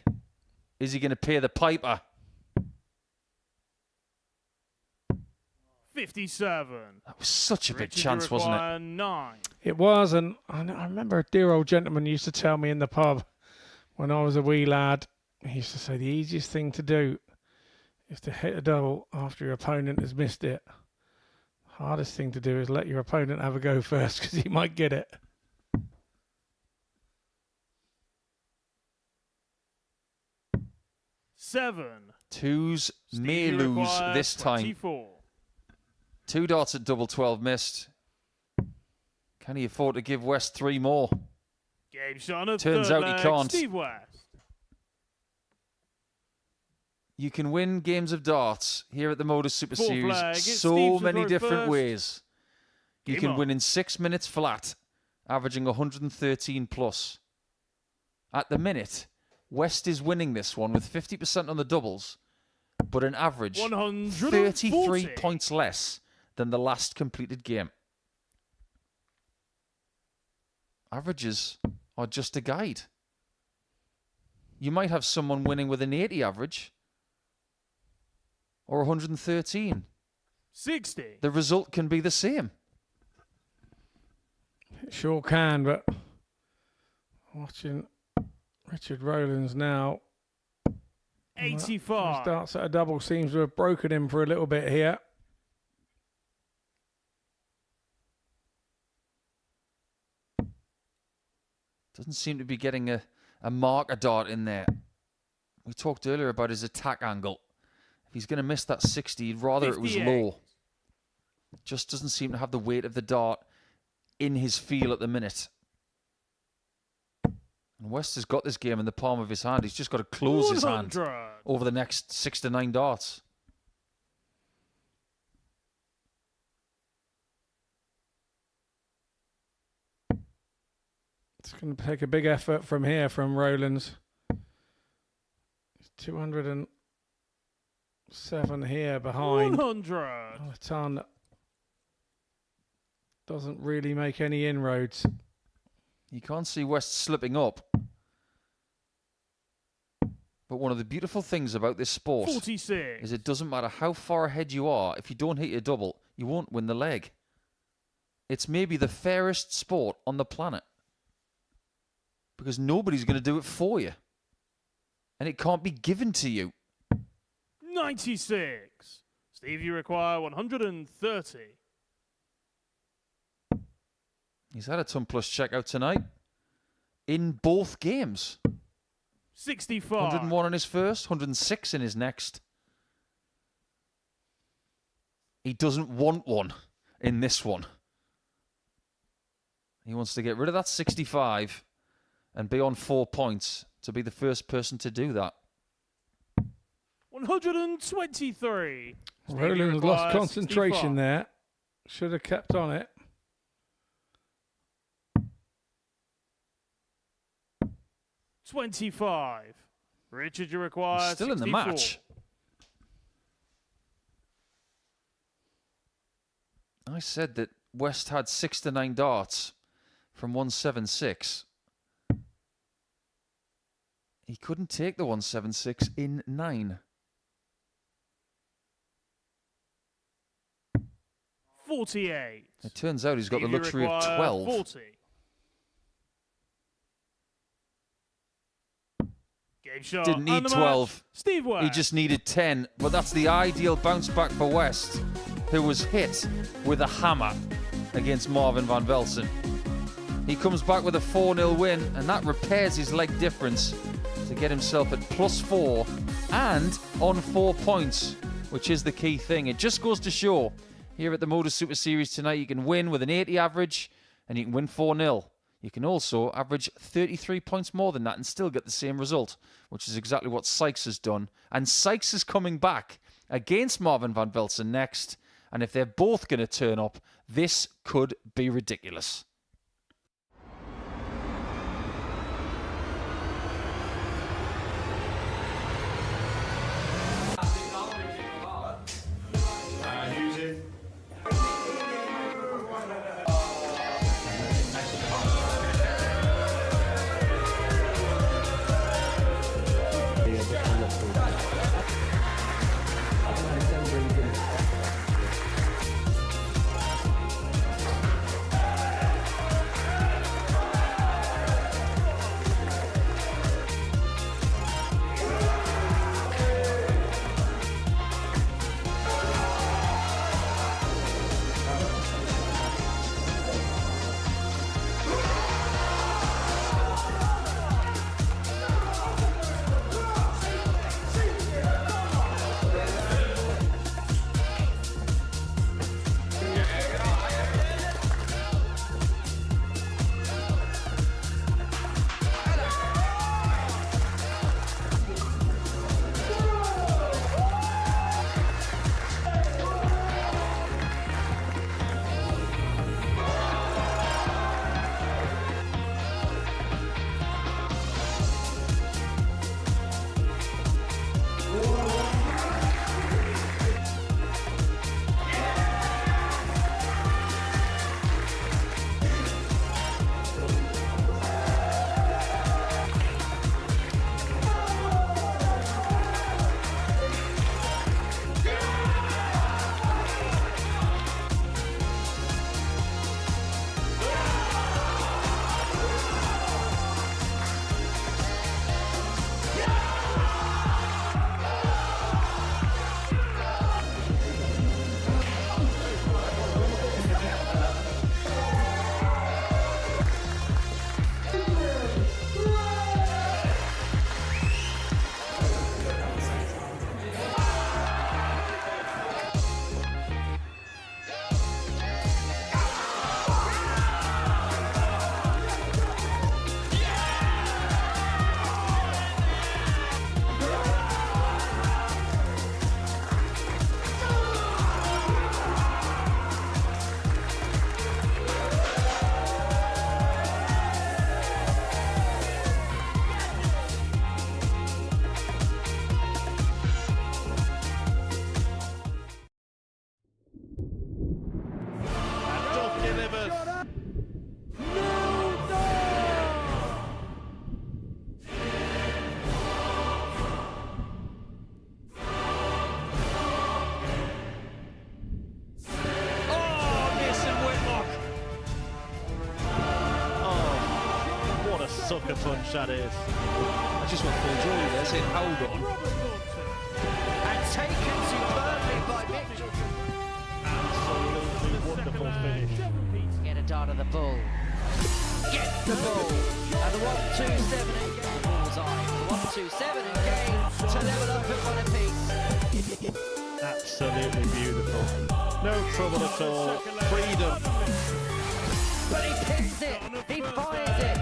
[SPEAKER 6] Is he going to pay the piper?
[SPEAKER 5] 57.
[SPEAKER 6] That was such a big
[SPEAKER 5] Richard,
[SPEAKER 6] chance,
[SPEAKER 5] you
[SPEAKER 6] wasn't it?
[SPEAKER 5] require 9.
[SPEAKER 9] It was, and I remember a dear old gentleman used to tell me in the pub when I was a wee lad, he used to say the easiest thing to do is to hit a double after your opponent has missed it. Hardest thing to do is let your opponent have a go first, because he might get it.
[SPEAKER 5] Seven.
[SPEAKER 6] Twos may
[SPEAKER 5] Steve, you
[SPEAKER 6] lose
[SPEAKER 5] require
[SPEAKER 6] this time.
[SPEAKER 5] 24.
[SPEAKER 6] 2 darts at double 12 missed. Can he afford to give West 3 more?
[SPEAKER 5] Game shot on
[SPEAKER 6] Turns
[SPEAKER 5] third
[SPEAKER 6] out he
[SPEAKER 5] leg,
[SPEAKER 6] can't.
[SPEAKER 5] Steve West.
[SPEAKER 6] You can win games of darts here at the Modus Super
[SPEAKER 5] Fourth
[SPEAKER 6] Series
[SPEAKER 5] leg, it's
[SPEAKER 6] so
[SPEAKER 5] Steve to
[SPEAKER 6] many
[SPEAKER 5] throw
[SPEAKER 6] different
[SPEAKER 5] first.
[SPEAKER 6] ways. You
[SPEAKER 5] Game
[SPEAKER 6] can
[SPEAKER 5] on.
[SPEAKER 6] win in 6 minutes flat, averaging 113 plus. At the minute, West is winning this one with 50% on the doubles, but an average 33
[SPEAKER 5] 140.
[SPEAKER 6] points less than the last completed game. Averages are just a guide. You might have someone winning with an 80 average or 113.
[SPEAKER 5] 60.
[SPEAKER 6] The result can be the same.
[SPEAKER 9] It sure can, but watching Richard Rowlands now.
[SPEAKER 5] 85.
[SPEAKER 9] Starts at a double, seems to have broken him for a little bit here.
[SPEAKER 6] Doesn't seem to be getting a marker dart in there. We talked earlier about his attack angle. If he's going to miss that 60, he'd rather it was
[SPEAKER 5] 58.
[SPEAKER 6] low. Just doesn't seem to have the weight of the dart in his feel at the minute. And West has got this game in the palm of his hand. He's just got to close his hand
[SPEAKER 5] 100.
[SPEAKER 6] over the next 6 to 9 darts.
[SPEAKER 9] It's going to take a big effort from here from Rowlands. 207 here behind.
[SPEAKER 5] 100.
[SPEAKER 9] A ton doesn't really make any inroads.
[SPEAKER 6] You can't see West slipping up. But one of the beautiful things about this sport
[SPEAKER 5] 46.
[SPEAKER 6] is it doesn't matter how far ahead you are. If you don't hit your double, you won't win the leg. It's maybe the fairest sport on the planet. Because nobody's going to do it for you. And it can't be given to you.
[SPEAKER 5] 96. Steve, you require 130.
[SPEAKER 6] He's had a ton plus checkout tonight. In both games.
[SPEAKER 5] 65.
[SPEAKER 6] 101 in his first, 106 in his next. He doesn't want one in this one. He wants to get rid of that 65 and be on 4 points to be the first person to do that.
[SPEAKER 5] 123.
[SPEAKER 9] Rowlands lost concentration there. Should have kept on it.
[SPEAKER 5] 25. Richard, you require
[SPEAKER 6] Still in the
[SPEAKER 5] 64.
[SPEAKER 6] match. I said that West had 6 to 9 darts from 176. He couldn't take the 176 in 9.
[SPEAKER 5] 48.
[SPEAKER 6] It turns out he's got the
[SPEAKER 5] Steve, you
[SPEAKER 6] luxury of
[SPEAKER 5] require
[SPEAKER 6] 12.
[SPEAKER 5] 40. Game shot.
[SPEAKER 6] Didn't
[SPEAKER 5] and
[SPEAKER 6] need
[SPEAKER 5] the
[SPEAKER 6] 12.
[SPEAKER 5] match. Steve West.
[SPEAKER 6] He just needed 10. But that's the ideal bounce back for West, who was hit with a hammer against Marvin van Velzen. He comes back with a 4-0 win, and that repairs his leg difference to get himself at +4 and on 4 points, which is the key thing. It just goes to show here at the Modus Super Series tonight, you can win with an 80 average and you can win 4-0. You can also average 33 points more than that and still get the same result, which is exactly what Sykes has done. And Sykes is coming back against Marvin van Velzen next. And if they're both going to turn up, this could be ridiculous.
[SPEAKER 3] sucker punch that is.
[SPEAKER 4] I just went full joy there, saying hold on.
[SPEAKER 2] And taken superbly by Mitchell.
[SPEAKER 3] Absolutely wonderful finish.
[SPEAKER 2] Get a dart of the bull. Gets the bull. And the 1-2-7 again. Bullseye. The 1-2-7 again to level up at one apiece.
[SPEAKER 3] Absolutely beautiful. No trouble at all. Freedom.
[SPEAKER 2] But he picks it. He fires it.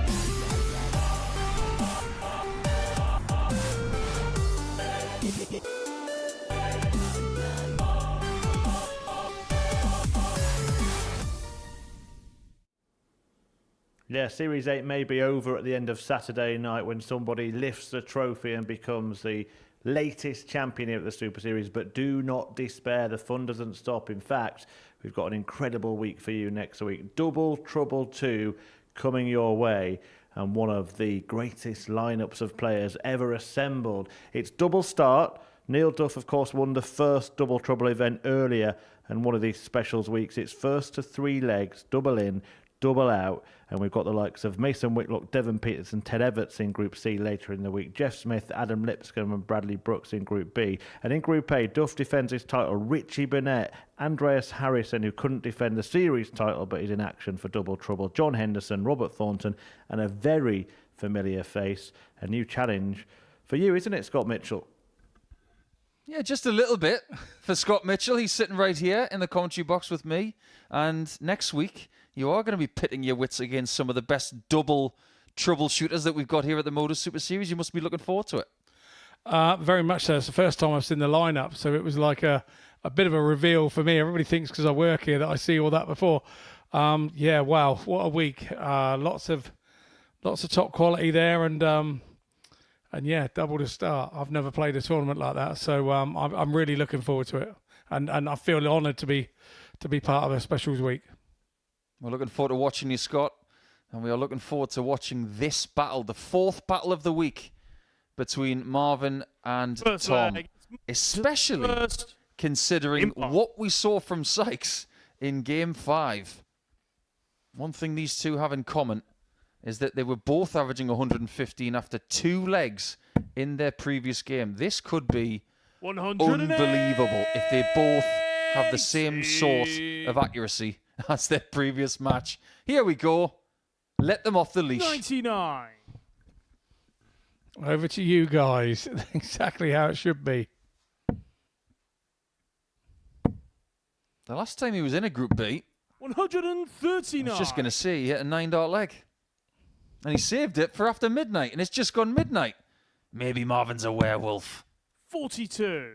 [SPEAKER 3] Yeah, Series 8 may be over at the end of Saturday night when somebody lifts the trophy and becomes the latest champion here at the Super Series, but do not despair. The fun doesn't stop. In fact, we've got an incredible week for you next week. Double Trouble 2 coming your way, and one of the greatest lineups of players ever assembled. It's double start. Neil Duff, of course, won the first Double Trouble event earlier, and one of these specials weeks, it's first to 3 legs, double in, double out, and we've got the likes of Mason Whitlock, Devon Peterson, Ted Everts in Group C later in the week, Jeff Smith, Adam Lipscomb and Bradley Brooks in Group B. And in Group A, Duff defends his title, Richie Burnett, Andreas Harrison, who couldn't defend the series title but is in action for Double Trouble, John Henderson, Robert Thornton, and a very familiar face, a new challenge for you, isn't it, Scott Mitchell?
[SPEAKER 6] Yeah, just a little bit for Scott Mitchell. He's sitting right here in the commentary box with me. And next week, you are going to be pitting your wits against some of the best double troubleshooters that we've got here at the Modus Super Series. You must be looking forward to it.
[SPEAKER 9] Very much so. It's the first time I've seen the lineup, so it was like a bit of a reveal for me. Everybody thinks because I work here that I see all that before. Yeah, wow, what a week. Lots of top quality there, and yeah, double to start. I've never played a tournament like that, so I'm really looking forward to it, and I feel honoured to be part of a specials week.
[SPEAKER 6] We're looking forward to watching you, Scott, and we are looking forward to watching this battle, the 4th battle of the week between Marvin and Tom, especially considering what we saw from Sykes in Game 5. One thing these two have in common is that they were both averaging 115 after 2 legs in their previous game. This could be unbelievable if they both have the same sort of accuracy as their previous match. Here we go. Let them off the leash.
[SPEAKER 9] 99. Over to you guys. Exactly how it should be.
[SPEAKER 6] The last time he was in a Group B,
[SPEAKER 9] 139.
[SPEAKER 6] I was just going to say, he hit a 9-dart leg. And he saved it for after midnight, and it's just gone midnight. Maybe Marvin's a werewolf.
[SPEAKER 9] 42.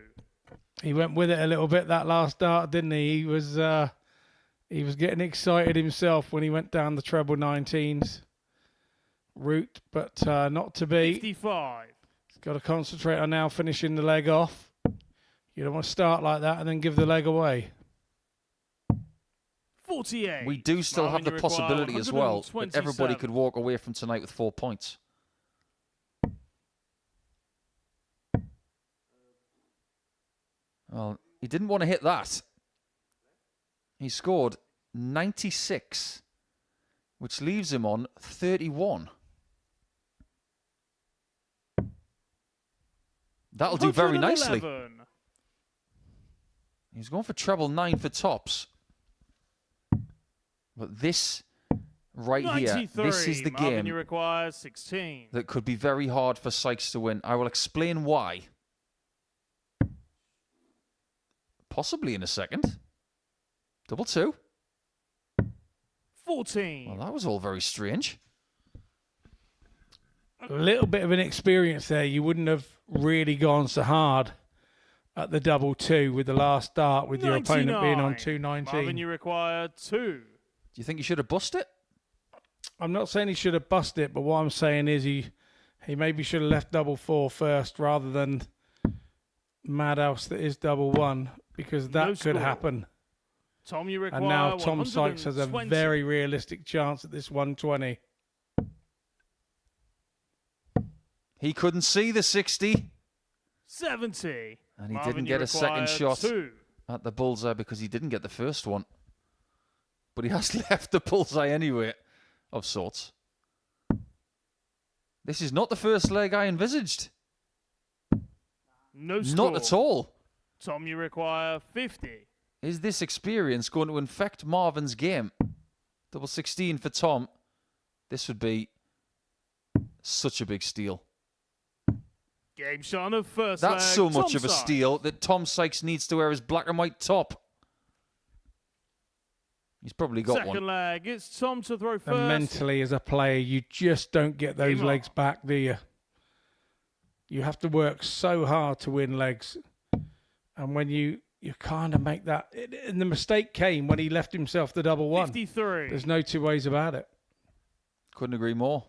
[SPEAKER 9] He went with it a little bit that last dart, didn't he? He was getting excited himself when he went down the treble 19s route, but not to be. 55. He's got to concentrate on now finishing the leg off. You don't want to start like that and then give the leg away. 48.
[SPEAKER 6] We do still have the possibility as well that everybody could walk away from tonight with 4 points. Well, he didn't want to hit that. He scored 96, which leaves him on 31. That'll do very nicely. He's going for treble 9 for tops. But this right here, this is the game that could be very hard for Sykes to win. I will explain why. Possibly in a second. Double 2.
[SPEAKER 9] 14.
[SPEAKER 6] Well, that was all very strange.
[SPEAKER 9] A little bit of an experience there. You wouldn't have really gone so hard at the double 2 with the last dart with 99. Your opponent being on 219.
[SPEAKER 5] Marvin, you require 2.
[SPEAKER 6] Do you think he should have bust it?
[SPEAKER 9] I'm not saying he should have bust it, but what I'm saying is he maybe should have left double 4 first rather than madhouse that is double 1, because that could happen.
[SPEAKER 5] Tom, you require
[SPEAKER 9] and now Tom Sykes has a very realistic chance at this 120.
[SPEAKER 6] He couldn't see the 60.
[SPEAKER 5] 70.
[SPEAKER 6] And he
[SPEAKER 5] Marvin,
[SPEAKER 6] didn't get a second shot
[SPEAKER 5] 2.
[SPEAKER 6] at the bullseye because he didn't get the first one. But he has left the bullseye anyway, of sorts. This is not the first leg I envisaged.
[SPEAKER 5] No score.
[SPEAKER 6] Not at all.
[SPEAKER 5] Tom, you require 50.
[SPEAKER 6] Is this experience going to infect Marvin's game? Double 16 for Tom. This would be such a big steal.
[SPEAKER 5] Game shot of first
[SPEAKER 6] That's
[SPEAKER 5] leg,
[SPEAKER 6] so much
[SPEAKER 5] Tom
[SPEAKER 6] of a
[SPEAKER 5] Sykes.
[SPEAKER 6] steal that Tom Sykes needs to wear his black and white top. He's probably got
[SPEAKER 5] Second
[SPEAKER 6] one.
[SPEAKER 5] leg, it's Tom to throw first.
[SPEAKER 9] And mentally, as a player, you just don't get those legs back, do you? You have to work so hard to win legs. And when you kind of make that... And the mistake came when he left himself the double one.
[SPEAKER 5] 53.
[SPEAKER 9] There's no two ways about it.
[SPEAKER 6] Couldn't agree more.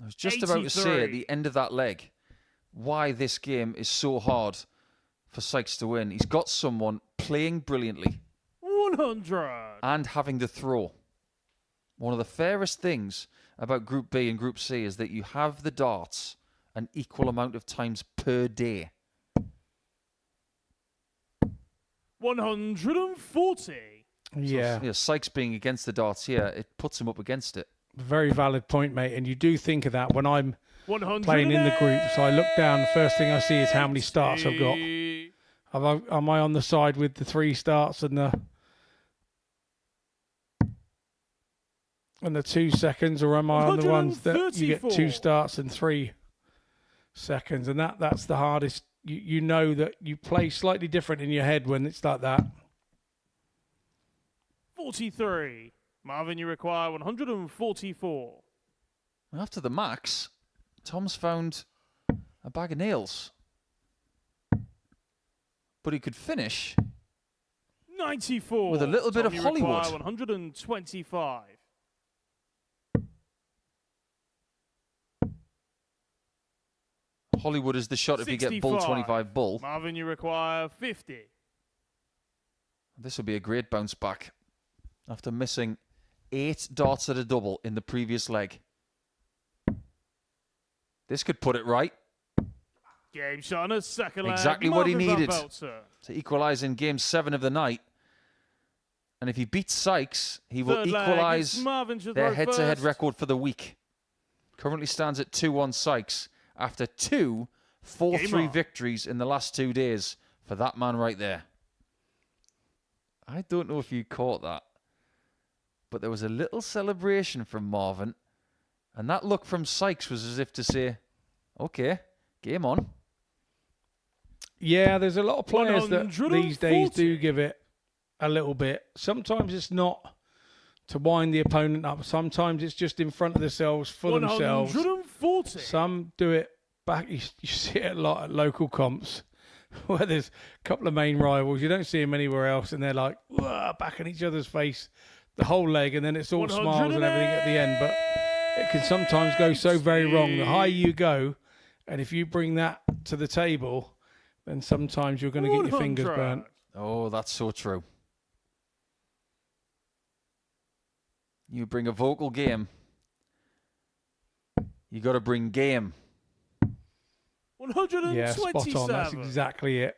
[SPEAKER 6] I was just about to say at the end of that leg why this game is so hard for Sykes to win. He's got someone playing brilliantly
[SPEAKER 5] 100.
[SPEAKER 6] and having the throw. One of the fairest things about Group B and Group C is that you have the darts an equal amount of times per day.
[SPEAKER 5] 140.
[SPEAKER 9] Yeah.
[SPEAKER 6] So, Sykes being against the darts here, it puts him up against it.
[SPEAKER 9] Very valid point, mate. And you do think of that when I'm playing in the groups. I look down, the first thing I see is how many starts I've got. Am I on the side with the 3 starts and the 2 seconds, or am I on the ones that you get 2 starts and 3 seconds? And that's the hardest. You know that you play slightly different in your head when it's like that.
[SPEAKER 5] 43. Marvin, you require 144.
[SPEAKER 6] After the max, Tom's found a bag of nails. But he could finish
[SPEAKER 5] 94.
[SPEAKER 6] with a little bit of
[SPEAKER 5] Tom, you require
[SPEAKER 6] Hollywood.
[SPEAKER 5] 125.
[SPEAKER 6] Hollywood is the shot if you get bull 25 bull.
[SPEAKER 5] Marvin, you require 50.
[SPEAKER 6] This will be a great bounce back after missing 8 darts at a double in the previous leg. This could put it right.
[SPEAKER 5] Game shot on a second leg.
[SPEAKER 6] Exactly what he
[SPEAKER 5] Marvin van
[SPEAKER 6] needed
[SPEAKER 5] Velzen.
[SPEAKER 6] to equalise in Game 7 of the night. And if he beats Sykes, he will
[SPEAKER 5] Third leg,
[SPEAKER 6] equalise
[SPEAKER 5] it's Marvin to
[SPEAKER 6] their
[SPEAKER 5] throw
[SPEAKER 6] head-to-head
[SPEAKER 5] first.
[SPEAKER 6] record for the week. Currently stands at 2-1 Sykes after 2 4-3
[SPEAKER 5] on.
[SPEAKER 6] victories in the last 2 days for that man right there. I don't know if you caught that, but there was a little celebration from Marvin, and that look from Sykes was as if to say, okay, game on.
[SPEAKER 9] Yeah, there's a lot of players that
[SPEAKER 5] 140.
[SPEAKER 9] these days do give it a little bit. Sometimes it's not to wind the opponent up. Sometimes it's just in front of themselves, for themselves.
[SPEAKER 5] 140.
[SPEAKER 9] Some do it back. You see it a lot at local comps where there's a couple of main rivals. You don't see them anywhere else, and they're like back in each other's face the whole leg, and then it's all smiles and everything at the end. But it can sometimes go so very wrong. The higher you go, and if you bring that to the table, then sometimes you're going to get your fingers burnt.
[SPEAKER 6] Oh, that's so true. You bring a vocal game. You got to bring game.
[SPEAKER 5] 127.
[SPEAKER 9] Yeah, spot on. That's exactly it.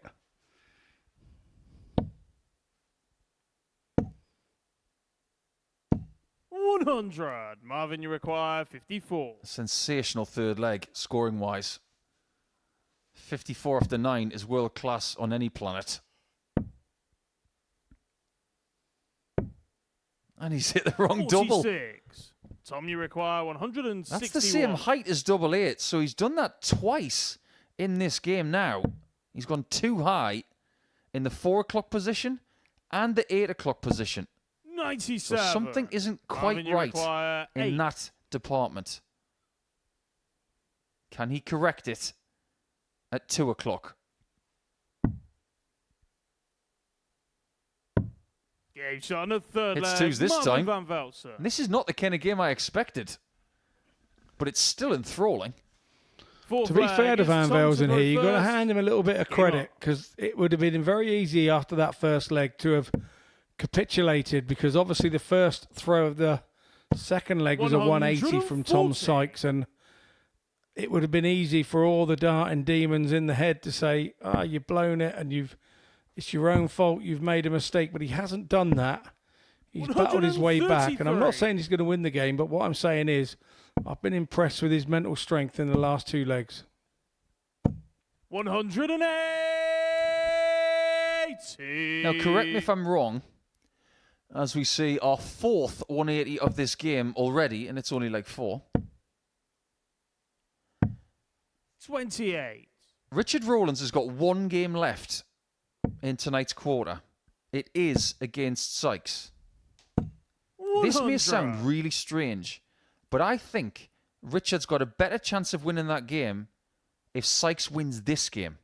[SPEAKER 5] $100. Marvin, you require 54.
[SPEAKER 6] Sensational third leg, scoring-wise. 54 after 9 is world-class on any planet. And he's hit the wrong double.
[SPEAKER 5] 46. Tom, you require 161.
[SPEAKER 6] That's the same height as double 8, so he's done that twice in this game now. He's gone too high in the 4 o'clock position and the 8 o'clock position.
[SPEAKER 5] 97.
[SPEAKER 6] So something isn't quite
[SPEAKER 5] Marvin, you
[SPEAKER 6] right
[SPEAKER 5] require
[SPEAKER 6] in
[SPEAKER 5] 8.
[SPEAKER 6] that department. Can he correct it at 2 o'clock?
[SPEAKER 5] Game shot on the third
[SPEAKER 6] It's
[SPEAKER 5] leg.
[SPEAKER 6] twos this
[SPEAKER 5] Marvin
[SPEAKER 6] time.
[SPEAKER 5] van Velzen.
[SPEAKER 6] This is not the kind of game I expected, but it's still enthralling.
[SPEAKER 5] Fourth
[SPEAKER 9] To be
[SPEAKER 5] leg,
[SPEAKER 9] fair to
[SPEAKER 5] it's
[SPEAKER 9] Van
[SPEAKER 5] Tom
[SPEAKER 9] Velzen
[SPEAKER 5] throw
[SPEAKER 9] here, you've got to
[SPEAKER 5] first.
[SPEAKER 9] hand him a little bit of credit, because it would have been very easy after that first leg to have capitulated, because obviously the first throw of the second leg was a 180 from Tom
[SPEAKER 5] 140.
[SPEAKER 9] Sykes, and it would have been easy for all the darting demons in the head to say, you've blown it and it's your own fault, you've made a mistake, but he hasn't done that. He's battled his way back, and I'm not saying he's going to win the game, but what I'm saying is I've been impressed with his mental strength in the last 2 legs.
[SPEAKER 5] 180.
[SPEAKER 6] Now, correct me if I'm wrong, as we see our 4th 180 of this game already, and it's only leg 4.
[SPEAKER 5] 28.
[SPEAKER 6] Richard Rowlands has got 1 game left in tonight's quarter. It is against Sykes.
[SPEAKER 5] 100.
[SPEAKER 6] This may sound really strange, but I think Richard's got a better chance of winning that game if Sykes wins this game.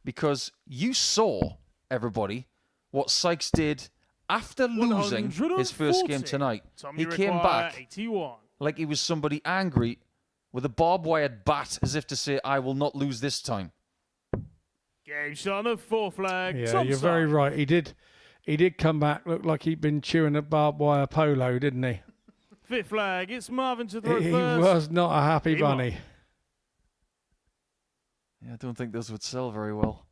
[SPEAKER 6] Because you saw, everybody, what Sykes did after losing his first game tonight. He came back
[SPEAKER 5] 81.
[SPEAKER 6] like he was somebody angry with a barbed wire bat, as if to say, I will not lose this time.
[SPEAKER 5] Game shot on the 4th leg.
[SPEAKER 9] Yeah, you're very right. He did come back, looked like he'd been chewing a barbed wire polo, didn't he?
[SPEAKER 5] 5th leg, it's Marvin to throw
[SPEAKER 9] He
[SPEAKER 5] first.
[SPEAKER 9] was not a happy
[SPEAKER 5] Game on.
[SPEAKER 9] bunny.
[SPEAKER 6] Yeah, I don't think those would sell very well.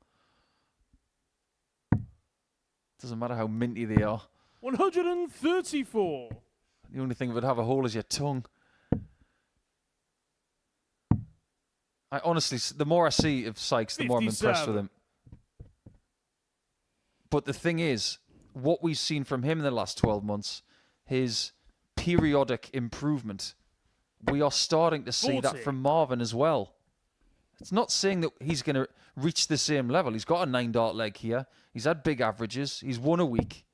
[SPEAKER 6] Doesn't matter how minty they are.
[SPEAKER 5] 134.
[SPEAKER 6] The only thing that would have a hole is your tongue. I honestly, the more I see of Sykes, the more I'm impressed with him. But the thing is, what we've seen from him in the last 12 months, his periodic improvement, we are starting to see that from Marvin as well. It's not saying that he's going to reach the same level. He's got a 9 dart leg here. He's had big averages. He's won a week.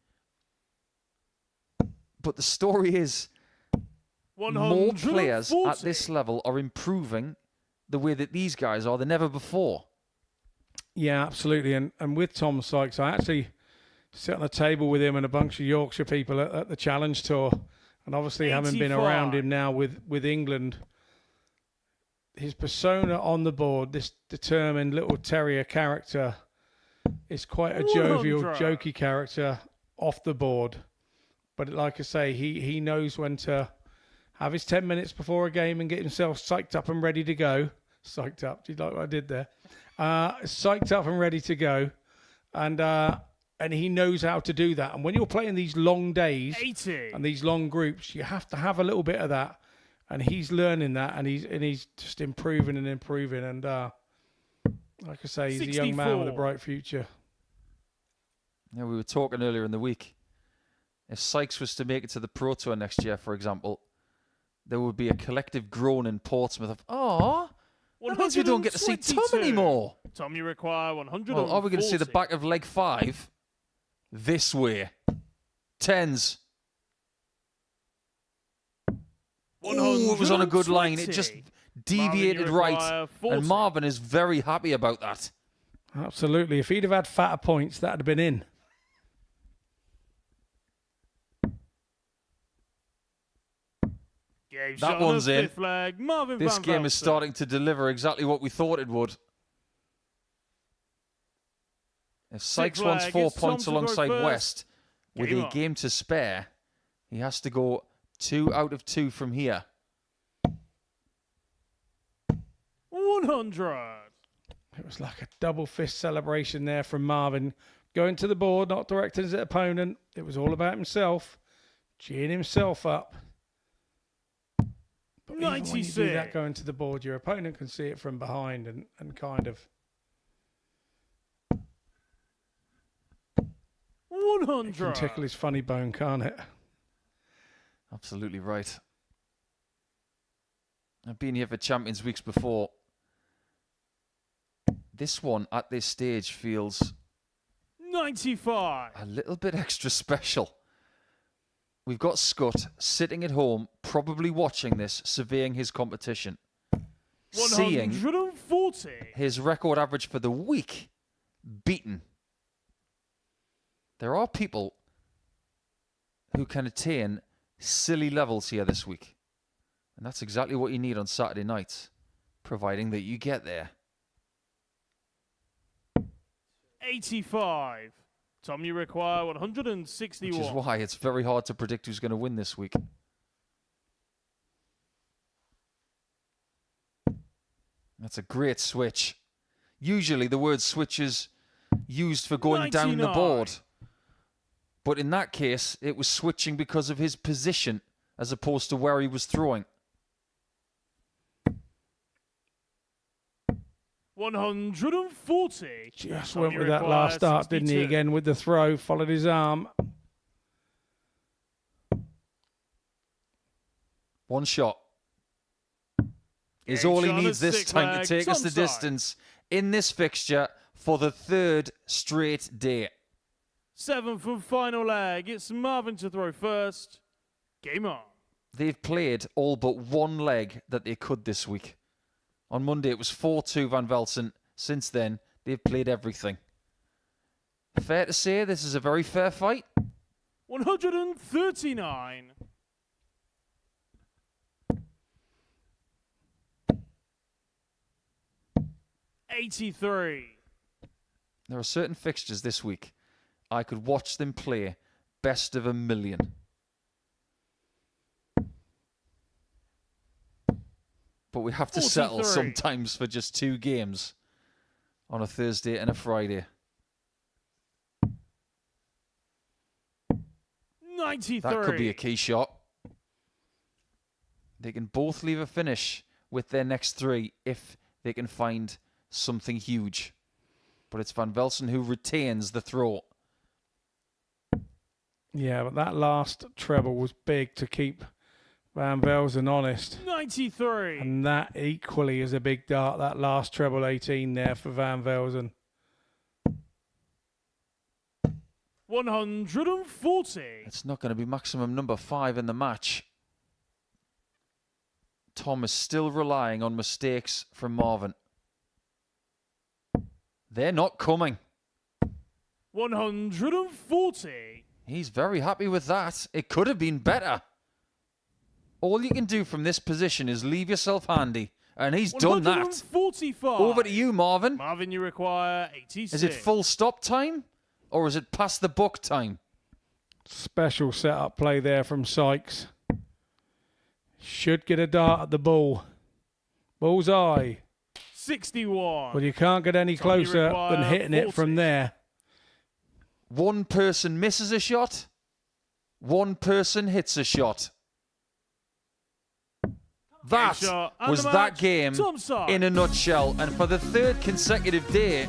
[SPEAKER 6] But the story is, more players at this level are improving the way that these guys are than ever before.
[SPEAKER 9] Yeah, absolutely. And with Tom Sykes, I actually sit on a table with him and a bunch of Yorkshire people at the Challenge Tour. And obviously, having been around him now with England, his persona on the board, this determined little terrier character, is quite a jovial, jokey character off the board. But like I say, he knows when to have his 10 minutes before a game and get himself psyched up and ready to go. Psyched up. Do you like what I did there? Psyched up and ready to go. And he knows how to do that. And when you're playing these long days
[SPEAKER 5] 80.
[SPEAKER 9] And these long groups, you have to have a little bit of that. And he's learning that, and he's just improving and improving. And like I say, he's
[SPEAKER 5] 64.
[SPEAKER 9] a young man with a bright future.
[SPEAKER 6] Yeah, we were talking earlier in the week. If Sykes was to make it to the Pro Tour next year, for example, there would be a collective groan in Portsmouth of, "Aw, that means we don't get to see Tom anymore."
[SPEAKER 5] Tom, you require 100.
[SPEAKER 6] Well, are we going to see the back of leg 5 this way? 10s. Oh, it was on a good line. It just deviated right. And Marvin is very happy about that.
[SPEAKER 9] Absolutely. If he'd have had fatter points, that'd have been in.
[SPEAKER 6] That one's in.
[SPEAKER 5] Flag, Marvin
[SPEAKER 6] This
[SPEAKER 5] van
[SPEAKER 6] game
[SPEAKER 5] Velzen.
[SPEAKER 6] is starting to deliver exactly what we thought it would. If Sykes wants 4 points alongside West, with a game to spare, he has to go 2 out of 2 from here.
[SPEAKER 5] 100.
[SPEAKER 9] It was like a double fist celebration there from Marvin. Going to the board, not directing his opponent. It was all about himself, cheering himself up. But even when you do that going to the board, your opponent can see it from behind and kind of...
[SPEAKER 5] 100.
[SPEAKER 9] It can tickle his funny bone, can't it?
[SPEAKER 6] Absolutely right. I've been here for Champions Weeks before. This one, at this stage, feels
[SPEAKER 5] 95.
[SPEAKER 6] a little bit extra special. We've got Scott sitting at home, probably watching this, surveying his competition.
[SPEAKER 5] 140.
[SPEAKER 6] Seeing his record average for the week beaten. There are people who can attain silly levels here this week. And that's exactly what you need on Saturday nights, providing that you get there.
[SPEAKER 5] 85. Tom, you require 161.
[SPEAKER 6] Which is why it's very hard to predict who's going to win this week. That's a great switch. Usually the word switch is used for going
[SPEAKER 5] 99.
[SPEAKER 6] down the board. But in that case, it was switching because of his position as opposed to where he was throwing.
[SPEAKER 5] 140.
[SPEAKER 9] Just went with that last start, 62. Didn't he? Again with the throw, followed his arm.
[SPEAKER 6] One shot is all he needs this time to take us the distance in this fixture for the third straight day.
[SPEAKER 5] 7th and final leg. It's Marvin to throw first. Game on.
[SPEAKER 6] They've played all but one leg that they could this week. On Monday, it was 4-2 Van Velzen. Since then, they've played everything. Fair to say this is a very fair fight.
[SPEAKER 5] 139. $83.
[SPEAKER 6] There are certain fixtures this week I could watch them play best of a million. But we have to
[SPEAKER 5] 43.
[SPEAKER 6] settle sometimes for just 2 games on a Thursday and a Friday.
[SPEAKER 5] 93.
[SPEAKER 6] That could be a key shot. They can both leave a finish with their next 3 if they can find something huge. But it's Van Velzen who retains the throw.
[SPEAKER 9] Yeah, but that last treble was big to keep Van Velzen honest.
[SPEAKER 5] 93.
[SPEAKER 9] And that equally is a big dart, that last treble 18 there for Van Velzen.
[SPEAKER 5] 140.
[SPEAKER 6] It's not going to be maximum number 5 in the match. Tom is still relying on mistakes from Marvin. They're not coming.
[SPEAKER 5] 140.
[SPEAKER 6] He's very happy with that. It could have been better. All you can do from this position is leave yourself handy. And he's done that.
[SPEAKER 5] 145.
[SPEAKER 6] Over to you, Marvin.
[SPEAKER 5] Marvin, you require 86.
[SPEAKER 6] Is it full stop time? Or is it past the buck time?
[SPEAKER 9] Special setup play there from Sykes. Should get a dart at the ball. Bullseye.
[SPEAKER 5] 61.
[SPEAKER 9] Well, you can't get any closer than hitting 40. It from there.
[SPEAKER 6] One person misses a shot. One person hits a shot. That was that game in a nutshell. And for the 3rd consecutive day,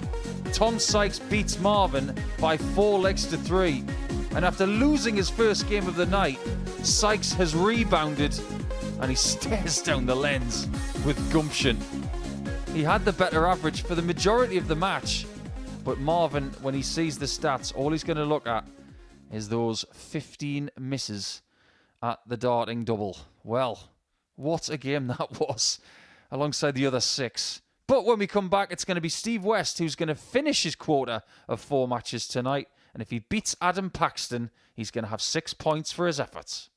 [SPEAKER 6] Tom Sykes beats Marvin by 4 legs to 3. And after losing his first game of the night, Sykes has rebounded and he stares down the lens with gumption. He had the better average for the majority of the match. But Marvin, when he sees the stats, all he's going to look at is those 15 misses at the darting double. Well, what a game that was, alongside the other 6. But when we come back, it's going to be Steve West who's going to finish his quota of 4 matches tonight. And if he beats Adam Paxton, he's going to have 6 points for his efforts.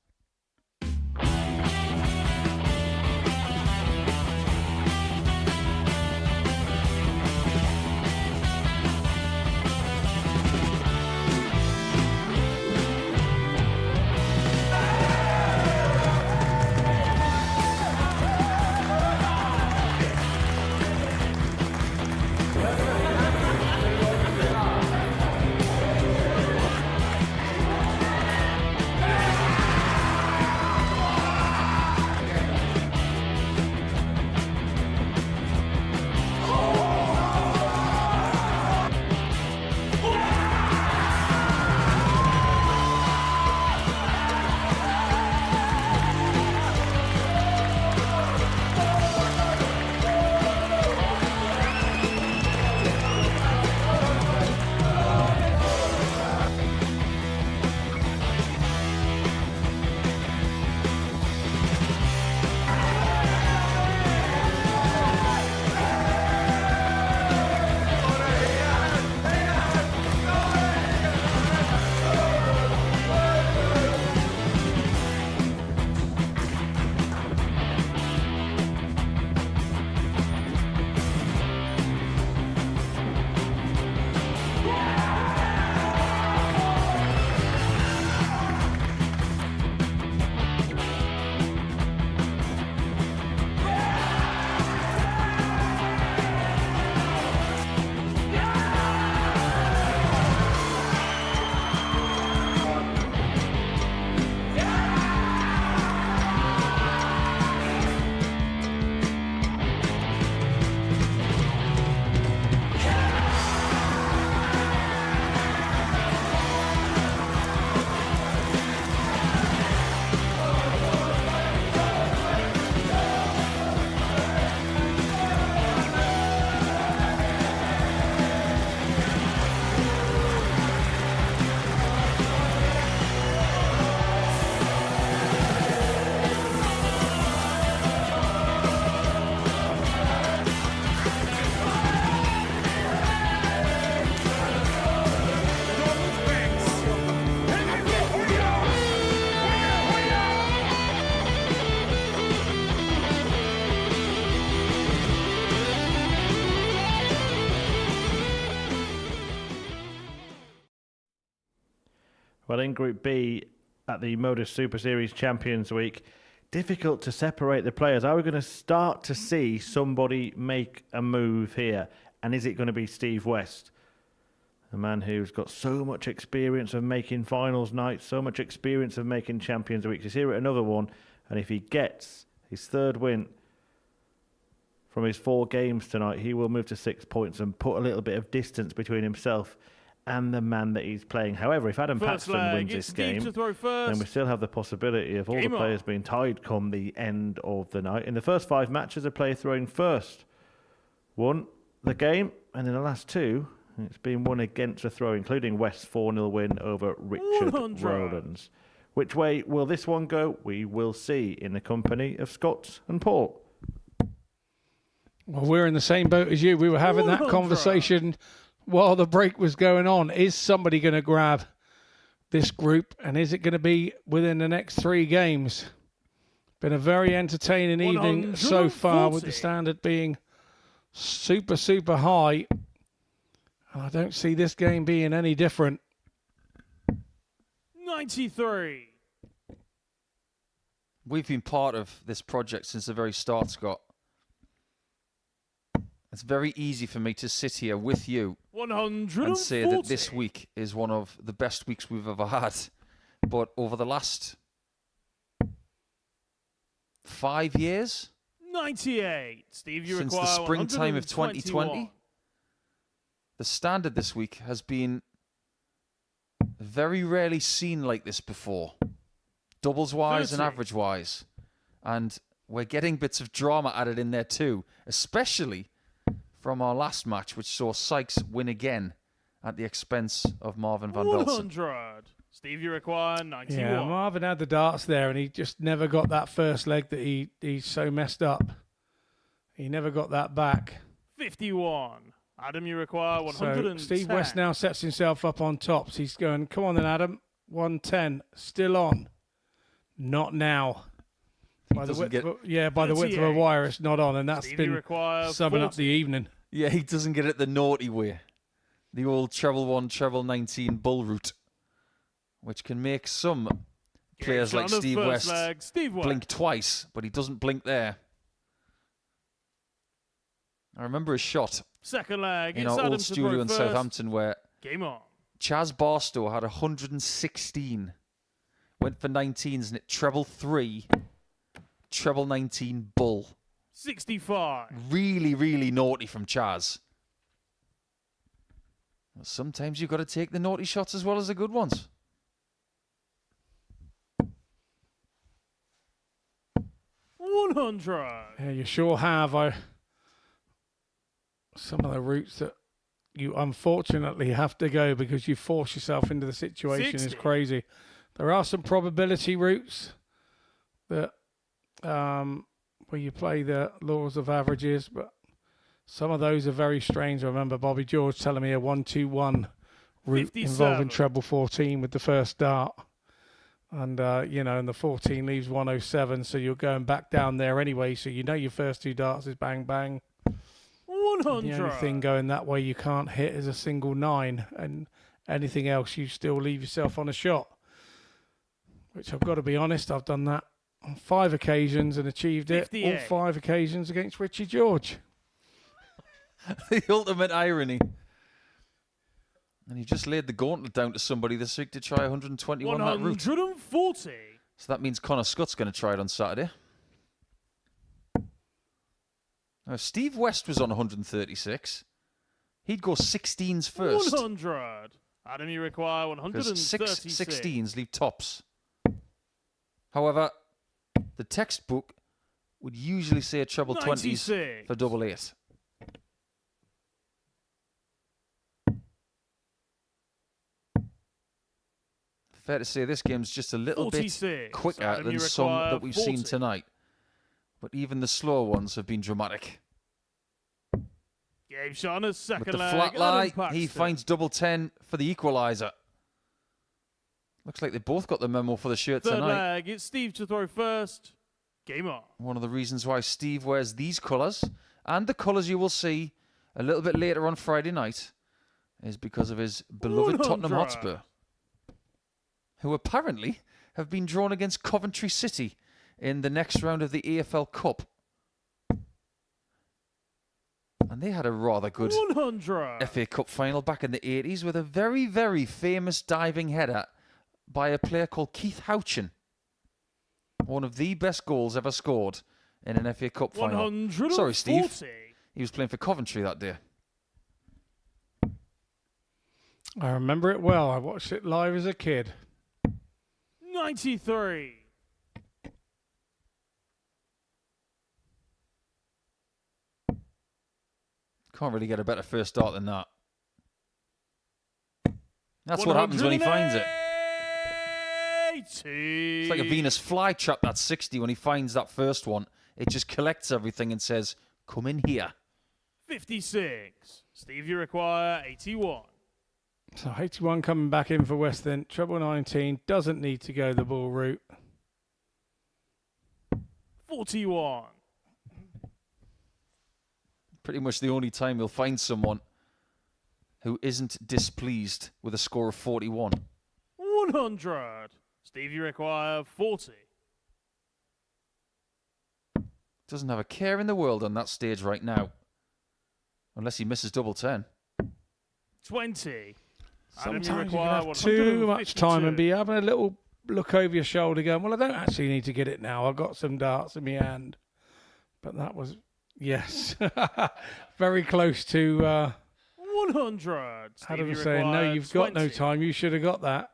[SPEAKER 3] Well, in Group B at the Modus Super Series Champions Week, difficult to separate the players. Are we going to start to see somebody make a move here? And is it going to be Steve West? A man who's got so much experience of making finals nights, so much experience of making Champions Weeks. He's here at another one, and if he gets his third win from his 4 games tonight, he will move to 6 points and put a little bit of distance between himself and the man that he's playing. However, if Adam Paxton wins this game, then we still have the possibility of all the players being tied come the end of the night. In the first 5 matches, a player throwing first won the game, and in the last 2, it's been won against a throw, including West's 4-0 win over Richard Rowlands. Which way will this one go? We will see in the company of Scott and Paul.
[SPEAKER 9] Well, we're in the same boat as you. We were having that conversation while the break was going on. Is somebody going to grab this group, and is it going to be within the next 3 games? Been a very entertaining evening so far, with the standard being super, super high. I don't see this game being any different.
[SPEAKER 5] 93.
[SPEAKER 6] We've been part of this project since the very start, Scott. It's very easy for me to sit here with you
[SPEAKER 5] 140.
[SPEAKER 6] and say that this week is one of the best weeks we've ever had. But over the last 5 years,
[SPEAKER 5] 98. Steve, you
[SPEAKER 6] since the
[SPEAKER 5] require
[SPEAKER 6] springtime of
[SPEAKER 5] 121.
[SPEAKER 6] 2020, the standard this week has been very rarely seen like this before, doubles-wise and
[SPEAKER 5] 30.
[SPEAKER 6] average-wise. And we're getting bits of drama added in there too, especially from our last match, which saw Sykes win again at the expense of Marvin van Velzen.
[SPEAKER 5] 100. Steve, you require 91.
[SPEAKER 9] Yeah, Marvin had the darts there, and he just never got that first leg that he so messed up. He never got that back.
[SPEAKER 5] 51. Adam, you require 110.
[SPEAKER 9] So Steve West now sets himself up on top. So he's going, come on then, Adam. 110. Still on. Not now. By the width of a wire, it's not on, and that's
[SPEAKER 5] Steve,
[SPEAKER 9] been summing up the evening.
[SPEAKER 6] Yeah, he doesn't get it the naughty way. The old treble 1, treble 19 bull route, which can make some players like Steve West blink twice, but he doesn't blink there. I remember a shot
[SPEAKER 5] Second leg.
[SPEAKER 6] in our old studio in Southampton where
[SPEAKER 5] Game on.
[SPEAKER 6] Chaz Barstow had 116, went for 19s and it treble 3, treble 19 bull.
[SPEAKER 5] 65.
[SPEAKER 6] Really, really naughty from Chaz. Sometimes you've got to take the naughty shots as well as the good ones.
[SPEAKER 9] Yeah, you sure have. Some of the routes that you unfortunately have to go because you force yourself into the situation
[SPEAKER 5] 60.
[SPEAKER 9] is crazy. There are some probability routes that where you play the laws of averages, but some of those are very strange. I remember Bobby George telling me a 1-2-1 route
[SPEAKER 5] 57.
[SPEAKER 9] involving treble 14 with the first dart. And, and the 14 leaves 107, so you're going back down there anyway, so you know your first 2 darts is bang, bang.
[SPEAKER 5] 100.
[SPEAKER 9] The only thing going that way you can't hit is a single 9, and anything else you still leave yourself on a shot. Which I've got to be honest, I've done that on 5 occasions and achieved it.
[SPEAKER 5] 58.
[SPEAKER 9] All 5 occasions against Richie George.
[SPEAKER 6] The ultimate irony. And he just laid the gauntlet down to somebody this week to try 121 that route.
[SPEAKER 5] 140.
[SPEAKER 6] So that means Connor Scott's going to try it on Saturday. Now, if Steve West was on 136, he'd go 16s first.
[SPEAKER 5] 100. Adam, you require 136.
[SPEAKER 6] 6 16s leave tops. However, the textbook would usually say a treble 20s for double 8. Fair to say this game's just a little
[SPEAKER 5] 46.
[SPEAKER 6] bit quicker
[SPEAKER 5] Adam,
[SPEAKER 6] than
[SPEAKER 5] you
[SPEAKER 6] some
[SPEAKER 5] require
[SPEAKER 6] that we've
[SPEAKER 5] 40.
[SPEAKER 6] seen tonight. But even the slower ones have been dramatic.
[SPEAKER 5] Game shot on a second
[SPEAKER 6] With the
[SPEAKER 5] leg.
[SPEAKER 6] flat lie,
[SPEAKER 5] Adam
[SPEAKER 6] he
[SPEAKER 5] Paxton.
[SPEAKER 6] finds double 10 for the equaliser. Looks like they both got the memo for the shirt
[SPEAKER 5] Third
[SPEAKER 6] tonight.
[SPEAKER 5] leg. It's Steve to throw first. Game on.
[SPEAKER 6] One of the reasons why Steve wears these colours, and the colours you will see a little bit later on Friday night, is because of his beloved
[SPEAKER 5] 100.
[SPEAKER 6] Tottenham Hotspur. who apparently have been drawn against Coventry City in the next round of the EFL Cup. And they had a rather good
[SPEAKER 5] 100.
[SPEAKER 6] FA Cup final back in the 80s with a very, very famous diving header by a player called Keith Houchin. One of the best goals ever scored in an FA Cup final.
[SPEAKER 5] 140.
[SPEAKER 6] Sorry, Steve. He was playing for Coventry that day.
[SPEAKER 9] I remember it well. I watched it live as a kid.
[SPEAKER 5] 93.
[SPEAKER 6] Can't really get a better first start than that. That's what happens when he finds it. It's like a Venus flytrap, that 60, when he finds that first one. It just collects everything and says, come in here.
[SPEAKER 5] 56. Steve, you require 81.
[SPEAKER 9] So 81 coming back in for West End. Treble 19 doesn't need to go the ball route.
[SPEAKER 5] 41.
[SPEAKER 6] Pretty much the only time you'll find someone who isn't displeased with a score of 41.
[SPEAKER 5] 100. Steve, you require 40.
[SPEAKER 6] Doesn't have a care in the world on that stage right now. Unless he misses double 10.
[SPEAKER 5] 20.
[SPEAKER 9] Sometimes you can have too much time and be having a little look over your shoulder going, well, I don't actually need to get it now. I've got some darts in my hand. But that was, yes, very close to...
[SPEAKER 5] 100.
[SPEAKER 9] Adam was saying, no, you've got no time. You should have got that.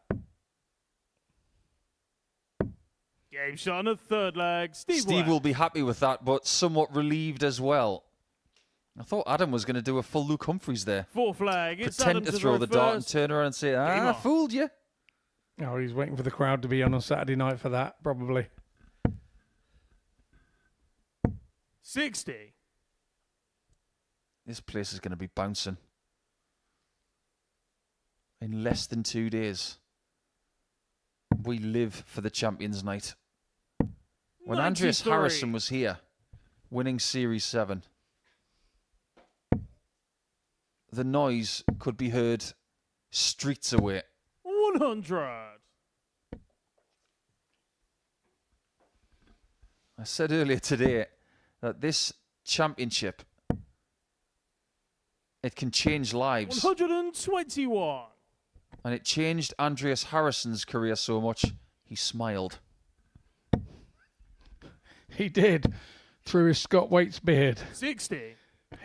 [SPEAKER 5] Game shot on the third leg.
[SPEAKER 6] Steve will be happy with that, but somewhat relieved as well. I thought Adam was going to do a full Luke Humphreys there.
[SPEAKER 5] Fourth flag. It's
[SPEAKER 6] Pretend
[SPEAKER 5] Adam
[SPEAKER 6] to throw the dart and turn around and say, I fooled you.
[SPEAKER 9] Oh, he's waiting for the crowd to be on Saturday night for that, probably.
[SPEAKER 5] 60.
[SPEAKER 6] This place is going to be bouncing. In less than 2 days. We live for the Champions Night. When
[SPEAKER 5] 93.
[SPEAKER 6] Andreas Harrison was here, winning Series 7, the noise could be heard streets away.
[SPEAKER 5] 100.
[SPEAKER 6] I said earlier today that this championship, it can change lives.
[SPEAKER 5] 121.
[SPEAKER 6] And it changed Andreas Harrison's career so much, he smiled.
[SPEAKER 9] He did. Through his Scott Waite's beard.
[SPEAKER 5] 60.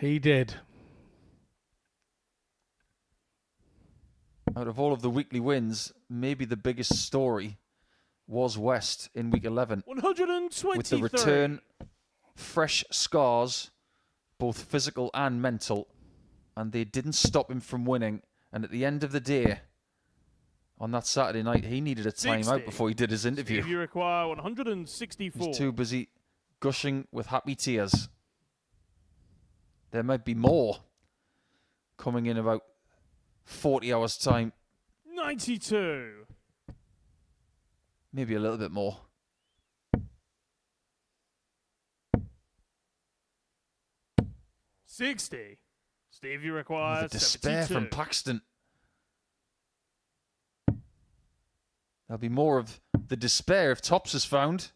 [SPEAKER 9] He did.
[SPEAKER 6] Out of all of the weekly wins, maybe the biggest story was West in week 11.
[SPEAKER 5] 123.
[SPEAKER 6] With the return, fresh scars, both physical and mental. And they didn't stop him from winning. And at the end of the day, on that Saturday night, he needed a timeout before he did his interview.
[SPEAKER 5] Steve, you require 164.
[SPEAKER 6] He was too busy gushing with happy tears. There might be more coming in about 40 hours' time.
[SPEAKER 5] 92.
[SPEAKER 6] Maybe a little bit more.
[SPEAKER 5] $60. Steve, you require
[SPEAKER 6] The despair
[SPEAKER 5] 72.
[SPEAKER 6] from Paxton. There'll be more of the despair if Tops is found.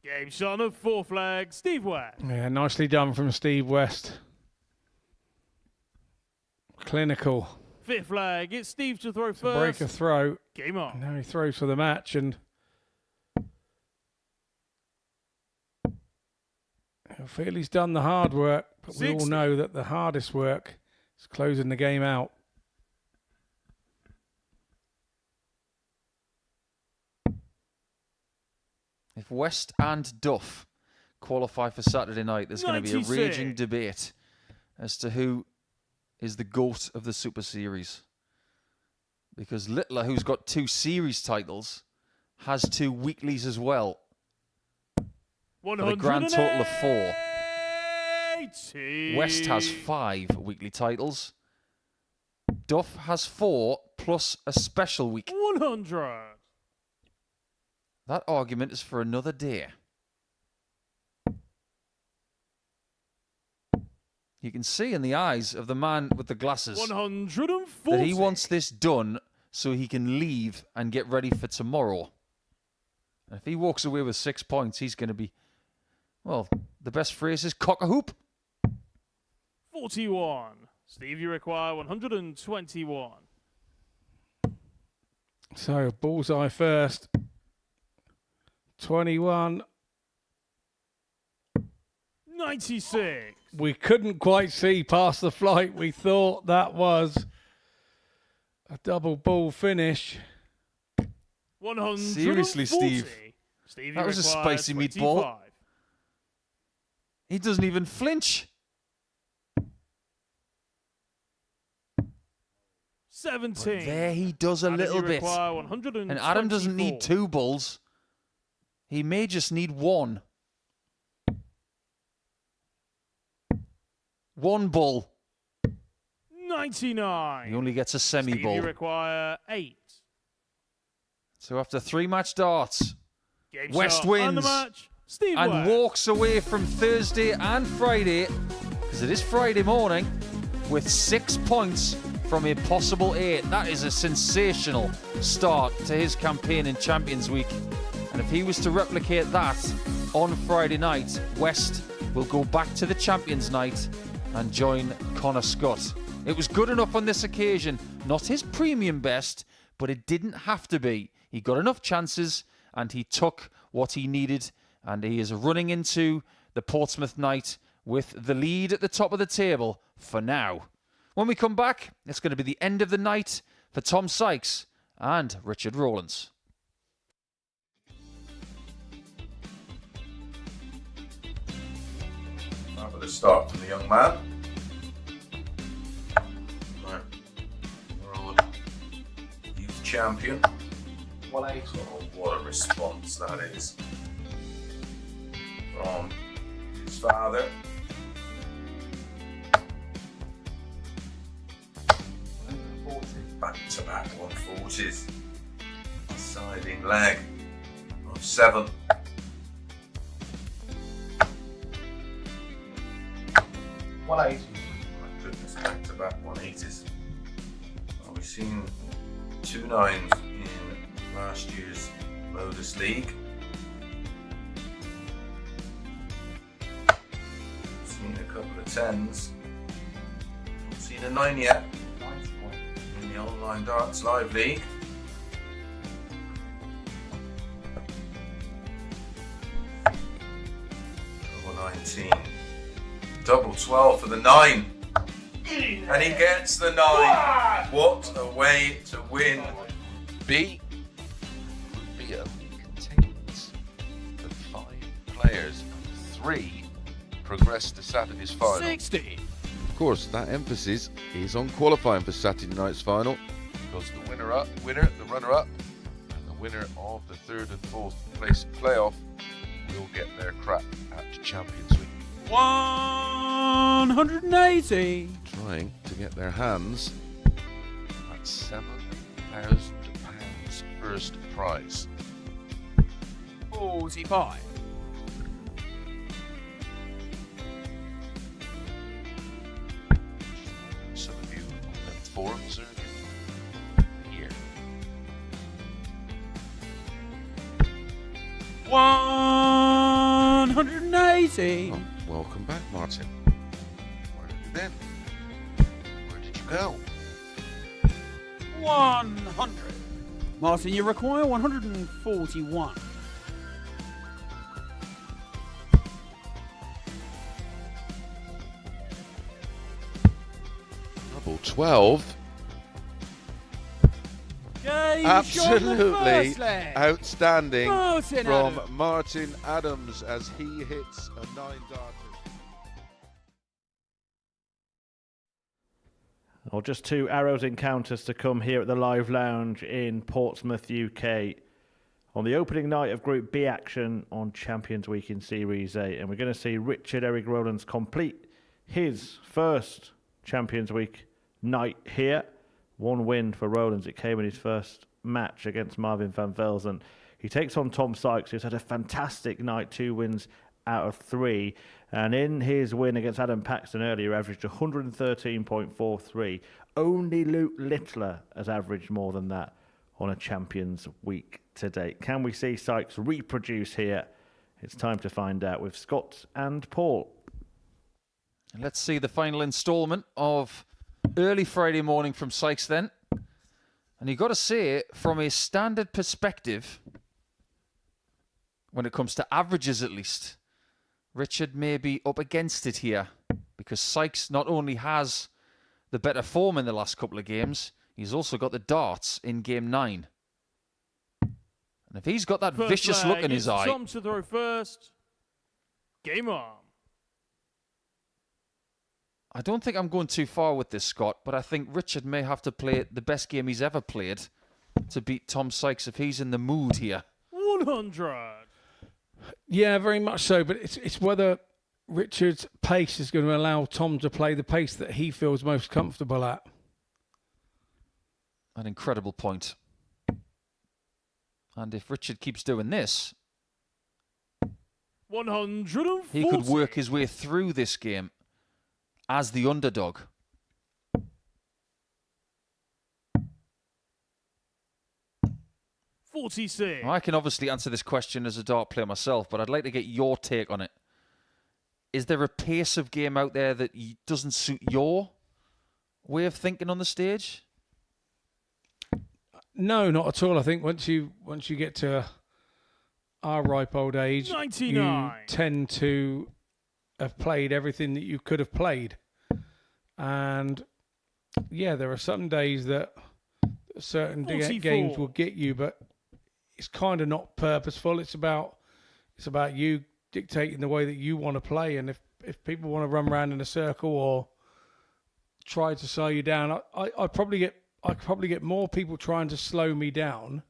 [SPEAKER 5] Game shot on the fourth flag. Steve West.
[SPEAKER 9] Yeah, nicely done from Steve West. Clinical.
[SPEAKER 5] Fifth flag. It's Steve to throw
[SPEAKER 9] To
[SPEAKER 5] first.
[SPEAKER 9] break a throw.
[SPEAKER 5] Game on.
[SPEAKER 9] Now he throws for the match, and I feel he's done the hard work, but we all
[SPEAKER 5] 60.
[SPEAKER 9] know that the hardest work is closing the game out.
[SPEAKER 6] If West and Duff qualify for Saturday night, there's going to be a
[SPEAKER 5] 96.
[SPEAKER 6] raging debate as to who is the GOAT of the Super Series. Because Littler, who's got 2 series titles, has 2 weeklies as well. For a grand total of 4.
[SPEAKER 5] 180.
[SPEAKER 6] West has 5 weekly titles. Duff has 4 plus a special week.
[SPEAKER 5] 100.
[SPEAKER 6] That argument is for another day. You can see in the eyes of the man with the glasses
[SPEAKER 5] 140.
[SPEAKER 6] that he wants this done so he can leave and get ready for tomorrow. And if he walks away with 6 points, he's going to be, well, the best phrase is cock-a-hoop.
[SPEAKER 5] 41. Steve, you require 121.
[SPEAKER 9] So, bullseye first. 21.
[SPEAKER 5] 96.
[SPEAKER 9] We couldn't quite see past the flight. We thought that was a double ball finish.
[SPEAKER 5] 140.
[SPEAKER 6] Seriously, Steve.
[SPEAKER 5] Steve,
[SPEAKER 6] that was a spicy
[SPEAKER 5] 25.
[SPEAKER 6] meatball. He doesn't even flinch.
[SPEAKER 5] 17.
[SPEAKER 6] But there he does a
[SPEAKER 5] Adam,
[SPEAKER 6] little
[SPEAKER 5] you
[SPEAKER 6] bit.
[SPEAKER 5] require 124.
[SPEAKER 6] And Adam doesn't need 2 bulls. He may just need 1. 1 bull.
[SPEAKER 5] 99.
[SPEAKER 6] He only gets a semi-bull.
[SPEAKER 5] Steve, you require 8.
[SPEAKER 6] So after 3 match darts,
[SPEAKER 5] Game
[SPEAKER 6] West
[SPEAKER 5] shot
[SPEAKER 6] wins
[SPEAKER 5] on the match. Steve
[SPEAKER 6] and
[SPEAKER 5] West.
[SPEAKER 6] walks away from Thursday and Friday, because it is Friday morning, with 6 points from a possible 8. That is a sensational start to his campaign in Champions Week. And if he was to replicate that on Friday night, West will go back to the Champions Night and join Connor Scott. It was good enough on this occasion, not his premium best, but it didn't have to be. He got enough chances and he took what he needed, and he is running into the Portsmouth night with the lead at the top of the table for now. When we come back, it's going to be the end of the night for Tom Sykes and Richard Rowlands.
[SPEAKER 1] Fabulous start from the young man. Right. World Youth Champion. Oh, what a response that is from his father. Back-to-back 140s. Siding leg of 7. My goodness, back-to-back 180s. Well, we've seen 2 9s in last year's Modus League. Seen a couple of 10s. Not seen a 9 yet in the Online Darts Live League. Double 19. Double 12 for the 9. And he gets the 9. What a way to win.
[SPEAKER 13] B. Group B only contains the 5 players. 3 progress to Saturday's final.
[SPEAKER 5] 60.
[SPEAKER 1] Of course, that emphasis is on qualifying for Saturday night's final.
[SPEAKER 13] Because the the runner-up, and the winner of the 3rd and 4th place playoff will get their crack at Champions Week.
[SPEAKER 12] 180.
[SPEAKER 1] Trying to get their hands
[SPEAKER 13] at £7,000 first prize.
[SPEAKER 12] 45.
[SPEAKER 13] Some of you on the forums are here.
[SPEAKER 12] 180.
[SPEAKER 1] Oh, welcome back, Martin.
[SPEAKER 13] Where have you been? Where did you go?
[SPEAKER 12] 100. Martin, you require 141.
[SPEAKER 1] Double 12.
[SPEAKER 12] Game
[SPEAKER 1] Absolutely
[SPEAKER 12] shot on the
[SPEAKER 1] outstanding
[SPEAKER 12] Martin
[SPEAKER 1] from
[SPEAKER 12] Adams.
[SPEAKER 1] Martin Adams as he hits a 9-darter.
[SPEAKER 3] Well, just 2 Arrows encounters to come here at the Live Lounge in Portsmouth, UK, on the opening night of Group B action on Champions Week in Series A. And we're going to see Richard Eric Rowlands complete his first Champions Week night here. 1 win for Rowlands. It came in his first match against Marvin van Velzen. He takes on Tom Sykes, who's had a fantastic night, 2 wins out of 3. And in his win against Adam Paxton earlier, averaged 113.43. Only Luke Littler has averaged more than that on a Champions Week to date. Can we see Sykes reproduce here? It's time to find out with Scott and Paul.
[SPEAKER 6] Let's see the final instalment of early Friday morning from Sykes then. And you've got to say, from a standard perspective, when it comes to averages at least, Richard may be up against it here, because Sykes not only has the better form in the last couple of games, he's also got the darts in game 9. And if he's got that vicious look in his eye...
[SPEAKER 5] Tom to throw first. Game on.
[SPEAKER 6] I don't think I'm going too far with this, Scott, but I think Richard may have to play the best game he's ever played to beat Tom Sykes if he's in the mood here.
[SPEAKER 5] 100.
[SPEAKER 9] Yeah, very much so, but it's whether Richard's pace is going to allow Tom to play the pace that he feels most comfortable at.
[SPEAKER 6] An incredible point. And if Richard keeps doing this,
[SPEAKER 5] 140.
[SPEAKER 6] he could work his way through this game as the underdog.
[SPEAKER 5] $46.
[SPEAKER 6] I can obviously answer this question as a dart player myself, but I'd like to get your take on it. Is there a pace of game out there that doesn't suit your way of thinking on the stage?
[SPEAKER 9] No, not at all. I think once you get to our ripe old age,
[SPEAKER 5] 99.
[SPEAKER 9] you tend to have played everything that you could have played. And yeah, there are some days that certain games will get you, but it's kind of not purposeful. It's about you dictating the way that you want to play. And if people want to run around in a circle or try to slow you down, I probably get more people trying to slow me down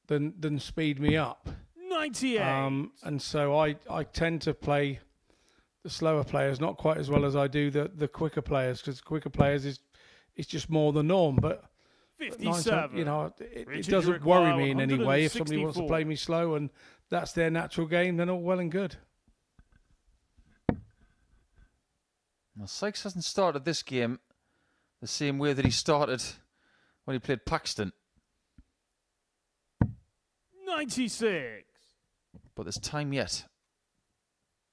[SPEAKER 9] than speed me up.
[SPEAKER 5] 98.
[SPEAKER 9] And so I tend to play the slower players not quite as well as I do the quicker players, because quicker players is just more the norm. But
[SPEAKER 5] 57.
[SPEAKER 9] It doesn't worry me in any way. If somebody wants to play me slow and that's their natural game, then all well and good.
[SPEAKER 6] Now, Sykes hasn't started this game the same way that he started when he played Paxton.
[SPEAKER 5] 96.
[SPEAKER 6] But there's time yet.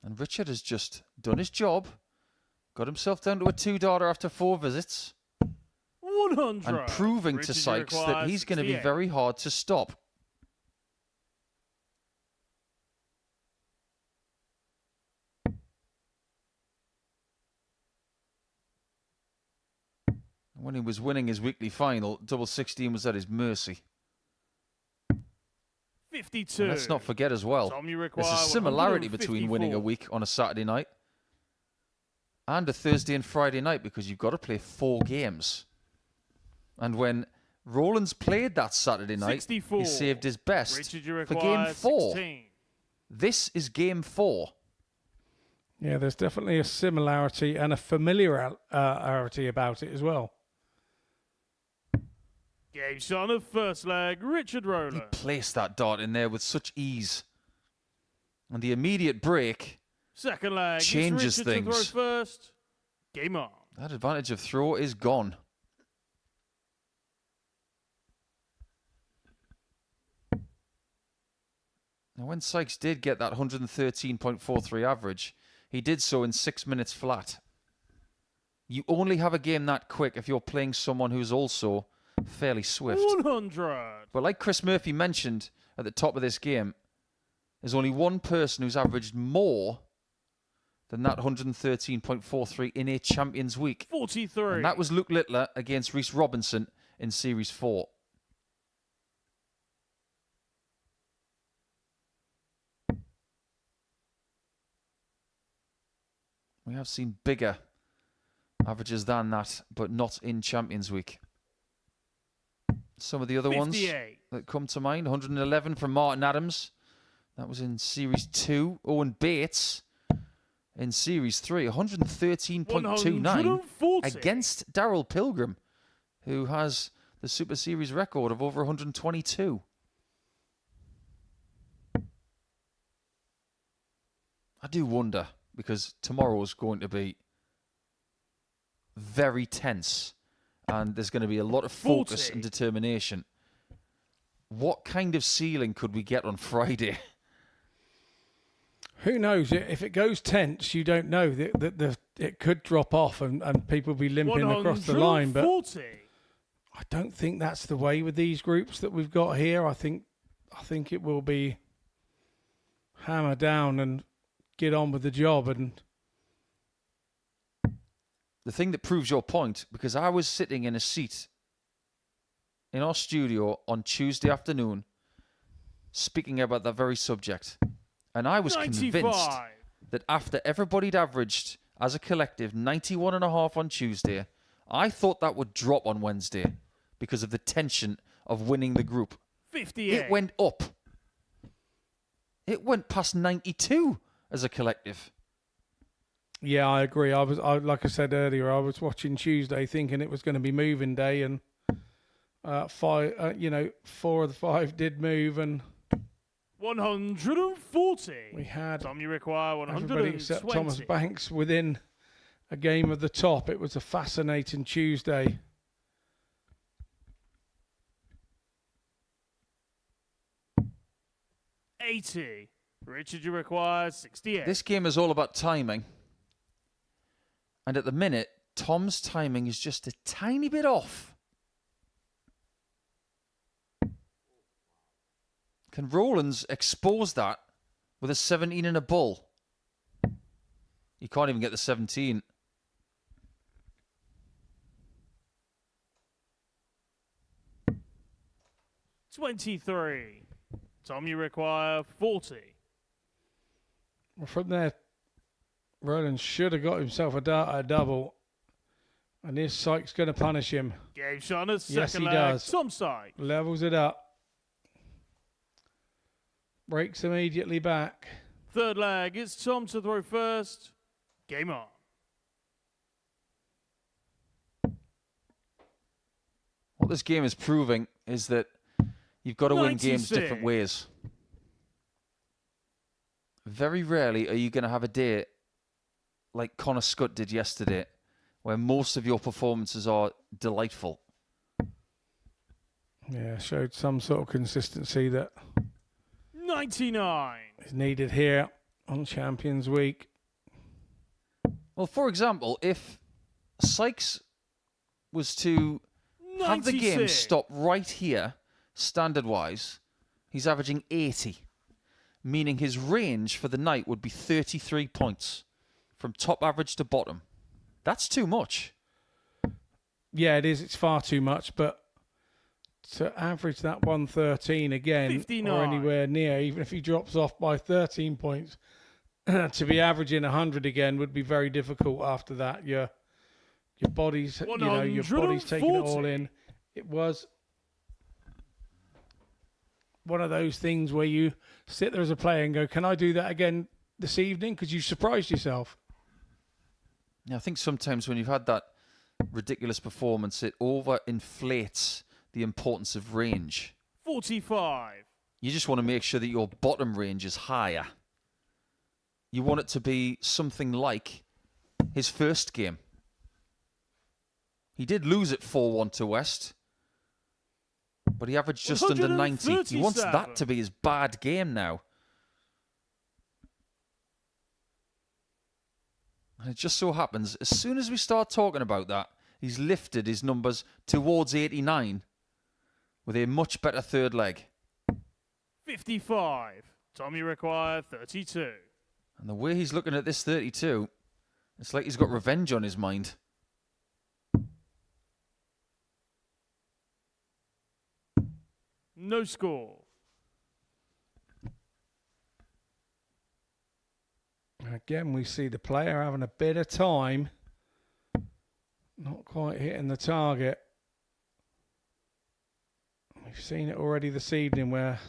[SPEAKER 6] And Richard has just done his job, got himself down to a 2-darter after 4 visits,
[SPEAKER 5] 100.
[SPEAKER 6] and proving to Sykes that he's going to be very hard to stop. When he was winning his weekly final, double 16 was at his mercy.
[SPEAKER 5] 52.
[SPEAKER 6] And let's not forget as well, there's a similarity between winning a week on a Saturday night and a Thursday and Friday night, because you've got to play 4 games. And when Rowlands played that Saturday night,
[SPEAKER 5] 64.
[SPEAKER 6] he saved his best
[SPEAKER 5] Richard,
[SPEAKER 6] for game 4.
[SPEAKER 5] 16.
[SPEAKER 6] This is game 4.
[SPEAKER 9] Yeah, there's definitely a similarity and a familiarity about it as well.
[SPEAKER 5] Game son of first leg, Richard Rowlands.
[SPEAKER 6] He placed that dart in there with such ease. And the immediate break
[SPEAKER 5] Second leg,
[SPEAKER 6] changes
[SPEAKER 5] Richard
[SPEAKER 6] things.
[SPEAKER 5] To throw first. Game on.
[SPEAKER 6] That advantage of throw is gone. Now, when Sykes did get that 113.43 average, he did so in 6 minutes flat. You only have a game that quick if you're playing someone who's also fairly swift.
[SPEAKER 5] 100.
[SPEAKER 6] But like Chris Murphy mentioned at the top of this game, there's only one person who's averaged more than that 113.43 in a Champions Week.
[SPEAKER 5] 43.
[SPEAKER 6] And that was Luke Littler against Rhys Robinson in Series 4. We have seen bigger averages than that, but not in Champions Week. Some of the other
[SPEAKER 5] 58.
[SPEAKER 6] ones that come to mind, 111 from Martin Adams. That was in Series 2. Owen Bates in Series 3, 113.29 against Darryl Pilgrim, who has the Super Series record of over 122. I do wonder, because tomorrow is going to be very tense and there's going to be a lot of focus
[SPEAKER 5] 40.
[SPEAKER 6] and determination. What kind of ceiling could we get on Friday?
[SPEAKER 9] Who knows? If it goes tense, you don't know. It could drop off and people be limping across the line. But
[SPEAKER 5] 140.
[SPEAKER 9] I don't think that's the way with these groups that we've got here. I think it will be hammer down and get on with the job. And
[SPEAKER 6] the thing that proves your point, because I was sitting in a seat in our studio on Tuesday afternoon speaking about that very subject, and I was
[SPEAKER 5] 95.
[SPEAKER 6] convinced that after everybody'd averaged as a collective 91.5 on Tuesday, I thought that would drop on Wednesday because of the tension of winning the group.
[SPEAKER 5] 58.
[SPEAKER 6] It went up. It went past 92 as a collective.
[SPEAKER 9] yeah, I agree. Like I said earlier, I was watching Tuesday thinking it was going to be moving day, and 4 of the 5 did move, and
[SPEAKER 5] 140.
[SPEAKER 9] we had
[SPEAKER 5] Tom, you require 120.
[SPEAKER 9] everybody except Thomas Banks within a game of the top. It was a fascinating Tuesday.
[SPEAKER 5] $80. Richard, you require 68.
[SPEAKER 6] This game is all about timing. And at the minute, Tom's timing is just a tiny bit off. Can Rowlands expose that with a 17 and a bull? You can't even get the 17.
[SPEAKER 5] $23. Tom, you require 40.
[SPEAKER 9] Well, from there, Rolands should have got himself a double. And is Sykes going to punish him?
[SPEAKER 5] Game shot on second
[SPEAKER 9] Yes, he
[SPEAKER 5] leg.
[SPEAKER 9] does.
[SPEAKER 5] Tom Sykes.
[SPEAKER 9] Levels it up. Breaks immediately back.
[SPEAKER 5] Third leg. It's Tom to throw first. Game on.
[SPEAKER 6] What this game is proving is that you've got to win games
[SPEAKER 5] 96.
[SPEAKER 6] different ways. Very rarely are you going to have a day like Connor Scott did yesterday, where most of your performances are delightful.
[SPEAKER 9] Yeah, showed some sort of consistency that
[SPEAKER 5] 99.
[SPEAKER 9] is needed here on Champions Week.
[SPEAKER 6] Well, for example, if Sykes was to have the game
[SPEAKER 5] 96.
[SPEAKER 6] stop right here, standard-wise, he's averaging 80, meaning his range for the night would be 33 points from top average to bottom. That's too much.
[SPEAKER 9] Yeah, it is. It's far too much, but to average that 113 again
[SPEAKER 5] 59.
[SPEAKER 9] or anywhere near, even if he drops off by 13 points, to be averaging 100 again would be very difficult after that. Your body's, your body's taking it all in. It was one of those things where you sit there as a player and go, can I do that again this evening? Because you surprised yourself.
[SPEAKER 6] Yeah, I think sometimes when you've had that ridiculous performance, it overinflates the importance of range.
[SPEAKER 5] 45.
[SPEAKER 6] You just want to make sure that your bottom range is higher. You want it to be something like his first game. He did lose it 4-1 to West, but he averaged just under 90. He wants that to be his bad game now. And it just so happens, as soon as we start talking about that, he's lifted his numbers towards 89 with a much better third leg.
[SPEAKER 5] 55. Tom, you require 32.
[SPEAKER 6] And the way he's looking at this 32, it's like he's got revenge on his mind.
[SPEAKER 5] No score.
[SPEAKER 9] Again, we see the player having a bit of time. Not quite hitting the target. We've seen it already this evening where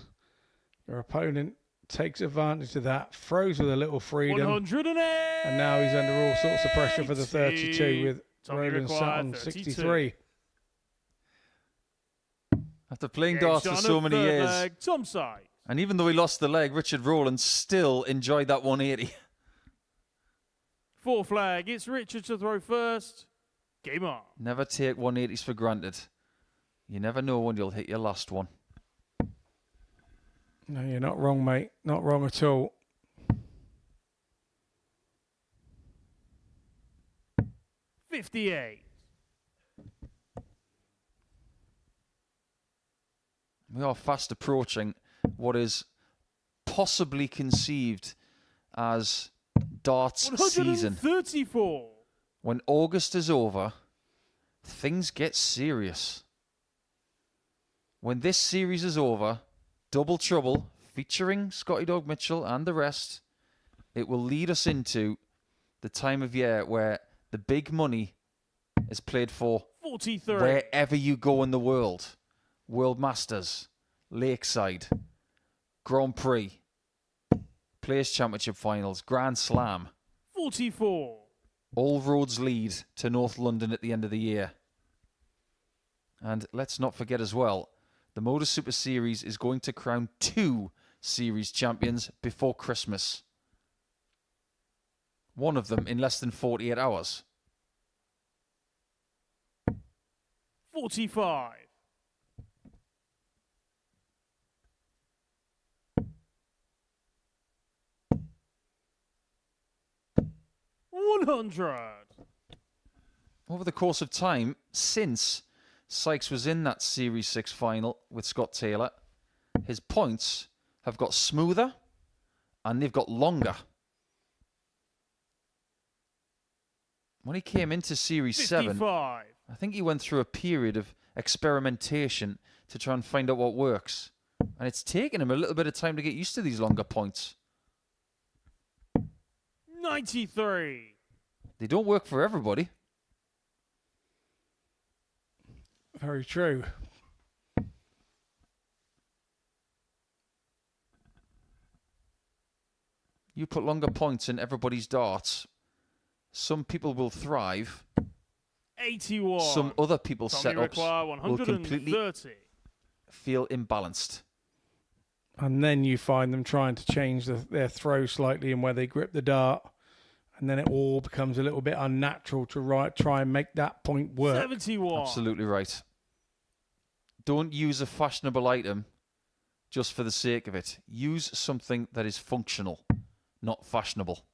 [SPEAKER 9] your opponent takes advantage of that, throws with a little freedom.
[SPEAKER 5] 108.
[SPEAKER 9] And now he's under all sorts of pressure for the 32 with Rolands sat on 63.
[SPEAKER 6] After playing darts for so many years,
[SPEAKER 5] Tom Sykes.
[SPEAKER 6] and even though he lost the leg, Richard Rowlands still enjoyed that 180.
[SPEAKER 5] Four flag. It's Richard to throw first. Game on.
[SPEAKER 6] Never take 180s for granted. You never know when you'll hit your last one.
[SPEAKER 9] No, you're not wrong, mate. Not wrong at all.
[SPEAKER 5] $58.
[SPEAKER 6] We are fast approaching what is possibly conceived as darts season.
[SPEAKER 5] 134.
[SPEAKER 6] When August is over, things get serious. When this series is over, Double Trouble, featuring Scotty Dog Mitchell and the rest, it will lead us into the time of year where the big money is played for
[SPEAKER 5] 43.
[SPEAKER 6] wherever you go in the world. World Masters, Lakeside, Grand Prix, Players' Championship Finals, Grand Slam.
[SPEAKER 5] 44.
[SPEAKER 6] All roads lead to North London at the end of the year. And let's not forget as well, the Modus Super Series is going to crown 2 series champions before Christmas. One of them in less than 48 hours.
[SPEAKER 5] 45. $100.
[SPEAKER 6] Over the course of time, since Sykes was in that Series 6 final with Scott Taylor, his points have got smoother and they've got longer. When he came into Series 7,
[SPEAKER 5] 55.
[SPEAKER 6] I think he went through a period of experimentation to try and find out what works. And it's taken him a little bit of time to get used to these longer points.
[SPEAKER 5] 93.
[SPEAKER 6] They don't work for everybody.
[SPEAKER 9] Very true.
[SPEAKER 6] You put longer points in everybody's darts. Some people will thrive.
[SPEAKER 5] 81.
[SPEAKER 6] Some other people's
[SPEAKER 5] Tommy
[SPEAKER 6] setups
[SPEAKER 5] require
[SPEAKER 6] will completely
[SPEAKER 5] 130.
[SPEAKER 6] feel imbalanced.
[SPEAKER 9] And then you find them trying to change their throw slightly and where they grip the dart. And then it all becomes a little bit unnatural to try and make that point work.
[SPEAKER 5] 71.
[SPEAKER 6] Absolutely right. Don't use a fashionable item just for the sake of it. Use something that is functional, not fashionable.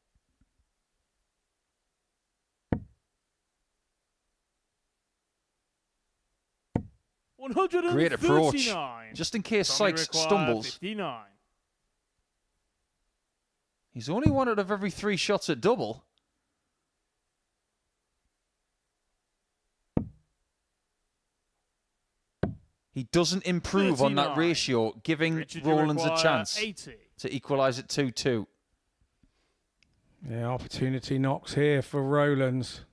[SPEAKER 6] Great approach. Just in case Sykes stumbles.
[SPEAKER 5] 59.
[SPEAKER 6] He's only one out of every 3 shots at double. He doesn't improve on that ratio, giving
[SPEAKER 5] Richard,
[SPEAKER 6] Rowlands a chance
[SPEAKER 5] 80.
[SPEAKER 6] to equalise at 2-2.
[SPEAKER 9] Yeah, opportunity knocks here for Rowlands.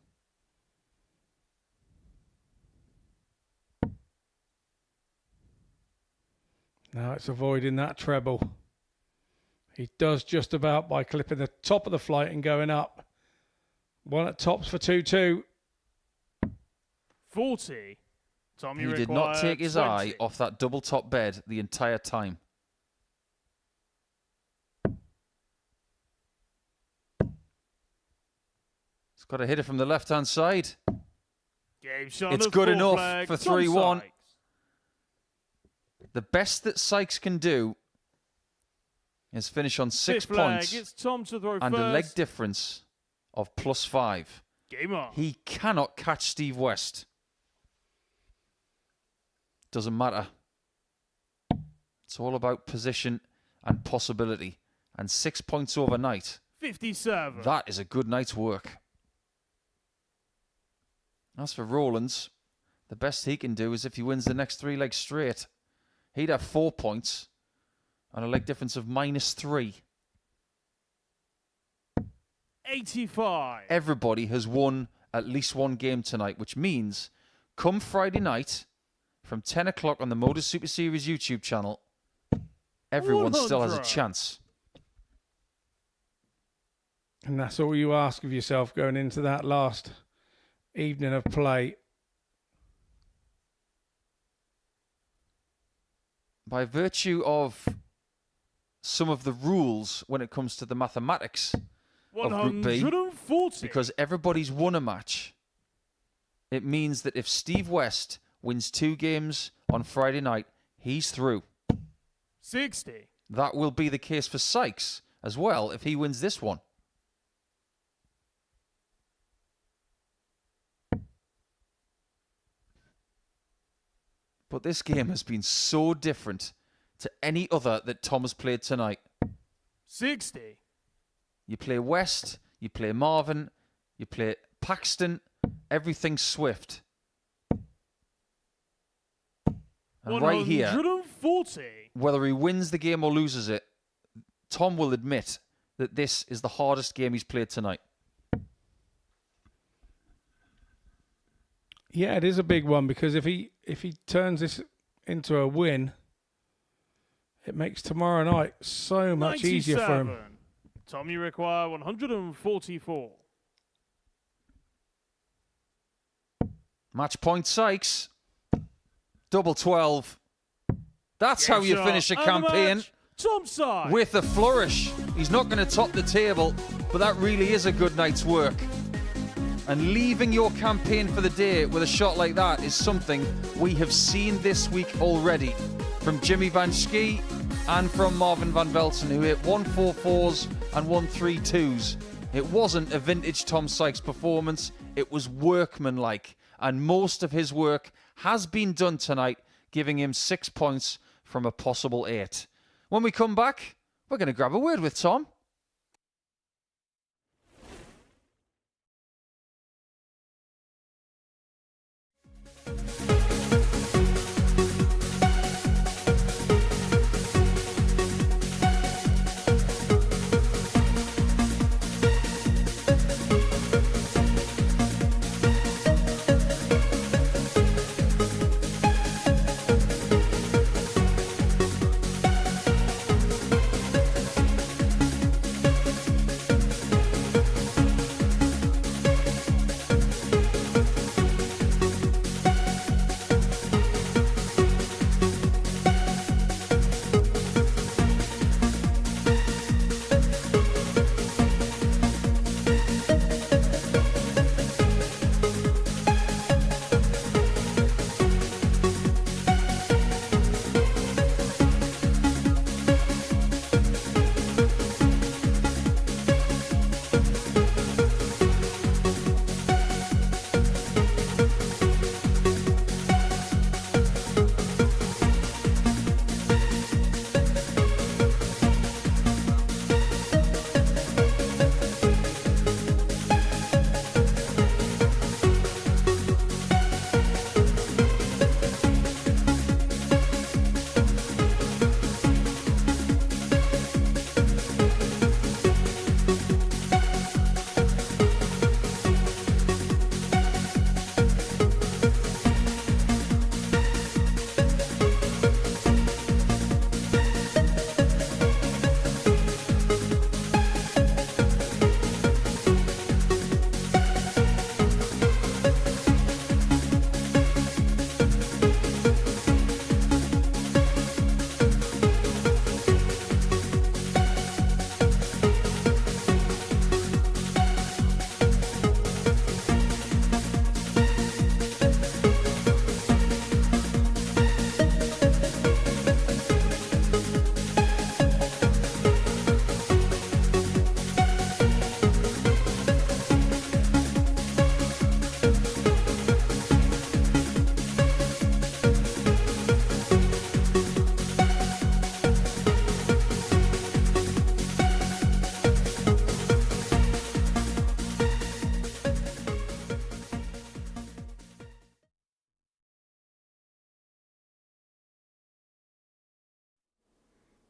[SPEAKER 9] Now it's avoiding that treble. He does just about by clipping the top of the flight and going up. One at tops for 2-2.
[SPEAKER 5] 40. Tommy
[SPEAKER 6] He did not
[SPEAKER 5] required
[SPEAKER 6] take his
[SPEAKER 5] 20.
[SPEAKER 6] eye off that double top bed the entire time. He's got to hit it from the left-hand side.
[SPEAKER 5] Game shot
[SPEAKER 6] It's
[SPEAKER 5] of
[SPEAKER 6] good
[SPEAKER 5] 4
[SPEAKER 6] enough
[SPEAKER 5] flag.
[SPEAKER 6] for
[SPEAKER 5] Tom
[SPEAKER 6] 3-1.
[SPEAKER 5] Sykes.
[SPEAKER 6] The best that Sykes can do is finish on 6
[SPEAKER 5] Fifth flag.
[SPEAKER 6] points
[SPEAKER 5] It's Tom to throw
[SPEAKER 6] and
[SPEAKER 5] first.
[SPEAKER 6] a leg difference of +5.
[SPEAKER 5] Game on.
[SPEAKER 6] He cannot catch Steve West. Doesn't matter. It's all about position and possibility. And 6 points overnight.
[SPEAKER 5] 57.
[SPEAKER 6] That is a good night's work. As for Rowlands, the best he can do is if he wins the next 3 legs straight. He'd have 4 points and a leg difference of -3.
[SPEAKER 5] 85.
[SPEAKER 6] Everybody has won at least 1 game tonight, which means come Friday night from 10 o'clock on the Modus Super Series YouTube channel, everyone still has a
[SPEAKER 5] 100.
[SPEAKER 6] chance.
[SPEAKER 9] And that's all you ask of yourself going into that last evening of play.
[SPEAKER 6] By virtue of some of the rules when it comes to the mathematics of Group B,
[SPEAKER 5] 140.
[SPEAKER 6] because everybody's won a match. It means that if Steve West wins 2 games on Friday night, he's through.
[SPEAKER 5] 60.
[SPEAKER 6] That will be the case for Sykes as well if he wins this one. But this game has been so different to any other that Tom has played tonight.
[SPEAKER 5] 60.
[SPEAKER 6] You play West, you play Marvin, you play Paxton, everything's swift. And right here,
[SPEAKER 5] 140.
[SPEAKER 6] whether he wins the game or loses it, Tom will admit that this is the hardest game he's played tonight.
[SPEAKER 9] Yeah, it is a big one, because if he turns this into a win, it makes tomorrow night so much easier for him.
[SPEAKER 5] 97. Tom, you require 144.
[SPEAKER 6] Match point Sykes. Double 12. That's how you finish a campaign.
[SPEAKER 5] Tom Sykes.
[SPEAKER 6] With a flourish. He's not going to top the table, but that really is a good night's work. And leaving your campaign for the day with a shot like that is something we have seen this week already from Jimmy Van Schie and from Marvin van Velzen, who hit 144s and 132s. It wasn't a vintage Tom Sykes performance. It was workmanlike. And most of his work has been done tonight, giving him 6 points from a possible 8. When we come back, we're going to grab a word with Tom.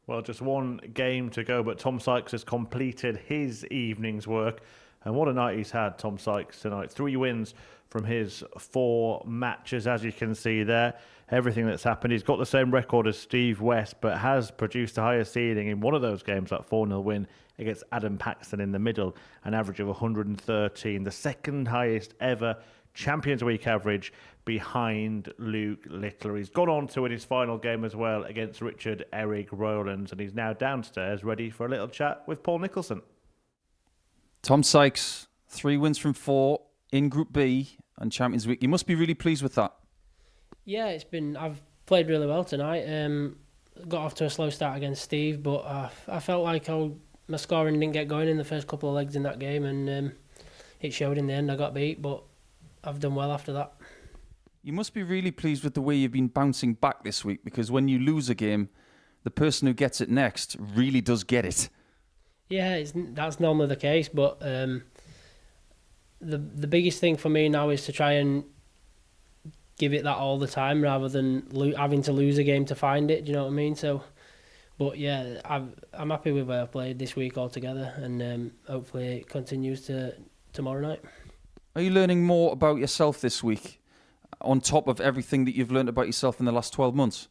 [SPEAKER 3] Well, just one game to go, but Tom Sykes has completed his evening's work. And what a night he's had, Tom Sykes, tonight. 3 wins from his 4 matches, as you can see there. Everything that's happened. He's got the same record as Steve West, but has produced a higher ceiling in one of those games, that 4-0 win against Adam Paxton in the middle, an average of 113, the second highest ever Champions Week average behind Luke Littler. He's gone on to win his final game as well against Richard Eric Rowlands, and he's now downstairs ready for a little chat with Paul Nicholson.
[SPEAKER 6] Tom Sykes, 3 wins from 4 in Group B and Champions Week. You must be really pleased with that.
[SPEAKER 14] Yeah, I've played really well tonight. Got off to a slow start against Steve, but I felt like my scoring didn't get going in the first couple of legs in that game, and it showed in the end. I got beat, but I've done well after that.
[SPEAKER 6] You must be really pleased with the way you've been bouncing back this week, because when you lose a game, the person who gets it next really does get it.
[SPEAKER 14] Yeah, that's normally the case, but the biggest thing for me now is to try and give it that all the time rather than having to lose a game to find it. Do you know what I mean? So, but yeah, I'm happy with where I played this week altogether, and hopefully it continues to tomorrow night.
[SPEAKER 6] Are you learning more about yourself this week, on top of everything that you've learned about yourself in the last 12 months?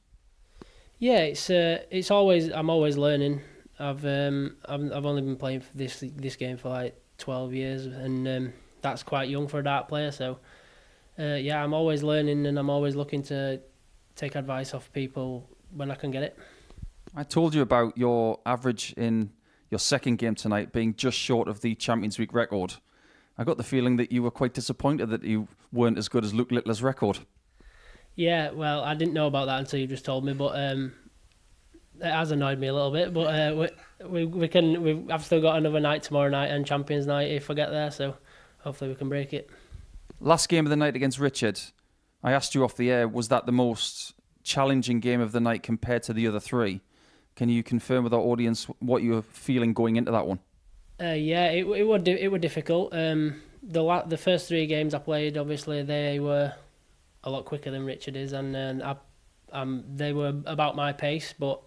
[SPEAKER 14] Yeah, it's always, I'm always learning. I've only been playing for this game for like 12 years, and that's quite young for a dart player. So yeah, I'm always learning, and I'm always looking to take advice off people when I can get it.
[SPEAKER 6] I told you about your average in your second game tonight being just short of the Champions Week record. I got the feeling that you were quite disappointed that you weren't as good as Luke Littler's record.
[SPEAKER 14] Yeah, well, I didn't know about that until you just told me, but it has annoyed me a little bit. But I've still got another night tomorrow night and Champions night if I get there, so hopefully we can break it.
[SPEAKER 6] Last game of the night against Richard, I asked you off the air, was that the most challenging game of the night compared to the other 3? Can you confirm with our audience what you were feeling going into that one?
[SPEAKER 14] Yeah, it were difficult. The first 3 games I played, obviously they were a lot quicker than Richard is, and they were about my pace. But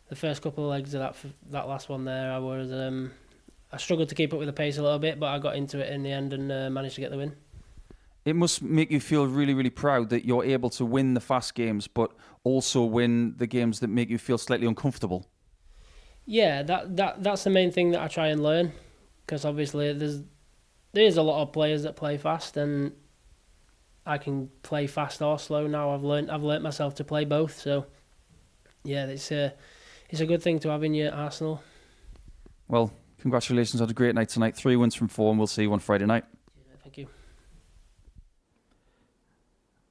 [SPEAKER 14] the first couple of legs of that last one there, I struggled to keep up with the pace a little bit, but I got into it in the end and managed to get the win.
[SPEAKER 6] It must make you feel really, really proud that you're able to win the fast games, but also win the games that make you feel slightly uncomfortable.
[SPEAKER 14] Yeah, that's the main thing that I try and learn, because obviously there's a lot of players that play fast, and I can play fast or slow now. I've learnt myself to play both, so yeah, it's a good thing to have in your arsenal.
[SPEAKER 6] Well, congratulations on a great night tonight. 3 wins from 4, and we'll see you on Friday night.
[SPEAKER 14] Yeah, thank you.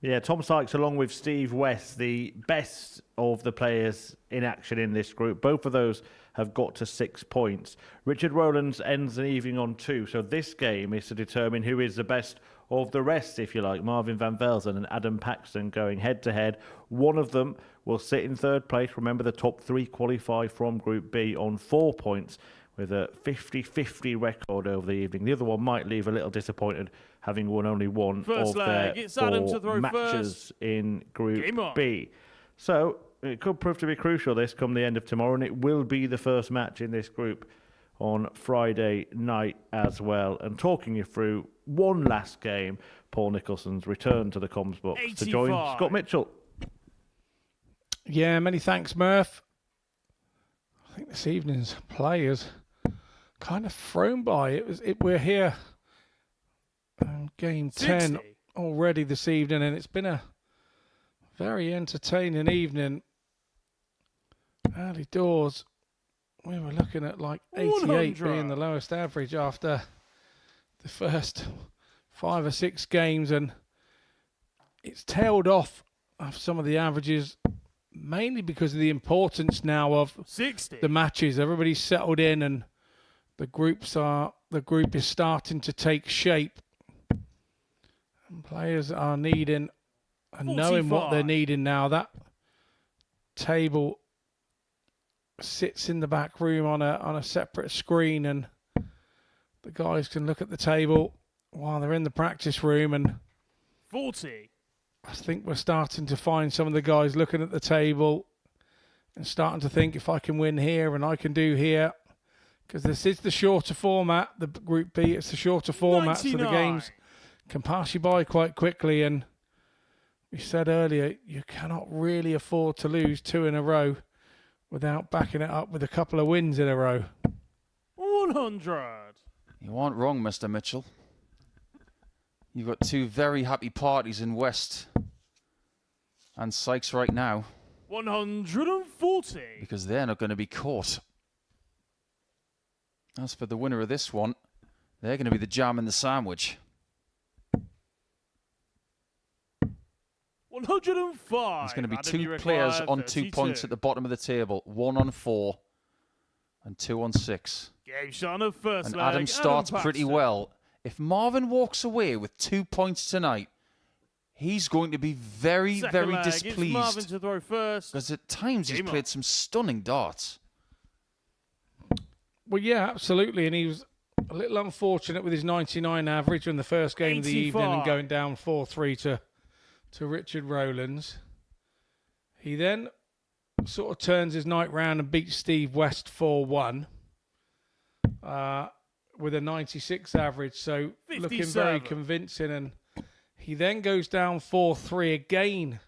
[SPEAKER 3] Yeah, Tom Sykes along with Steve West, the best of the players in action in this group. Both of those have got to 6 points. Richard Rowlands ends the evening on 2, so this game is to determine who is the best of the rest, if you like. Marvin van Velzen and Adam Paxton going head-to-head. One of them will sit in 3rd place. Remember, the top 3 qualify from Group B on 4 points with a 50-50 record over the evening. The other one might leave a little disappointed, having won only one
[SPEAKER 5] First
[SPEAKER 3] of
[SPEAKER 5] leg,
[SPEAKER 3] their
[SPEAKER 5] it's Adam
[SPEAKER 3] 4
[SPEAKER 5] to throw
[SPEAKER 3] matches
[SPEAKER 5] first.
[SPEAKER 3] in Group
[SPEAKER 5] Game on.
[SPEAKER 3] B. So it could prove to be crucial, this, come the end of tomorrow, and it will be the first match in this group on Friday night as well. And talking you through one last game, Paul Nicholson's return to the comms box to join
[SPEAKER 5] 85.
[SPEAKER 3] Scott Mitchell.
[SPEAKER 9] Yeah, many thanks, Murph. I think this evening's players kind of thrown by. We're here game 10 already this evening, and it's been a very entertaining evening. Early doors, we were looking at like 88
[SPEAKER 5] 100.
[SPEAKER 9] being the lowest average after the first 5 or 6 games, and it's tailed off of some of the averages, mainly because of the importance now of
[SPEAKER 5] 60.
[SPEAKER 9] the matches. Everybody's settled in, and the group is starting to take shape, and players are needing and knowing what they're
[SPEAKER 5] 45.
[SPEAKER 9] needing now. That table sits in the back room on a separate screen, and the guys can look at the table while they're in the practice room, and
[SPEAKER 5] 40.
[SPEAKER 9] I think we're starting to find some of the guys looking at the table and starting to think, if I can win here and I can do here, because this is the shorter format, the Group B, it's the shorter format,
[SPEAKER 5] 99.
[SPEAKER 9] so the games can pass you by quite quickly. And we said earlier, you cannot really afford to lose 2 in a row without backing it up with a couple of wins in a row.
[SPEAKER 5] 100.
[SPEAKER 6] You aren't wrong, Mr. Mitchell. You've got 2 very happy parties in West and Sykes right now,
[SPEAKER 5] 140.
[SPEAKER 6] because they're not going to be caught. As for the winner of this one, They're going to be the jam in the sandwich.
[SPEAKER 5] 105.
[SPEAKER 6] There's going to be
[SPEAKER 5] Adam,
[SPEAKER 6] two
[SPEAKER 5] you
[SPEAKER 6] players
[SPEAKER 5] require
[SPEAKER 6] on
[SPEAKER 5] 32.
[SPEAKER 6] 2 points at the bottom of the table. 1 on 4 and 2 on 6.
[SPEAKER 5] Game shot of first
[SPEAKER 6] And
[SPEAKER 5] leg.
[SPEAKER 6] Adam starts pretty
[SPEAKER 5] Paxton.
[SPEAKER 6] well. If Marvin walks away with 2 points tonight, he's going to be very,
[SPEAKER 5] Second
[SPEAKER 6] very
[SPEAKER 5] leg, it's
[SPEAKER 6] displeased.
[SPEAKER 5] Marvin to throw first.
[SPEAKER 6] Because at times he's
[SPEAKER 5] Game
[SPEAKER 6] played
[SPEAKER 5] on.
[SPEAKER 6] some stunning darts.
[SPEAKER 9] Well, yeah, absolutely. And he was a little unfortunate with his 99 average in the first game of the evening and
[SPEAKER 5] 85.
[SPEAKER 9] going down 4-3 to Richard Rowlands. He then sort of turns his night round and beats Steve West 4-1 with a 96 average. So looking very
[SPEAKER 5] 57.
[SPEAKER 9] convincing. And he then goes down 4-3 again,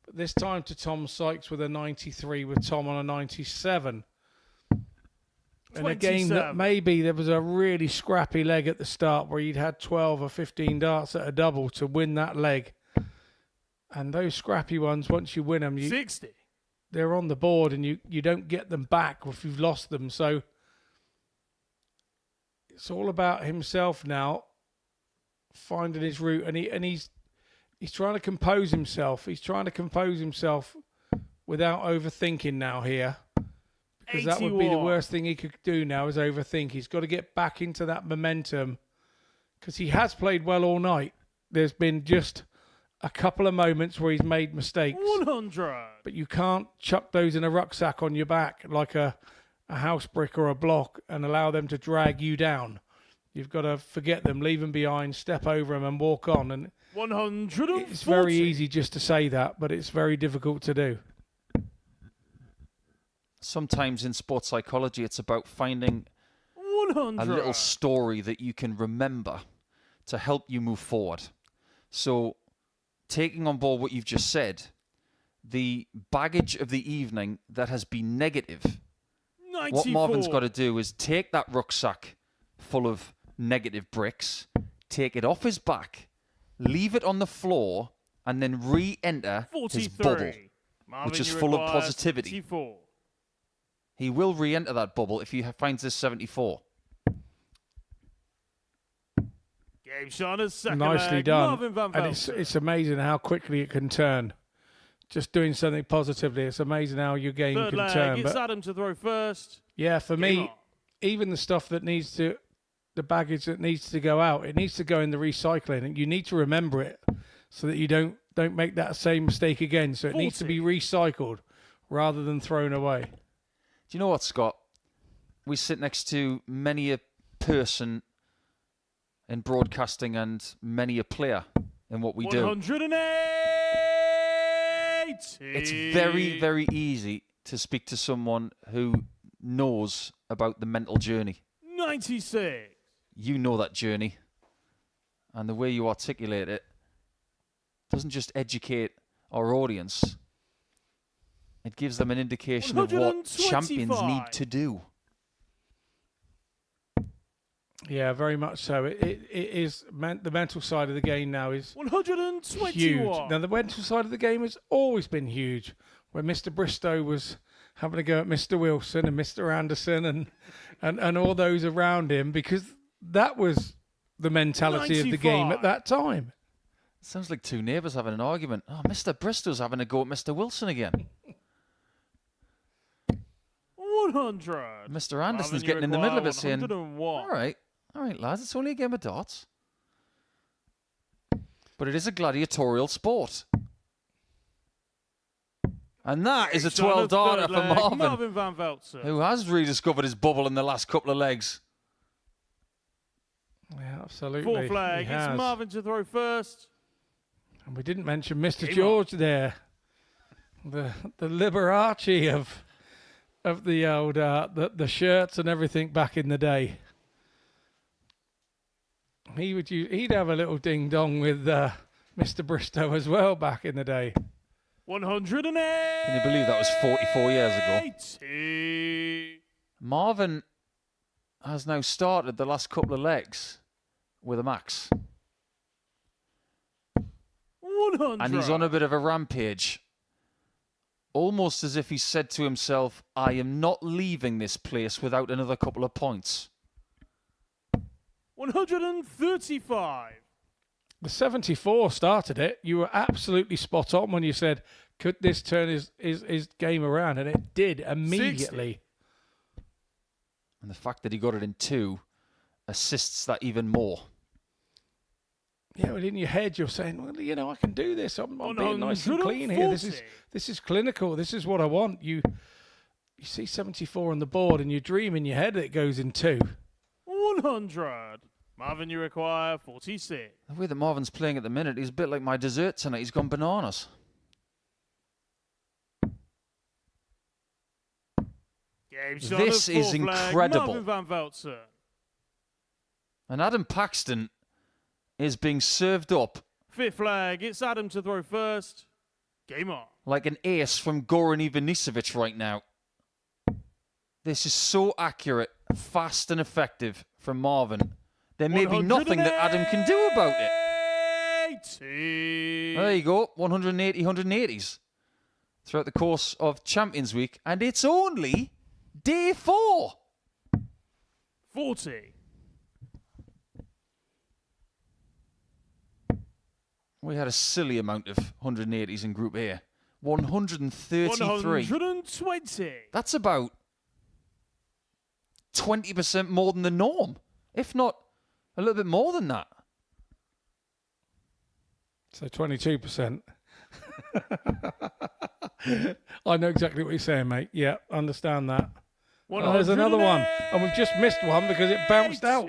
[SPEAKER 9] but this time to Tom Sykes with a 93 with Tom on a 97. In a game that
[SPEAKER 5] 27.
[SPEAKER 9] maybe there was a really scrappy leg at the start where he'd had 12 or 15 darts at a double to win that leg. And those scrappy ones, once you win them,
[SPEAKER 5] 60.
[SPEAKER 9] they're on the board and you don't get them back if you've lost them. So it's all about himself now, finding his route. And he's trying to compose himself. He's trying to compose himself without overthinking now here. Because that would be the
[SPEAKER 5] 81.
[SPEAKER 9] worst thing he could do now is overthink. He's got to get back into that momentum because he has played well all night. There's been just a couple of moments where he's made mistakes.
[SPEAKER 5] 100.
[SPEAKER 9] But you can't chuck those in a rucksack on your back like a house brick or a block and allow them to drag you down. You've got to forget them, leave them behind, step over them and walk on. And
[SPEAKER 5] 140.
[SPEAKER 9] it's very easy just to say that, but it's very difficult to do.
[SPEAKER 6] Sometimes in sports psychology, it's about finding
[SPEAKER 5] 100.
[SPEAKER 6] a little story that you can remember to help you move forward. So, taking on board what you've just said, the baggage of the evening that has been negative,
[SPEAKER 5] 94.
[SPEAKER 6] what Marvin's got to do is take that rucksack full of negative bricks, take it off his back, leave it on the floor, and then re-enter his
[SPEAKER 5] 43.
[SPEAKER 6] bubble,
[SPEAKER 5] Marvin,
[SPEAKER 6] which is
[SPEAKER 5] you
[SPEAKER 6] full of
[SPEAKER 5] require
[SPEAKER 6] positivity.
[SPEAKER 5] 64.
[SPEAKER 6] He will re-enter that bubble if he finds this 74.
[SPEAKER 5] Game shot of second
[SPEAKER 9] Nicely
[SPEAKER 5] leg.
[SPEAKER 9] done.
[SPEAKER 5] Marvin van
[SPEAKER 9] And
[SPEAKER 5] Velzen.
[SPEAKER 9] it's amazing how quickly it can turn. Just doing something positively, it's amazing how your game
[SPEAKER 5] Third
[SPEAKER 9] can
[SPEAKER 5] leg,
[SPEAKER 9] turn.
[SPEAKER 5] it's
[SPEAKER 9] But
[SPEAKER 5] Adam to throw first.
[SPEAKER 9] yeah, for
[SPEAKER 5] Game
[SPEAKER 9] me,
[SPEAKER 5] on.
[SPEAKER 9] even the stuff that needs to, the baggage that needs to go out, it needs to go in the recycling, and you need to remember it so that you don't make that same mistake again. So it needs to be recycled rather than thrown away.
[SPEAKER 6] Do you know what, Scott? We sit next to many a person in broadcasting and many a player in what we do.
[SPEAKER 5] 180.
[SPEAKER 6] It's very, very easy to speak to someone who knows about the mental journey.
[SPEAKER 5] 96.
[SPEAKER 6] You know that journey. And the way you articulate it doesn't just educate our audience. It gives them an indication of what champions need to do.
[SPEAKER 9] Yeah, very much so. It is the mental side of the game now is
[SPEAKER 5] 121.
[SPEAKER 9] huge. Now the mental side of the game has always been huge. Where Mr. Bristow was having to go at Mr. Wilson and Mr. Anderson and all those around him, because that was the mentality of the game at that time.
[SPEAKER 6] Sounds like two neighbours having an argument. Oh, Mr. Bristow's having a go at Mr. Wilson again.
[SPEAKER 5] 100.
[SPEAKER 6] Mr. Anderson's
[SPEAKER 5] Marvin, you
[SPEAKER 6] getting in the middle of
[SPEAKER 5] require
[SPEAKER 6] it saying,
[SPEAKER 5] 101.
[SPEAKER 6] all right, lads, it's only a game of darts. But it is a gladiatorial sport. And that is a
[SPEAKER 5] Shot
[SPEAKER 6] 12
[SPEAKER 5] of
[SPEAKER 6] darter
[SPEAKER 5] third
[SPEAKER 6] for
[SPEAKER 5] leg,
[SPEAKER 6] Marvin,
[SPEAKER 5] Marvin van Velzen.
[SPEAKER 6] who has rediscovered his bubble in the last couple of legs.
[SPEAKER 9] Yeah, absolutely.
[SPEAKER 5] Fourth flag,
[SPEAKER 9] He
[SPEAKER 5] it's
[SPEAKER 9] has.
[SPEAKER 5] Marvin to throw first.
[SPEAKER 9] And we didn't mention Mr.
[SPEAKER 5] Game
[SPEAKER 9] George there, the Liberace of the old the shirts and everything back in the day. He'd have a little ding dong with Mr. Bristow as well back in the day.
[SPEAKER 5] 108.
[SPEAKER 6] Can you believe that was 44 years ago? Marvin has now started the last couple of legs with a max.
[SPEAKER 5] 100.
[SPEAKER 6] And he's on a bit of a rampage. Almost as if he said to himself, I am not leaving this place without another couple of points.
[SPEAKER 5] 135.
[SPEAKER 9] The 74 started it. You were absolutely spot on when you said, could this turn his game around? And it did immediately.
[SPEAKER 5] 60.
[SPEAKER 6] And the fact that he got it in 2 assists that even more.
[SPEAKER 9] Yeah, well, in your head, you're saying, well, you know, I can do this. I'm being nice and clean here. This is clinical. This is what I want. You see 74 on the board and you dream in your head that it goes in 2.
[SPEAKER 5] 100. Marvin, you require 46.
[SPEAKER 6] The way that Marvin's playing at the minute, he's a bit like my dessert tonight. He's gone bananas. This is incredible.
[SPEAKER 5] Marvin van Velzen.
[SPEAKER 6] And Adam Paxton is being served up.
[SPEAKER 5] 5th flag. It's Adam to throw first. Game on.
[SPEAKER 6] Like an ace from Goran Ivanisevic right now. This is so accurate, fast and effective from Marvin. There may be nothing that Adam can do about it. There you go, 180, 180s throughout the course of Champions Week. And it's only day 4.
[SPEAKER 5] 40.
[SPEAKER 6] We had a silly amount of 180s in Group A. 133.
[SPEAKER 5] 120.
[SPEAKER 6] That's about 20% more than the norm, if not a little bit more than that.
[SPEAKER 9] So 22%. I know exactly what you're saying, mate. Yeah, understand that. Oh, there's another one. And we've just missed one because it bounced out.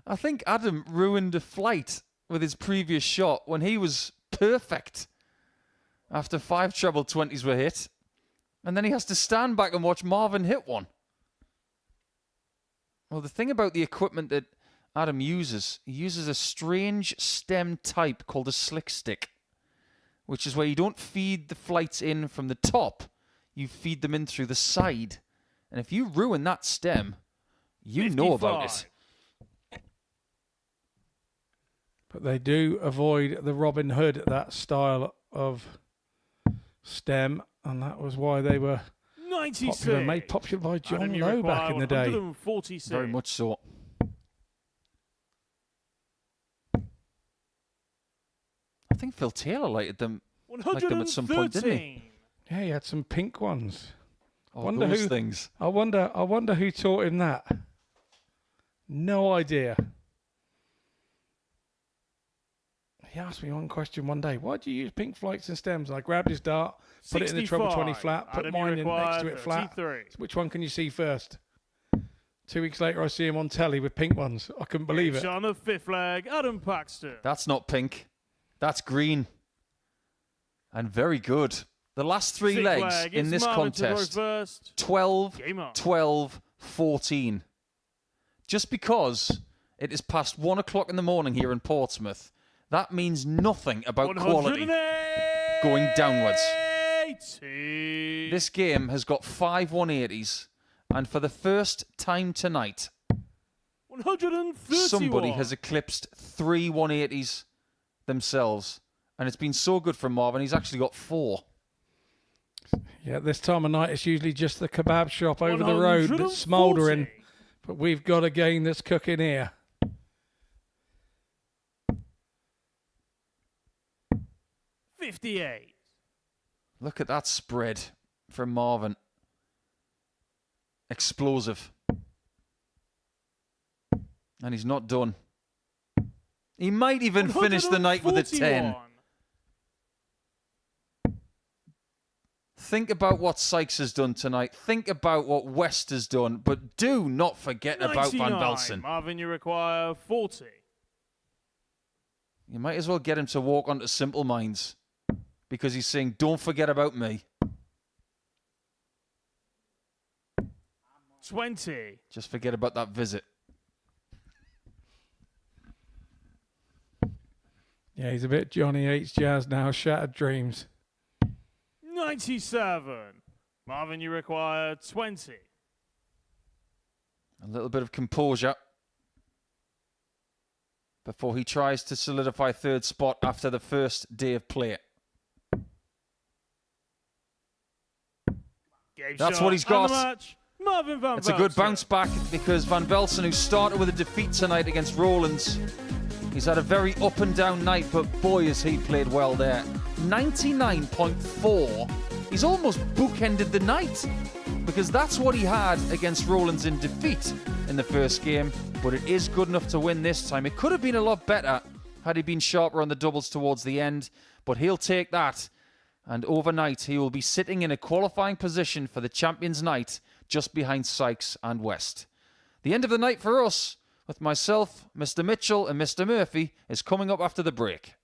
[SPEAKER 6] I think Adam ruined a flight with his previous shot when he was perfect after 5 treble 20s were hit. And then he has to stand back and watch Marvin hit one. Well, the thing about the equipment that Adam uses, he uses a strange stem type called a slick stick, which is where you don't feed the flights in from the top, you feed them in through the side. And if you ruin that stem, you 55. Know about it.
[SPEAKER 9] But they do avoid the Robin Hood, that style of stem, and that was why they were
[SPEAKER 5] 96.
[SPEAKER 9] popular, made popular by John Lowe back in the day.
[SPEAKER 5] 146.
[SPEAKER 6] Very much so. I think Phil Taylor liked them at some point, didn't he?
[SPEAKER 9] Yeah, he had some pink ones.
[SPEAKER 6] Oh, those things.
[SPEAKER 9] I wonder who taught him that. No idea. He asked me one question one day. Why do you use pink flights and stems? And I grabbed his dart, put it in the treble 20 flat, put mine in next to it flat. So which one can you see first? 2 weeks later, I see him on telly with pink ones. I couldn't believe it.
[SPEAKER 5] On the 5th flag, Adam Paxton.
[SPEAKER 6] That's not pink. That's green. And very good. The last 3 legs in this contest, 12, 12, 14. Just because it is past 1 o'clock in the morning here in Portsmouth, that means nothing about quality going downwards. This game has got 5 180s, and for the first time tonight, somebody has eclipsed 3 180s themselves. And it's been so good for Marvin, he's actually got 4.
[SPEAKER 9] Yeah, this time of night, it's usually just the kebab shop over the road that's smouldering. But we've got a game that's cooking here.
[SPEAKER 5] 58.
[SPEAKER 6] Look at that spread from Marvin. Explosive. And he's not done. He might even finish the night with a 10. Think about what Sykes has done tonight. Think about what West has done. But do not forget about Van Velzen.
[SPEAKER 5] Marvin, you require 40.
[SPEAKER 6] You might as well get him to walk onto Simple Minds. Because he's saying, don't forget about me.
[SPEAKER 5] 20.
[SPEAKER 6] Just forget about that visit.
[SPEAKER 9] Yeah, he's a bit Johnny H. Jazz now. Shattered dreams.
[SPEAKER 5] 97. Marvin, you require 20.
[SPEAKER 6] A little bit of composure before he tries to solidify 3rd spot after the first day of play. That's what he's got.
[SPEAKER 5] Marvin van Velzen.
[SPEAKER 6] It's a good bounce back because Van Velzen, who started with a defeat tonight against Rowlands, he's had a very up and down night, but boy has he played well there. 99.4. He's almost bookended the night because that's what he had against Rowlands in defeat in the first game, but it is good enough to win this time. It could have been a lot better had he been sharper on the doubles towards the end, but he'll take that, and overnight he will be sitting in a qualifying position for the Champions Night just behind Sykes and West. The end of the night for us, with myself, Mr. Mitchell and Mr. Murphy, is coming up after the break.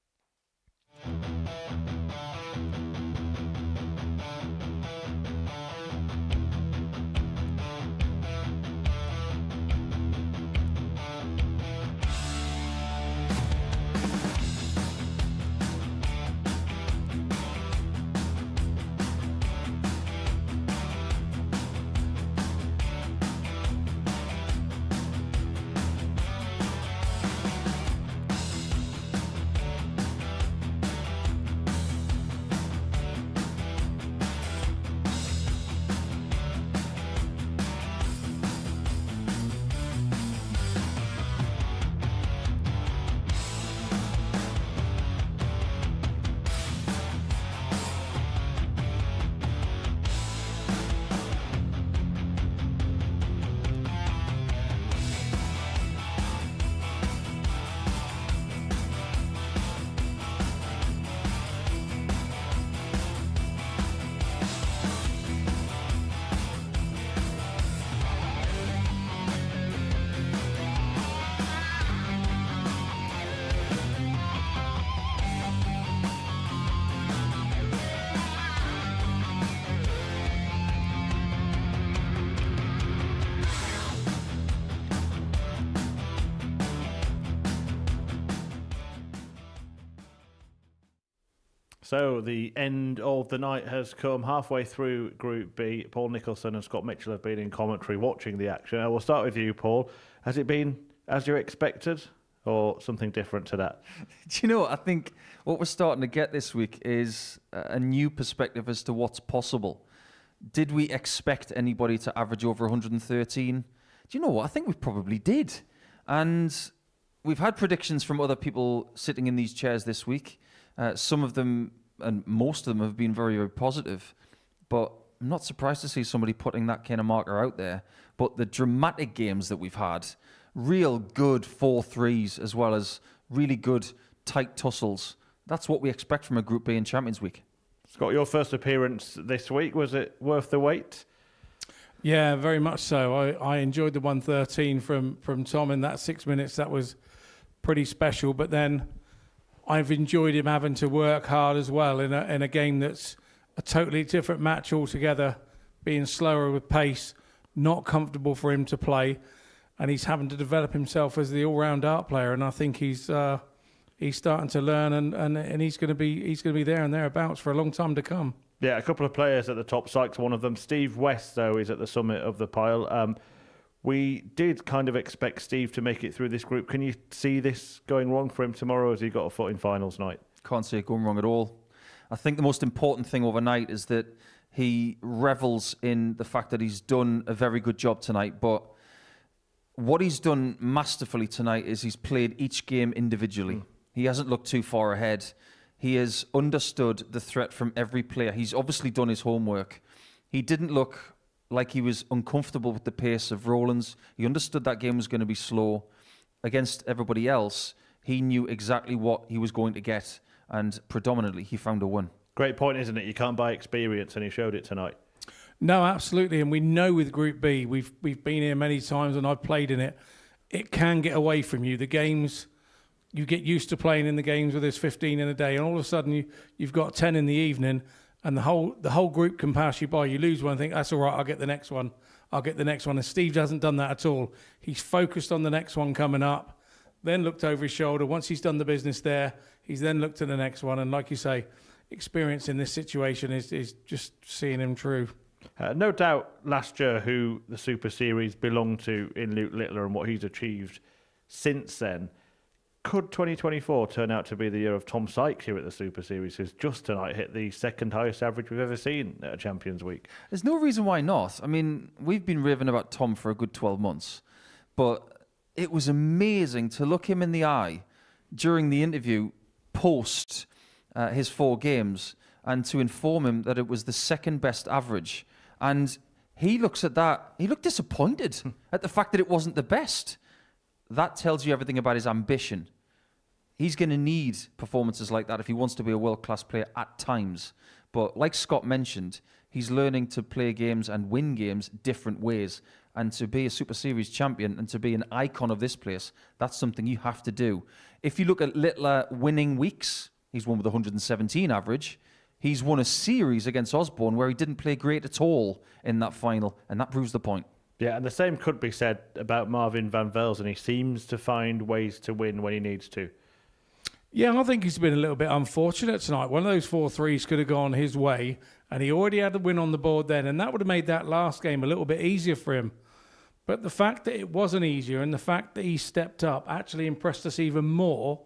[SPEAKER 3] So the end of the night has come. Halfway through Group B, Paul Nicholson and Scott Mitchell have been in commentary watching the action. I will start with you, Paul. Has it been as you expected or something different to that?
[SPEAKER 6] Do you know what? I think what we're starting to get this week is a new perspective as to what's possible. Did we expect anybody to average over 113? Do you know what? I think we probably did. And we've had predictions from other people sitting in these chairs this week. Some of them, and most of them, have been very, very positive. But I'm not surprised to see somebody putting that kind of marker out there. But the dramatic games that we've had, real good 4-3s, as well as really good tight tussles, that's what we expect from a Group B in Champions Week.
[SPEAKER 3] Scott, your first appearance this week, was it worth the wait?
[SPEAKER 9] Yeah, very much so. I enjoyed the 113 from Tom in that 6 minutes. That was pretty special. But then I've enjoyed him having to work hard as well in a game that's a totally different match altogether, being slower with pace, not comfortable for him to play, and he's having to develop himself as the all-round art player. And I think he's starting to learn, and he's going to be there and thereabouts for a long time to come.
[SPEAKER 3] Yeah, a couple of players at the top. Sykes, one of them. Steve West, though, is at the summit of the pile. We did kind of expect Steve to make it through this group. Can you see this going wrong for him tomorrow? Has he got a foot in finals night?
[SPEAKER 6] Can't see it going wrong at all. I think the most important thing overnight is that he revels in the fact that he's done a very good job tonight. But what he's done masterfully tonight is he's played each game individually. He hasn't looked too far ahead. He has understood the threat from every player. He's obviously done his homework. He didn't look like he was uncomfortable with the pace of Rowlands. He understood that game was going to be slow. Against everybody else, he knew exactly what he was going to get, and predominantly he found a win.
[SPEAKER 3] Great point, isn't it? You can't buy experience, and he showed it tonight.
[SPEAKER 9] No, absolutely. And we know with Group B, we've been here many times and I've played in it, it can get away from you. The games, you get used to playing in the games where there's 15 in a day, and all of a sudden you've got 10 in the evening, and the whole group can pass you by. You lose one, think, that's all right, I'll get the next one. And Steve hasn't done that at all. He's focused on the next one coming up, then looked over his shoulder. Once he's done the business there, he's then looked at the next one. And like you say, experience in this situation is just seeing him through.
[SPEAKER 3] No doubt last year who the Super Series belonged to in Luke Littler and what he's achieved since then. Could 2024 turn out to be the year of Tom Sykes here at the Super Series, who's just tonight hit the second highest average we've ever seen at a Champions Week?
[SPEAKER 6] There's no reason why not. I mean, we've been raving about Tom for a good 12 months, but it was amazing to look him in the eye during the interview post his 4 games and to inform him that it was the second best average. And he looks at that, he looked disappointed at the fact that it wasn't the best. That tells you everything about his ambition. He's going to need performances like that if he wants to be a world-class player at times. But like Scott mentioned, he's learning to play games and win games different ways. And to be a Super Series champion and to be an icon of this place, that's something you have to do. If you look at Littler winning weeks, he's won with 117 average. He's won a series against Osborne where he didn't play great at all in that final, and that proves the point.
[SPEAKER 3] Yeah, and the same could be said about Marvin van Velzen. He seems to find ways to win when he needs to.
[SPEAKER 9] Yeah, I think he's been a little bit unfortunate tonight. One of those 4 threes could have gone his way, and he already had the win on the board then, and that would have made that last game a little bit easier for him. But the fact that it wasn't easier and the fact that he stepped up actually impressed us even more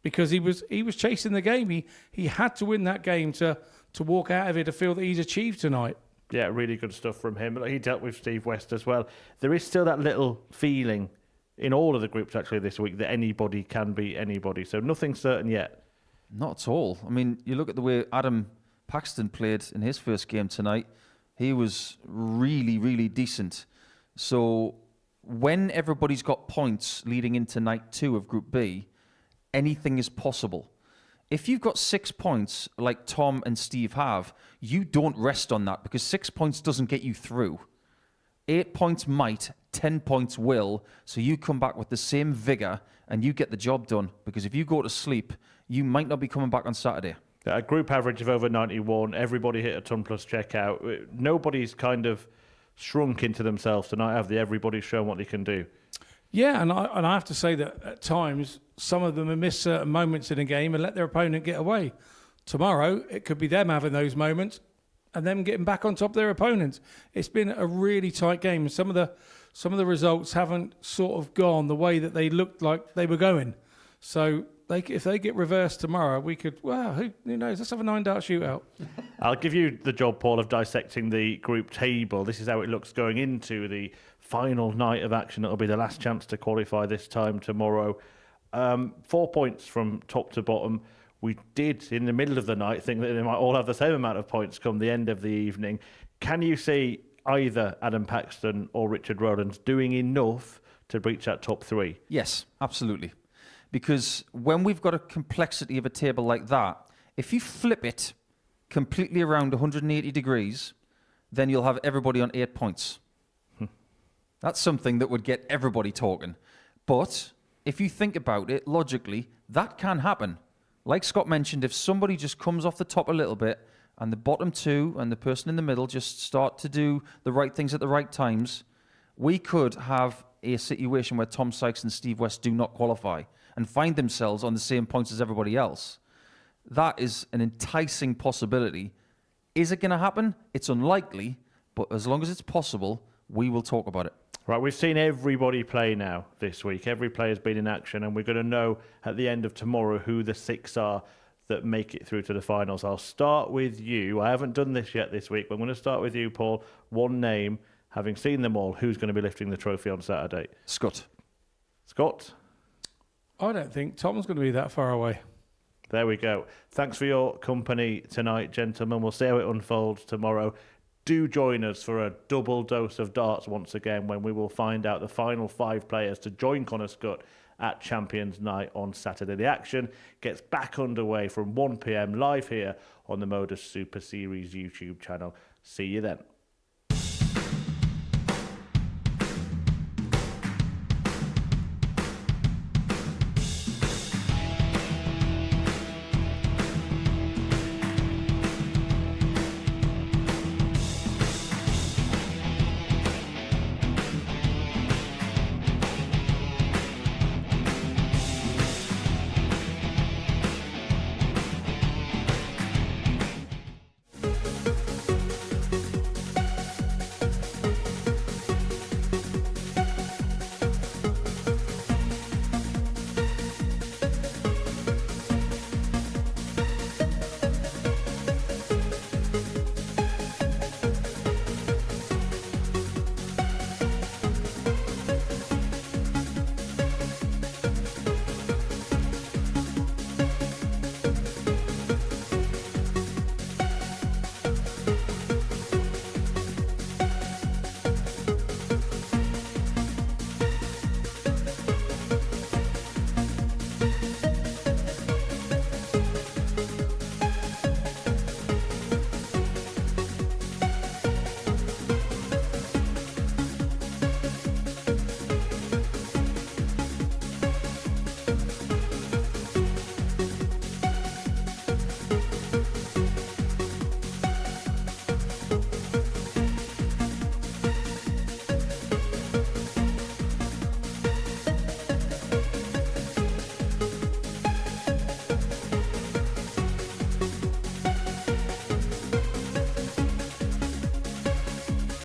[SPEAKER 9] because he was chasing the game. He had to win that game to walk out of it to feel that he's achieved tonight.
[SPEAKER 3] Yeah, really good stuff from him. He dealt with Steve West as well. There is still that little feeling in all of the groups actually this week that anybody can beat anybody. So nothing's certain yet.
[SPEAKER 6] Not at all. I mean, you look at the way Adam Paxton played in his first game tonight. He was really, really decent. So when everybody's got points leading into night 2 of Group B, anything is possible. If you've got 6 points like Tom and Steve have, you don't rest on that because 6 points doesn't get you through. 8 points might, 10 points will, so you come back with the same vigour and you get the job done because if you go to sleep, you might not be coming back on Saturday.
[SPEAKER 3] A group average of over 91, everybody hit a ton plus checkout. Nobody's kind of shrunk into themselves tonight, have they? Everybody's shown what they can do.
[SPEAKER 9] Yeah, and I have to say that at times, some of them have missed certain moments in a game and let their opponent get away. Tomorrow, it could be them having those moments and them getting back on top of their opponents. It's been a really tight game. Some of the results haven't sort of gone the way that they looked like they were going. So if they get reversed tomorrow, we could, who knows, let's have a 9-dart shootout.
[SPEAKER 3] I'll give you the job, Paul, of dissecting the group table. This is how it looks going into the final night of action. It'll be the last chance to qualify this time tomorrow. 4 points from top to bottom. We did, in the middle of the night, think that they might all have the same amount of points come the end of the evening. Can you see either Adam Paxton or Richard Rowlands doing enough to breach that top 3?
[SPEAKER 6] Yes, absolutely. Because when we've got a complexity of a table like that, if you flip it completely around 180 degrees, then you'll have everybody on 8 points. That's something that would get everybody talking. But if you think about it logically, that can happen. Like Scott mentioned, if somebody just comes off the top a little bit and the bottom 2 and the person in the middle just start to do the right things at the right times, we could have a situation where Tom Sykes and Steve West do not qualify and find themselves on the same points as everybody else. That is an enticing possibility. Is it going to happen? It's unlikely, but as long as it's possible, we will talk about it.
[SPEAKER 3] Right, we've seen everybody play now this week. Every player's been in action, and we're going to know at the end of tomorrow who the 6 are that make it through to the finals. I'll start with you. I haven't done this yet this week, but I'm going to start with you, Paul. One name, having seen them all, who's going to be lifting the trophy on Saturday?
[SPEAKER 6] Scott.
[SPEAKER 3] Scott?
[SPEAKER 9] I don't think Tom's going to be that far away.
[SPEAKER 3] There we go. Thanks for your company tonight, gentlemen. We'll see how it unfolds tomorrow. Do join us for a double dose of darts once again when we will find out the final 5 players to join Connor Scott at Champions Night on Saturday. The action gets back underway from 1 p.m. live here on the Modus Super Series YouTube channel. See you then.